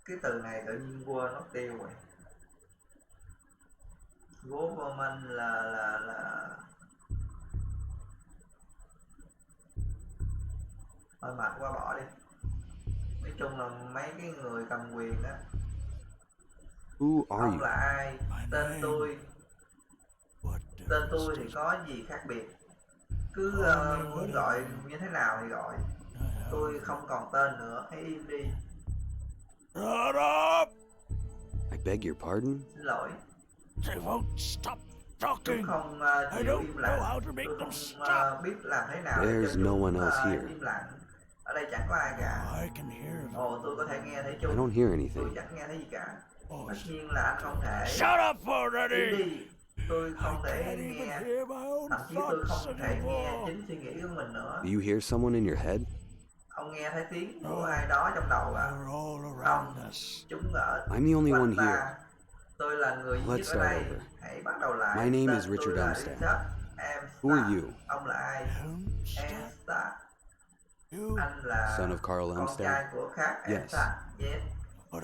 cái từ này tự nhiên quên mất tiêu rồi. Woman là thôi mệt quá bỏ đi. Nói chung là mấy cái người cầm quyền á. Who are Ông you? là ai? Tên tôi. What Tên tôi thì có gì khác biệt. Cứ muốn gọi như thế nào thì gọi. Tôi không còn tên nữa. Hãy im đi. Shut up! I beg your pardon? Xin lỗi. They won't stop Chúng talking. không I chịu don't im know lặng. how to make Tôi them không stop. biết làm thế nào để There's cho no chúng one else here. im lặng. Ở đây chẳng có ai cả. I can hear them. Ồ, tôi có thể nghe thấy I chúng. don't hear Tôi anything. chẳng nghe thấy gì cả. Oh, Tất nhiên là anh không thể. shut up Im already! đi. Tôi không I thể can't even nghe. hear my own Thậm chí tôi thoughts không thể nghe anymore. chính suy nghĩ của mình nữa. Do you hear someone in your head? Ông nghe thấy tiếng của ai đó trong đầu à? They're all Không, around us. chúng ở I'm the only quanh one ta. here. Tôi là người duy Let's nhất ở start đây. over. Hãy bắt đầu lại. My name Tên is Richard tôi là Armstead. Richard Armstead. Who are you? Ông là ai? Armstead. Armstead. You? Anh là Son of Carl con trai Armstead? của Carl Yes. Armstead. Yes. But,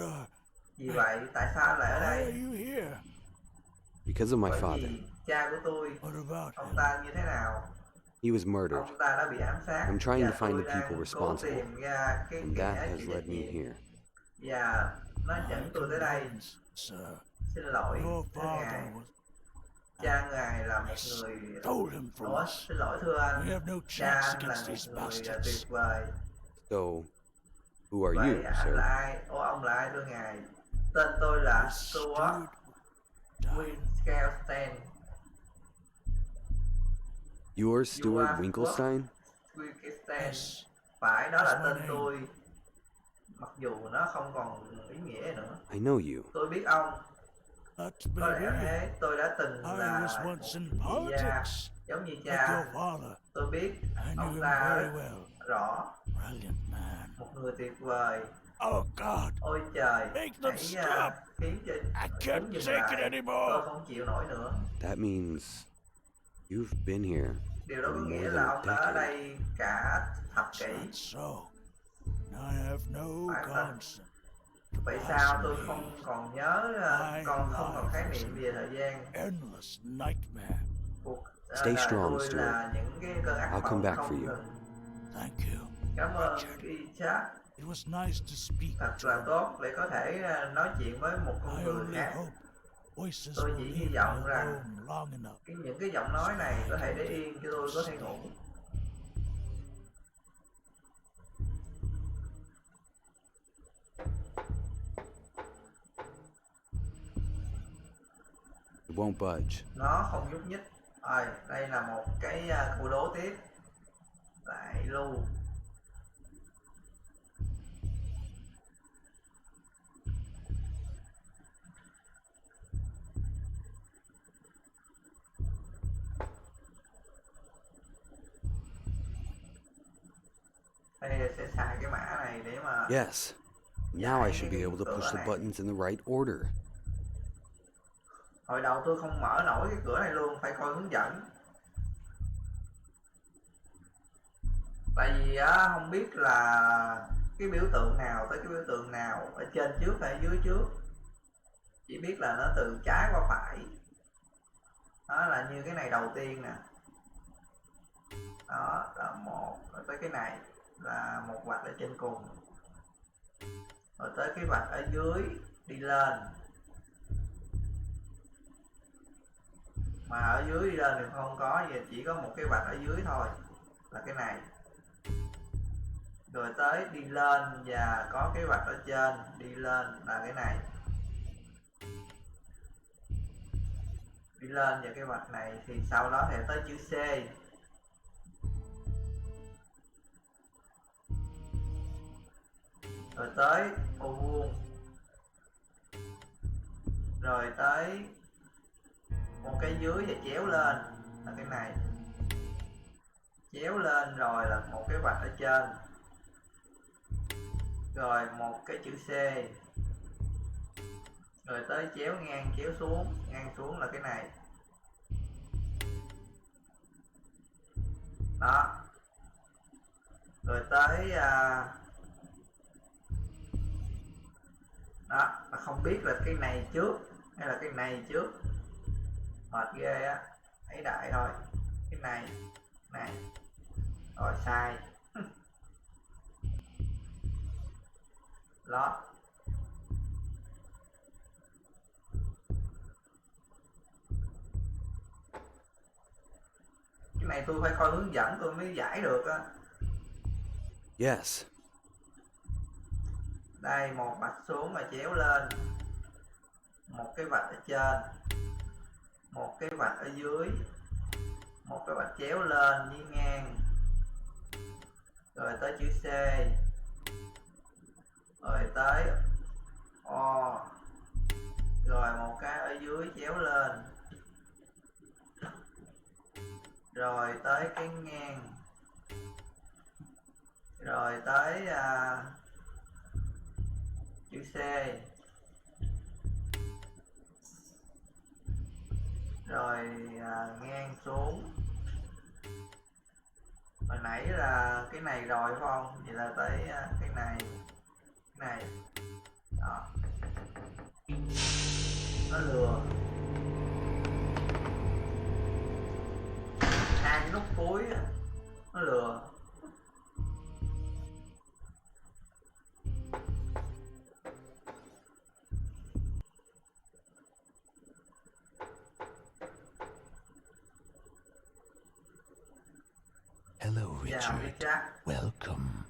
Vì vậy, tại sao anh lại ở why đây? are you here? Because of my Bởi father. vì cha của tôi, What about ông him? ta như thế nào? He was murdered, Ông ta đã bị ám sát. I'm trying và to find tôi the people đang cố responsible, tìm ra cái and that kẻ has chịu led trách me nhiệm. here. Và nó dẫn tôi tới đây. Sir, Xin lỗi, your thưa father ngài. was... Cha ngài là một người. Stole him from Ủa, us. xin lỗi thưa anh. We have no Cha chance anh là against một these người bastards. tuyệt vời. So, who are Vậy you, anh sir? là ai? Ồ, ông là ai thưa ngài? Tên tôi là Stuart Wittgenstein. You're Stuart are Winkelstein? Wittgenstein. Yes, Phải, đó là tên tôi. Mặc dù nó không còn ý nghĩa nữa. I know you. Tôi biết ông. That's Có lẽ maybe. thế, tôi đã từng I là was một once in vị gia politics, giống như like cha. your father. Tôi biết I knew ông him ta very rất well. rõ. Brilliant man. Một người tuyệt vời. Oh God! Ôi trời, Make them hãy stop! khiến cho I chúng can't dừng take it lại. anymore. Tôi không chịu nổi nữa. That means you've been here Điều đó for có more nghĩa than là a ông đã ở decade. đây cả thập kỷ. Not so. I have no Phải không? concept. Vậy sao tôi không còn nhớ, con không còn khái niệm về thời gian. Endless nightmare. Cuộc Stay đời strong, tôi là những cái cơn ác I'll come mộng back for không you. ngừng. Thank you. Cảm ơn Richard. It was nice to speak Thật to là him. tốt để có thể nói chuyện với một con I người only khác. hope voices Tôi will chỉ leave hy me vọng rằng alone long enough. những cái giọng nói này có thể để yên cho tôi có thể ngủ. It won't budge. Nó không nhúc nhích. Rồi, đây là một cái câu đố tiếp. Lại lưu. Đây sẽ xài cái mã này để mà Yes. Now I should be able to push the buttons in the right order. hồi đầu tôi không mở nổi cái cửa này luôn, phải coi hướng dẫn. Tại vì á không biết là cái biểu tượng nào tới cái biểu tượng nào, ở trên trước hay ở dưới trước. Chỉ biết là nó từ trái qua phải. Đó là như cái này đầu tiên nè. Đó là một, rồi tới cái này là một vạch ở trên cùng. Rồi tới cái vạch ở dưới đi lên. Mà ở dưới đi lên thì không có gì, chỉ có một cái vạch ở dưới thôi, là cái này. Rồi tới đi lên và có cái vạch ở trên đi lên là cái này. Đi lên và cái vạch này thì sau đó thì tới chữ C. Rồi tới ô vuông. Rồi tới một cái dưới và chéo lên là cái này. Chéo lên rồi là một cái vạch ở trên. Rồi một cái chữ C. Rồi tới chéo ngang xuống là cái này. Đó. Rồi tới đó, mà không biết là cái này trước hay là cái này trước. Mệt ghê á, ấy đại thôi. Cái này rồi sai. Lót. Cái này tôi phải coi hướng dẫn tôi mới giải được á. Yes. Đây, một vạch xuống và chéo lên. Một cái vạch ở trên. Một cái vạch ở dưới. Một cái vạch chéo lên với ngang. Rồi tới chữ C. Rồi tới O. Rồi một cái ở dưới chéo lên. Rồi tới cái ngang. Rồi tới chữ C. Rồi ngang xuống. Hồi nãy là cái này rồi phải không? Vậy là tới cái này. Cái này. Đó. Nó lừa. Hai cái nút cuối á, nó lừa. Hello, Richard. Welcome.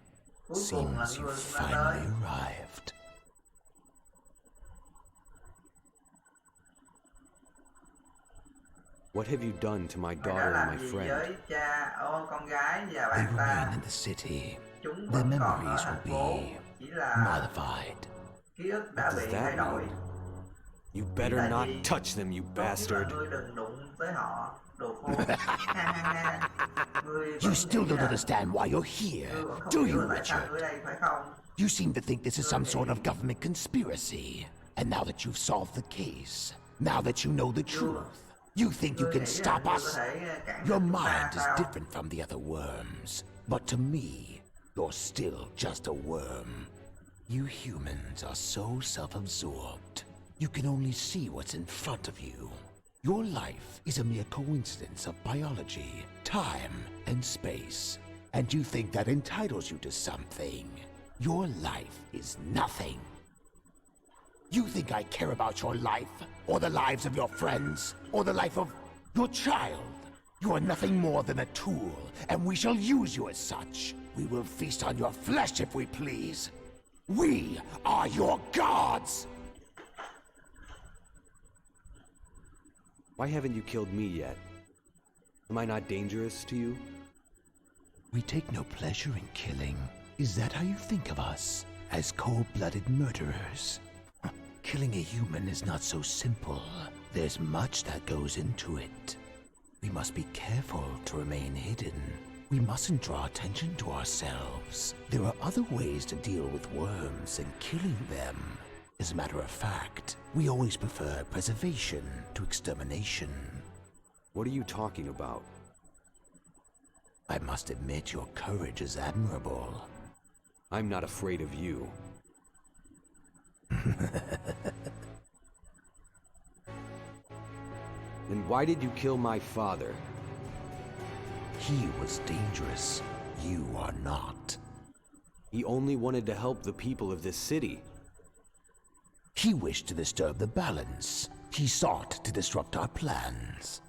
Seems you've finally arrived. What have you done to my daughter and my friend? They remain in the city chúng Their vẫn còn ở memories thành will phố, be chỉ là modified. ký ức đã What bị does thay that đổi. mean? You better Tại not vì touch them, you tốt nhất là bastard. ngươi đừng đụng tới họ, đồ khốn. Ngươi You vẫn still nghĩ don't là understand why you're here, ngươi vẫn không do hiểu you, là tại sao Richard? ngươi ở đây, phải không? You seem to think this is some sort of government conspiracy. And now that you've solved the case, now that you know the truth, you think you can stop us? Your mind is different from the other worms. But to me, you're still just a worm. You humans are so self-absorbed. You can only see what's in front of you. Your life is a mere coincidence of biology, time, and space. And you think that entitles you to something. Your life is nothing. You think I care about your life, or the lives of your friends, or the life of your child? You are nothing more than a tool, and we shall use you as such. We will feast on your flesh if we please. We are your gods! Why haven't you killed me yet? Am I not dangerous to you? We take no pleasure in killing. Is that how you think of us? As cold-blooded murderers? Killing a human is not so simple. There's much that goes into it. We must be careful to remain hidden. We mustn't draw attention to ourselves. There are other ways to deal with worms than killing them. As a matter of fact, we always prefer preservation to extermination. What are you talking about? I must admit your courage is admirable. I'm not afraid of you. Then why did you kill my father? He was dangerous. You are not. He only wanted to help the people of this city. He wished to disturb the balance. He sought to disrupt our plans.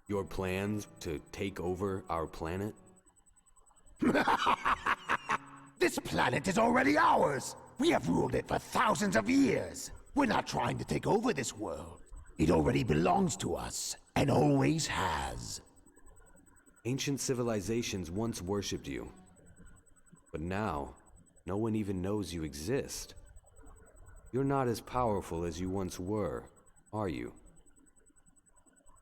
Your plans to take over our planet? This planet is already ours! We have ruled it for thousands of years! We're not trying to take over this world. It already belongs to us, and always has. Ancient civilizations once worshipped you. But now, no one even knows you exist. You're not as powerful as you once were, are you?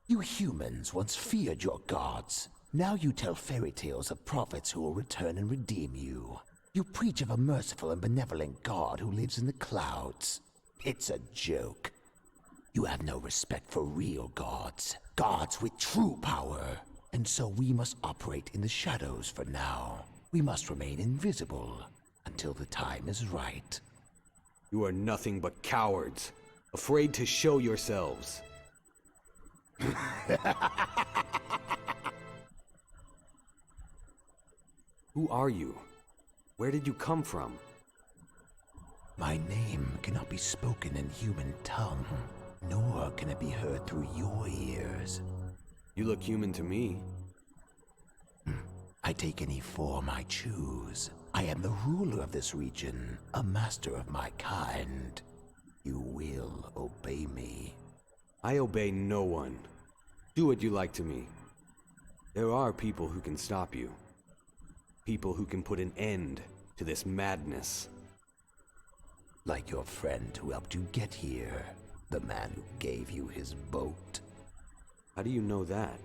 You humans once feared your gods. Now you tell fairy tales of prophets who will return and redeem you. You preach of a merciful and benevolent God who lives in the clouds. It's a joke. You have no respect for real gods. Gods with true power. And so we must operate in the shadows for now. We must remain invisible until the time is right. You are nothing but cowards, afraid to show yourselves. Who are you? Where did you come from? My name cannot be spoken in human tongue, nor can it be heard through your ears. You look human to me. I take any form I choose. I am the ruler of this region, a master of my kind. You will obey me. I obey no one. Do what you like to me. There are people who can stop you. People who can put an end to this madness. Like your friend who helped you get here. The man who gave you his boat. How do you know that?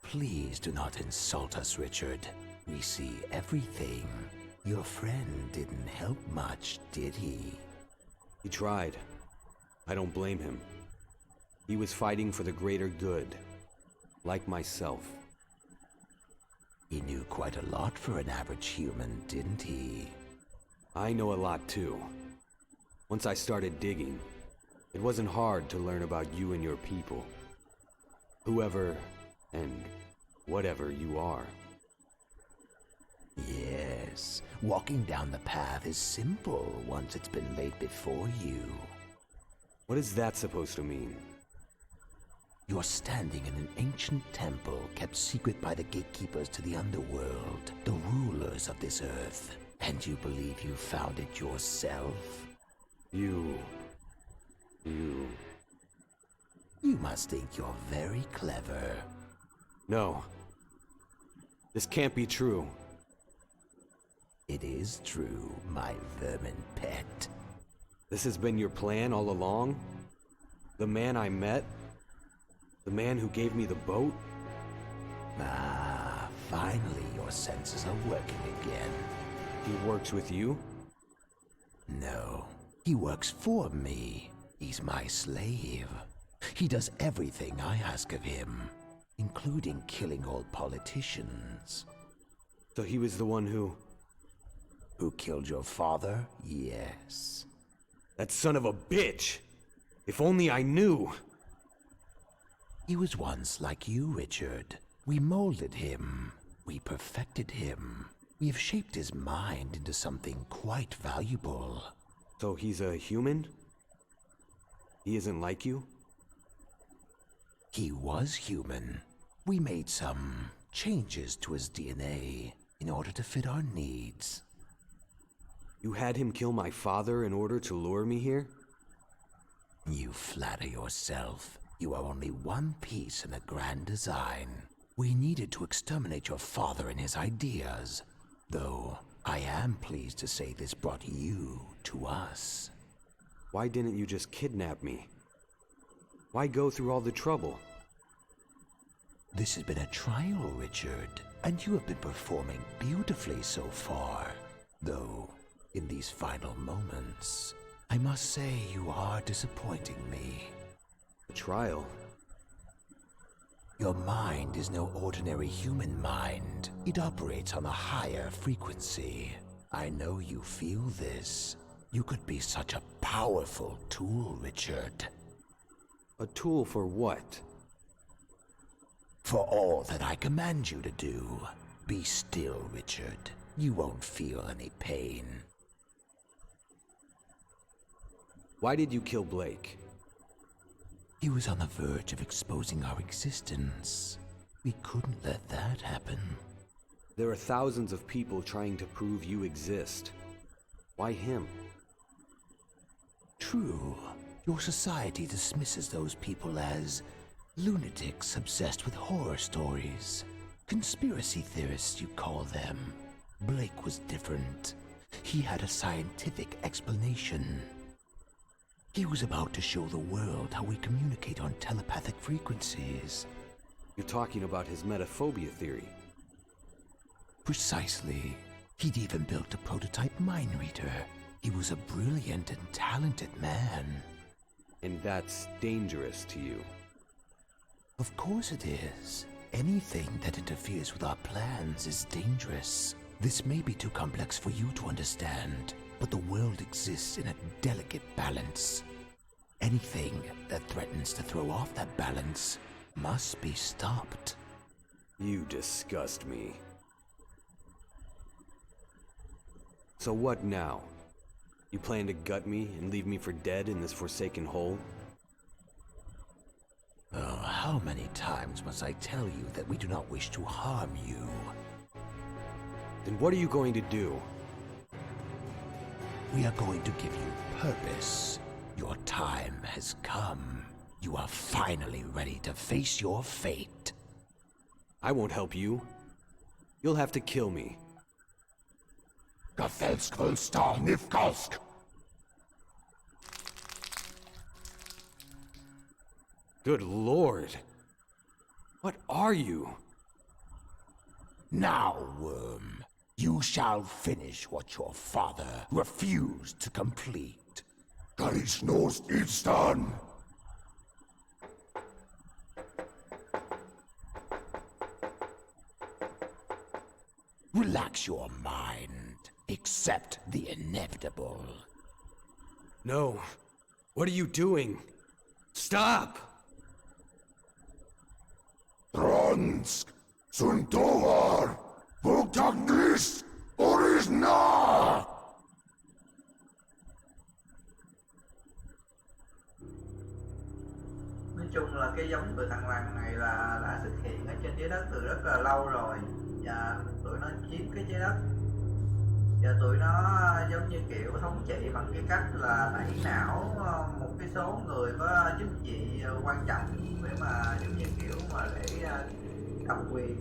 Please do not insult us, Richard. We see everything. Your friend didn't help much, did he? He tried. I don't blame him. He was fighting for the greater good, like myself. He knew quite a lot for an average human, didn't he? I know a lot too. Once I started digging, it wasn't hard to learn about you and your people. Whoever and whatever you are. Yes, walking down the path is simple once it's been laid before you. What is that supposed to mean? You're standing in an ancient temple kept secret by the gatekeepers to the underworld, the rulers of this earth. And you believe you found it yourself? You must think you're very clever. No. This can't be true. It is true, my vermin pet. This has been your plan all along? The man I met? The man who gave me the boat? Ah, finally your senses are working again. He works with you? No, he works for me. He's my slave. He does everything I ask of him, including killing all politicians. So he was the one who killed your father? Yes. That son of a bitch! If only I knew! He was once like you, Richard. We molded him. We perfected him. We have shaped his mind into something quite valuable. So he's a human? He isn't like you? He was human. We made some changes to his DNA in order to fit our needs. You had him kill my father in order to lure me here? You flatter yourself. You are only one piece in a grand design. We needed to exterminate your father and his ideas, though I am pleased to say this brought you to us. Why didn't you just kidnap me? Why go through all the trouble? This has been a trial, Richard, and you have been performing beautifully so far. Though, in these final moments, I must say you are disappointing me. A trial? Your mind is no ordinary human mind. It operates on a higher frequency. I know you feel this. You could be such a powerful tool, Richard. A tool for what? For all that I command you to do. Be still, Richard. You won't feel any pain. Why did you kill Blake? He was on the verge of exposing our existence. We couldn't let that happen. There are thousands of people trying to prove you exist. Why him? True. Your society dismisses those people as lunatics obsessed with horror stories. Conspiracy theorists, you call them. Blake was different. He had a scientific explanation. He was about to show the world how we communicate on telepathic frequencies. You're talking about his metaphobia theory. Precisely. He'd even built a prototype mind reader. He was a brilliant and talented man. And that's dangerous to you. Of course it is. Anything that interferes with our plans is dangerous. This may be too complex for you to understand, but the world exists in a delicate balance. Anything that threatens to throw off that balance must be stopped. You disgust me. So what now? You plan to gut me and leave me for dead in this forsaken hole? Oh, how many times must I tell you that we do not wish to harm you? Then what are you going to do? We are going to give you purpose. Your time has come. You are finally ready to face your fate. I won't help you. You'll have to kill me. Good Lord. What are you? Now, worm, you shall finish what your father refused to complete. It's done. Relax your mind. Accept the inevitable. No. What are you doing? Stop! Bronsk, Suntovar, Vogtagnis, Orisna! Nói chung là cái giống từ thằng lằn này là đã xuất hiện ở trên trái đất từ rất là lâu rồi, và tụi nó chiếm cái trái đất, và tụi nó giống như kiểu thống trị bằng cái cách là tẩy não một cái số người có chức vị quan trọng để mà giống như kiểu mà để cầm quyền,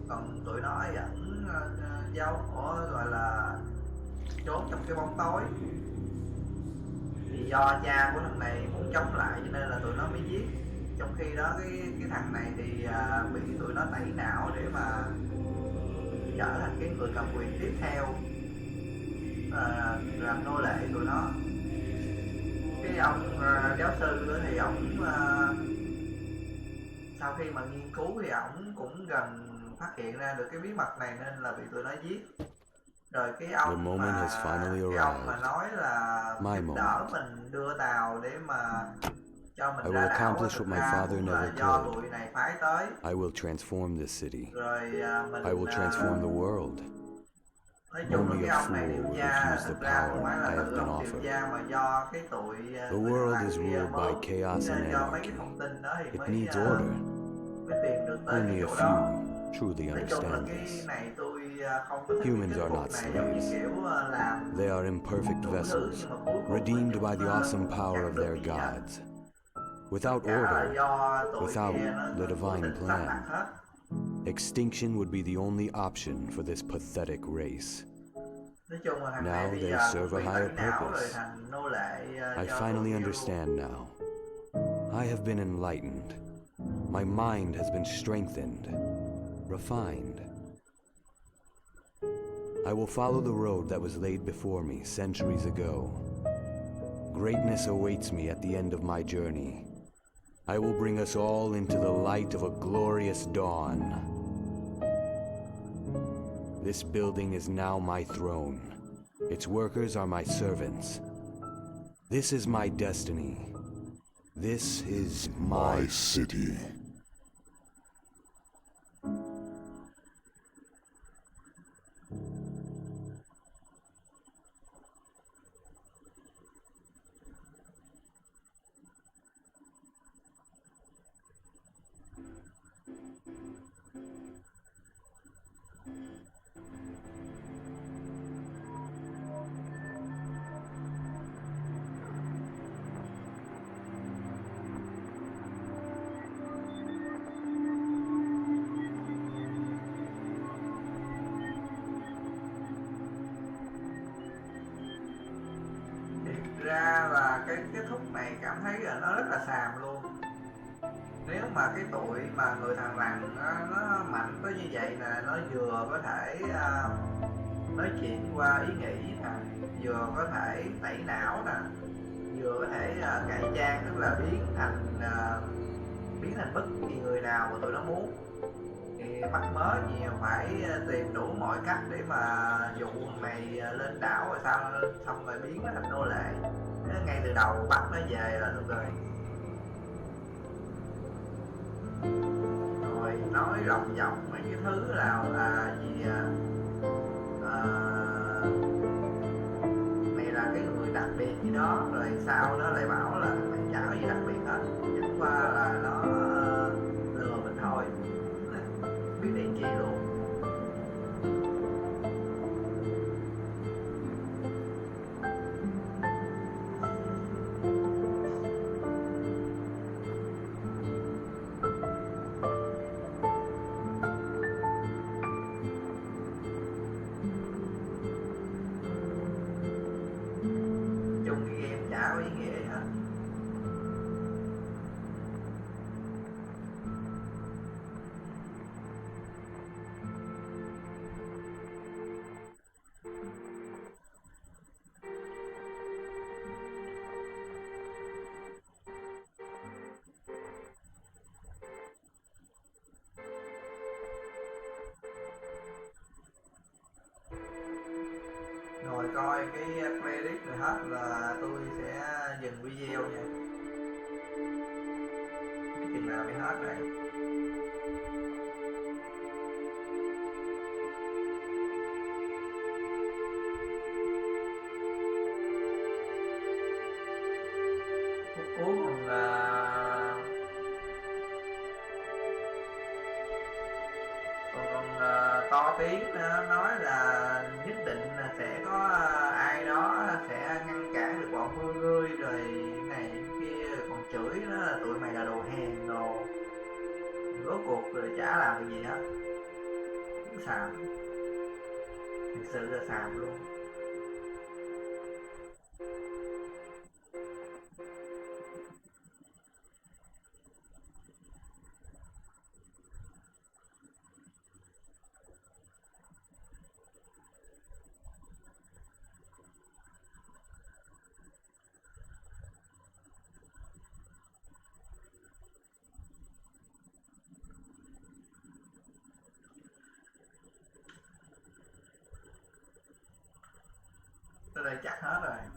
còn tụi nó vẫn gọi là nhốt trong cái bóng tối. Thì do cha của thằng này muốn chống lại cho nên là tụi nó mới giết. Trong khi đó cái thằng này thì bị tụi nó tẩy não để mà trở thành cái người cầm quyền tiếp theo, làm nô lệ tụi nó. Cái ông giáo sư thì ổng sau khi mà nghiên cứu thì ổng cũng gần phát hiện ra được cái bí mật này nên là bị tụi nó giết. Rồi cái ông mà nói là giúp đỡ mình đưa tàu để mà cho mình ra đảo, thực ra cũng là do tụi này phái tới. I will transform this city. Rồi mình I will transform the world. nói chung là Only cái a ông này điều fool would tra have used thực the ra không power phải I là have tự been ông điều offered. tra mà do cái tụi The world is ruled by chaos and do mấy cái anarchy. thông tin đó thì It mới needs order. mới tìm được tới Only cái a chỗ đó. few truly Nói chung là understand cái this. này tôi không có thích Humans cái are kết not cục này, giống như slaves. kiểu làm They are imperfect đủ thứ vessels, nhưng mà cuối cùng redeemed by the awesome cũng power chẳng of được their gì hết. gods. Without Cả là order, do tụi without kia nó the cố divine tình sắp đặt plan, hết. extinction would be the only option for this pathetic race. Nói chung là thằng này Now bây they giờ serve cũng a bị higher tẩy não rồi purpose. thành nô lệ I cho finally tụi kia luôn. understand now. I have been enlightened. My mind has been strengthened, refined. I will follow the road that was laid before me centuries ago. Greatness awaits me at the end of my journey. I will bring us all into the light of a glorious dawn. This building is now my throne. Its workers are my servants. This is my destiny. This is my city. Thiệt ra là cái kết thúc này cảm thấy là nó rất là xàm luôn. Nếu mà cái tụi mà người thằng Rằn nó mạnh tới như vậy nè, nó vừa có thể nói chuyện qua ý nghĩ nè, vừa có thể tẩy não nè, vừa có thể cải trang, tức là biến thành bất kỳ người nào mà tụi nó muốn. Thì mắc mớ gì phải tìm đủ mọi cách để mà dụ thằng này lên đảo rồi sao, xong rồi biến nó thành nô lệ. Ngay từ đầu bắt nó về là được rồi. Rồi nói lòng vòng mấy cái thứ nào là gì này là cái người đặc biệt gì đó, rồi sau nó lại bảo là thằng này chả có gì đặc biệt hết, chẳng qua là nó lừa mình thôi, biết để chi luôn. Chung cái game chả có ý nghĩa gì hết. Rồi coi cái credit rồi hết là tôi sẽ dừng video nha. Biết chừng nào mới hết này. Phút cuối còn to tiếng nói là nhất định là sẽ có ai đó sẽ ngăn cản được bọn mưa ngươi rồi này kia, còn chửi nó là tụi mày là đồ hèn đồ, rốt cuộc rồi chả làm được gì hết. Xàm, thực sự là xàm luôn. Tới đây chắc hết rồi.